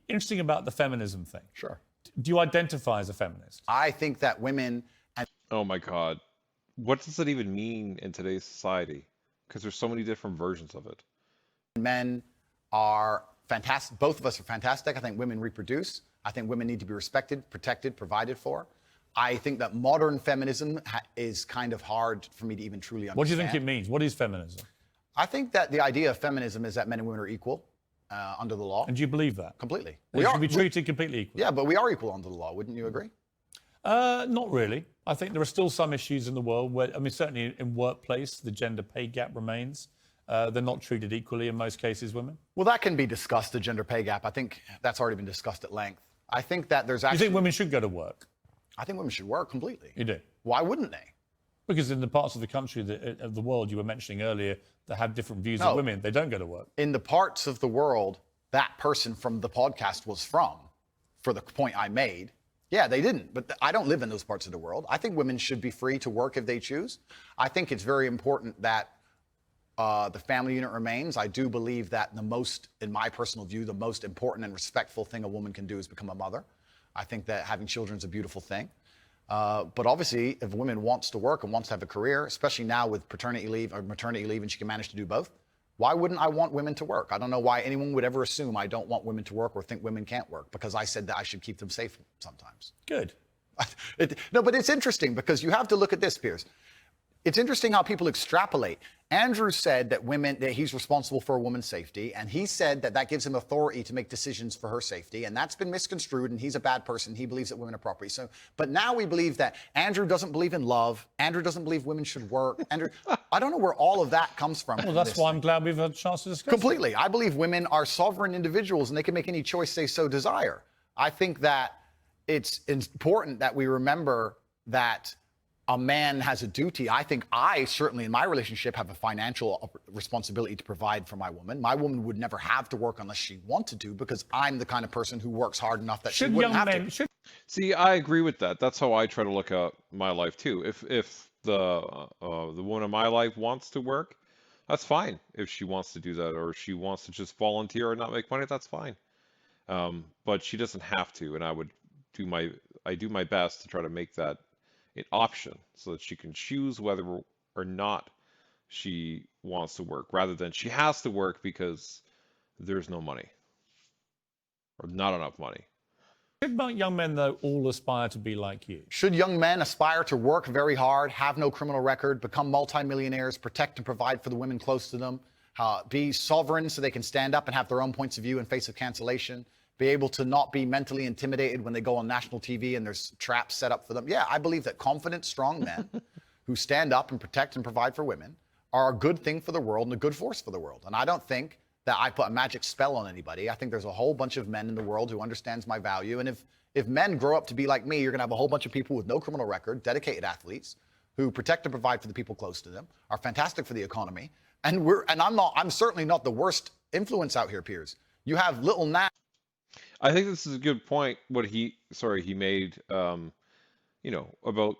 Interesting about the feminism thing. Sure. Do you identify as a feminist? I think that women. Oh my God. What does it even mean in today's society? Because there's so many different versions of it. Men are fantastic. Both of us are fantastic. I think women reproduce. I think women need to be respected, protected, provided for. I think that modern feminism is kind of hard for me to even truly understand. What do you think it means? What is feminism? I think that the idea of feminism is that men and women are equal under the law. And do you believe that? Completely. We should be treated completely equal. Yeah, but we are equal under the law. Wouldn't you agree? Not really. I think there are still some issues in the world where, I mean, certainly in workplace, the gender pay gap remains. They're not treated equally in most cases, women. Well, that can be discussed, the gender pay gap. I think that's already been discussed at length. I think that there's actually... You think women should go to work? I think women should work completely. You do? Why wouldn't they? Because in the parts of the country, of the world you were mentioning earlier, that have different views of women, they don't go to work. In the parts of the world that person from the podcast was from, for the point I made, yeah, they didn't. But I don't live in those parts of the world. I think women should be free to work if they choose. I think it's very important that the family unit remains. I do believe that in my personal view, the most important and respectful thing a woman can do is become a mother. I think that having children is a beautiful thing. But obviously, if a woman wants to work and wants to have a career, especially now with paternity leave or maternity leave, and she can manage to do both, why wouldn't I want women to work? I don't know why anyone would ever assume I don't want women to work or think women can't work, because I said that I should keep them safe sometimes. Good. No, but it's interesting because you have to look at this, Piers. It's interesting how people extrapolate. Andrew said that he's responsible for a woman's safety, and he said that gives him authority to make decisions for her safety, and that's been misconstrued, and he's a bad person. He believes that women are property. So, but now we believe that Andrew doesn't believe in love. Andrew doesn't believe women should work. Andrew, I don't know where all of that comes from. Well, that's why I'm glad we've had a chance to discuss completely. I believe women are sovereign individuals, and they can make any choice they so desire. I think that it's important that we remember that a man has a duty. I think I certainly in my relationship have a financial responsibility to provide for my woman. My woman would never have to work unless she wanted to, because I'm the kind of person who works hard enough that she wouldn't have to. See, I agree with that. That's how I try to look at my life too. If the woman in my life wants to work, that's fine. If she wants to do that, or she wants to just volunteer and not make money, that's fine. But she doesn't have to, and I do my best to try to make that an option so that she can choose whether or not she wants to work, rather than she has to work because there's no money or not enough money. Should young men, though, all aspire to be like you? Should young men aspire to work very hard, have no criminal record, become multimillionaires, protect and provide for the women close to them, be sovereign so they can stand up and have their own points of view in face of cancellation, be able to not be mentally intimidated when they go on national TV and there's traps set up for them? Yeah, I believe that confident, strong men who stand up and protect and provide for women are a good thing for the world and a good force for the world. And I don't think that I put a magic spell on anybody. I think there's a whole bunch of men in the world who understands my value. And if men grow up to be like me, you're going to have a whole bunch of people with no criminal record, dedicated athletes who protect and provide for the people close to them, are fantastic for the economy. And I'm certainly not the worst influence out here, Piers. You have little Nas. I think this is a good point. What he made, about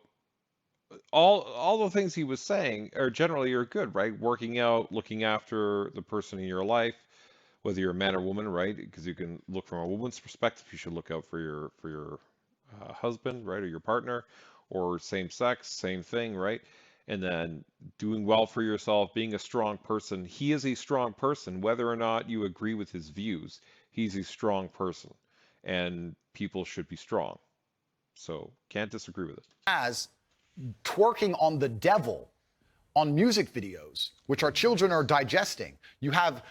all the things he was saying are generally good, right? Working out, looking after the person in your life, whether you're a man or woman, right? Because you can look from a woman's perspective. You should look out for your husband, right, or your partner, or same sex, same thing, right? And then doing well for yourself, being a strong person. He is a strong person, whether or not you agree with his views. He's a strong person, and people should be strong. So can't disagree with it. As twerking on the devil on music videos, which our children are digesting. You have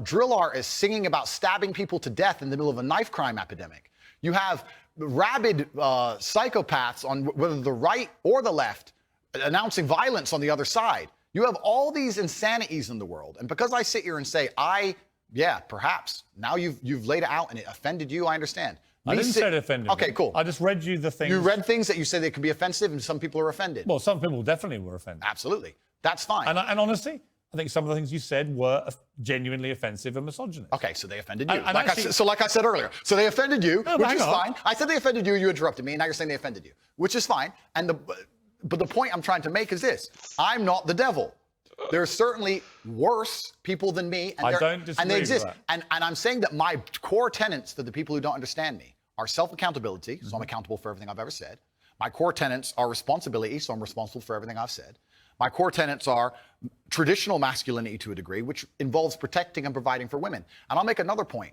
drill artists singing about stabbing people to death in the middle of a knife crime epidemic. You have rabid psychopaths on whether the right or the left announcing violence on the other side. You have all these insanities in the world. And because I sit here and say, yeah, perhaps. Now you've laid it out and it offended you, I understand. I didn't say it offended Okay, me. cool. I just read you the things. You read things that you said they could be offensive, and some people are offended. Well, some people definitely were offended. Absolutely. That's fine. And honestly, I think some of the things you said were genuinely offensive and misogynist. Okay, so they offended you. And like I said earlier. So they offended you, No, which hang is on. fine. I said they offended you, you interrupted me, and now you're saying they offended you, which is fine. But the point I'm trying to make is this. I'm not the devil. There are certainly worse people than me. And I don't disagree and they exist. with And I'm saying that my core tenets for the people who don't understand me are self-accountability, so I'm accountable for everything I've ever said. My core tenets are responsibility, so I'm responsible for everything I've said. My core tenets are traditional masculinity to a degree, which involves protecting and providing for women. And I'll make another point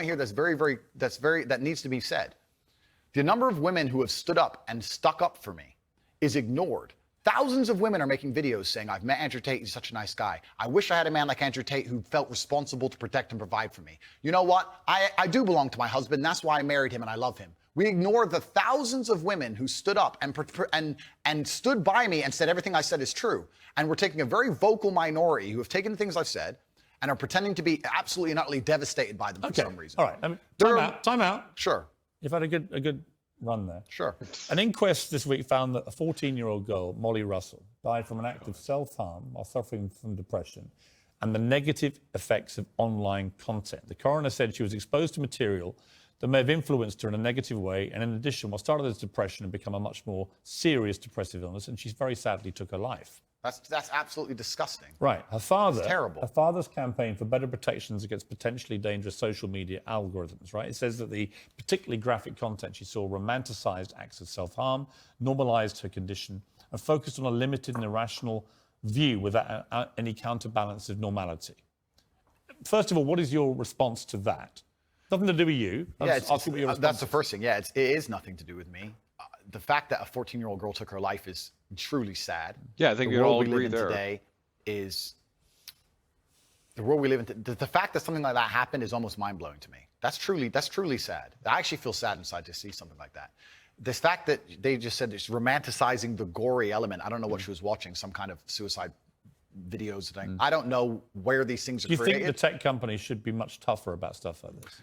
here that needs to be said. The number of women who have stood up and stuck up for me is ignored. Thousands of women are making videos saying, I've met Andrew Tate, he's such a nice guy. I wish I had a man like Andrew Tate who felt responsible to protect and provide for me. You know what? I do belong to my husband, that's why I married him and I love him. We ignore the thousands of women who stood up and stood by me and said everything I said is true. And we're taking a very vocal minority who have taken the things I've said and are pretending to be absolutely and utterly devastated by them for some reason. All right. Time out. Sure. You've had a good run there. Sure. An inquest this week found that a 14-year-old girl, Molly Russell, died from an act of self-harm while suffering from depression and the negative effects of online content. The coroner said she was exposed to material that may have influenced her in a negative way, and in addition, what started as depression had become a much more serious depressive illness, and she very sadly took her life. That's absolutely disgusting. Right. Her father. It's terrible. Her father's campaign for better protections against potentially dangerous social media algorithms, right? It says that the particularly graphic content she saw romanticized acts of self-harm, normalized her condition, and focused on a limited and irrational view without any counterbalance of normality. First of all, what is your response to that? Nothing to do with you. That's the first thing. Yeah, it is nothing to do with me. The fact that a 14-year-old girl took her life is truly sad. Yeah, I think the we world all we live agree in there. today is the world we live in. The fact that something like that happened is almost mind-blowing to me. That's truly sad. I actually feel sad inside to see something like that. This fact that they just said it's romanticizing the gory element. I don't know what she was watching, some kind of suicide videos thing. I don't know where these things are Do you created. think the tech companies should be much tougher about stuff like this?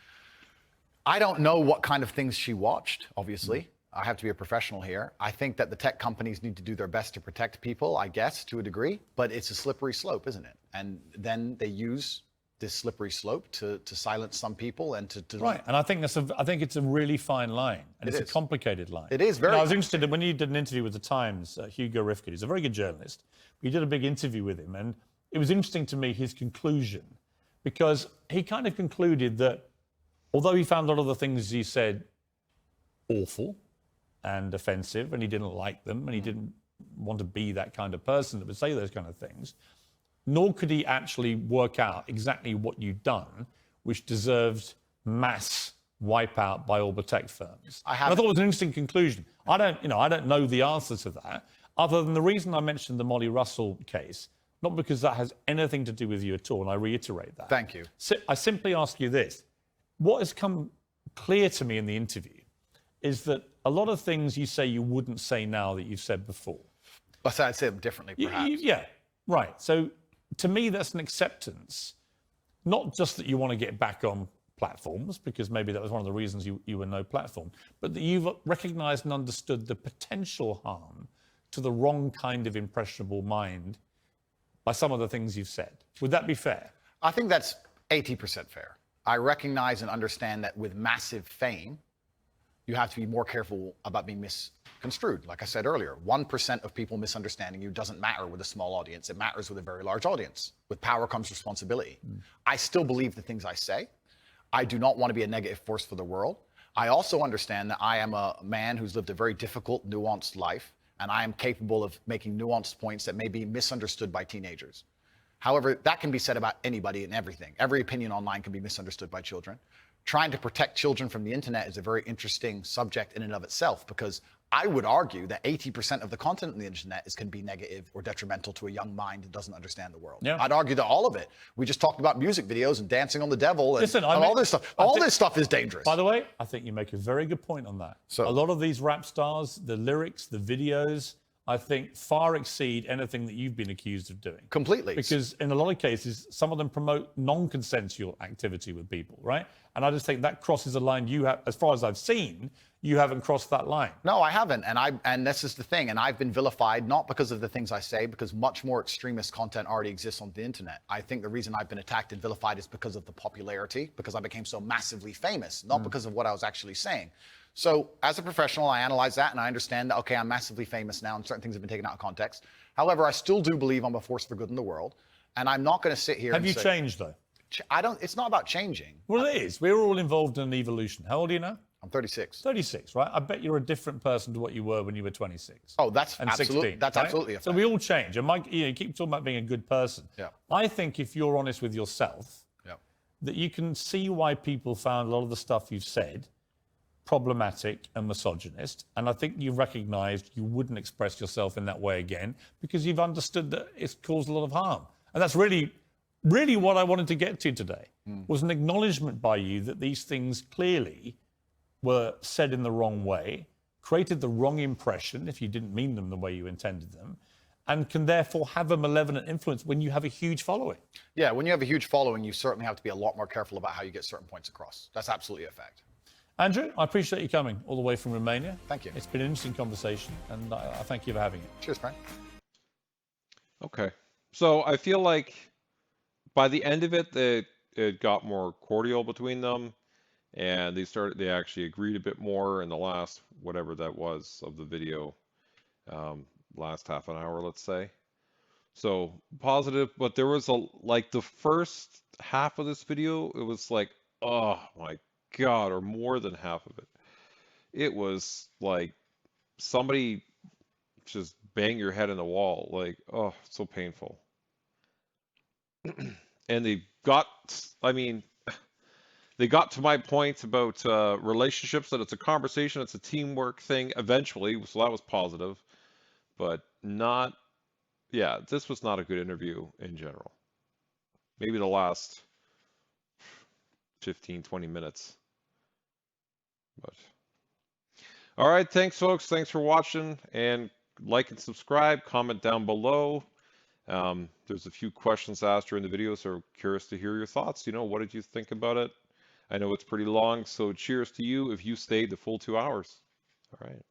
I don't know what kind of things she watched, obviously. I have to be a professional here. I think that the tech companies need to do their best to protect people, I guess, to a degree, but it's a slippery slope, isn't it? And then they use this slippery slope to silence some people and to Right, and I think it's a really fine line, and it's is. a complicated line. It is very I was interested in when you did an interview with the Times, Hugo Rifkin, he's a very good journalist. We did a big interview with him, and it was interesting to me, his conclusion, because he kind of concluded that although he found a lot of the things he said awful and offensive, and he didn't like them, and he didn't want to be that kind of person that would say those kind of things, nor could he actually work out exactly what you'd done, which deserved mass wipeout by all the tech firms. I thought it was an interesting conclusion. I don't know the answer to that, other than the reason I mentioned the Molly Russell case, not because that has anything to do with you at all, and I reiterate that. Thank you. I simply ask you this. What has come clear to me in the interview is that a lot of things you say you wouldn't say now that you've said before. But I'd say them differently, perhaps. Yeah, right. So to me, that's an acceptance, not just that you want to get back on platforms, because maybe that was one of the reasons you were no platform, but that you've recognized and understood the potential harm to the wrong kind of impressionable mind by some of the things you've said. Would that be fair? I think that's 80% fair. I recognize and understand that with massive fame, you have to be more careful about being misconstrued. Like I said earlier, 1% of people misunderstanding you doesn't matter with a small audience. It matters with a very large audience. With power comes responsibility. I still believe the things I say. I do not want to be a negative force for the world. I also understand that I am a man who's lived a very difficult, nuanced life, and I am capable of making nuanced points that may be misunderstood by teenagers. However, that can be said about anybody and everything. Every opinion online can be misunderstood by children. Trying to protect children from the internet is a very interesting subject in and of itself, because I would argue that 80% of the content on the internet can be negative or detrimental to a young mind that doesn't understand the world. Yeah. I'd argue that all of it. We just talked about music videos and dancing on the devil and all this stuff. This stuff is dangerous. By the way, I think you make a very good point on that. So, a lot of these rap stars, the lyrics, the videos, I think, far exceed anything that you've been accused of doing. Completely. Because in a lot of cases, some of them promote non-consensual activity with people, right? And I just think that crosses a line you have, as far as I've seen, you haven't crossed that line. No, I haven't. And this is the thing. And I've been vilified, not because of the things I say, because much more extremist content already exists on the internet. I think the reason I've been attacked and vilified is because of the popularity, because I became so massively famous, not because of what I was actually saying. So as a professional, I analyze that and I understand that, okay, I'm massively famous now and certain things have been taken out of context. However, I still do believe I'm a force for good in the world. And I'm not going to sit here Have and you say, changed, though? it's not about changing. Well, it is. We're all involved in an evolution. How old are you now? I'm 36. 36, right? I bet you're a different person to what you were when you were 26. Oh, that's and absolutely, 16, that's right? absolutely a fact. So we all change. And Mike, you keep talking about being a good person. Yeah. I think if you're honest with yourself, Yeah. that you can see why people found a lot of the stuff you've said problematic and misogynist. And I think you've recognized you wouldn't express yourself in that way again because you've understood that it's caused a lot of harm. And that's really what I wanted to get to today, was an acknowledgement by you that these things clearly were said in the wrong way, created the wrong impression if you didn't mean them the way you intended them, and can therefore have a malevolent influence when you have a huge following. Yeah, when you have a huge following, you certainly have to be a lot more careful about how you get certain points across. That's absolutely a fact. Andrew, I appreciate you coming all the way from Romania. Thank you. It's been an interesting conversation, and I thank you for having it. Cheers, Frank. Okay. So I feel like by the end of it, it got more cordial between them, and they actually agreed a bit more in the last, whatever that was of the video, last half an hour, let's say. So positive, but there was like the first half of this video, it was like, oh my God, or more than half of it. It was like somebody just bang your head in the wall, like, oh, so painful. And they got to my point about relationships, that it's a conversation, it's a teamwork thing eventually, so that was positive, but this was not a good interview in general. Maybe the last 15, 20 minutes. But all right, thanks folks, thanks for watching, and like and subscribe, comment down below. There's a few questions asked during the video, so curious to hear your thoughts. What did you think about it? I know it's pretty long, so cheers to you if you stayed the full 2 hours. All right.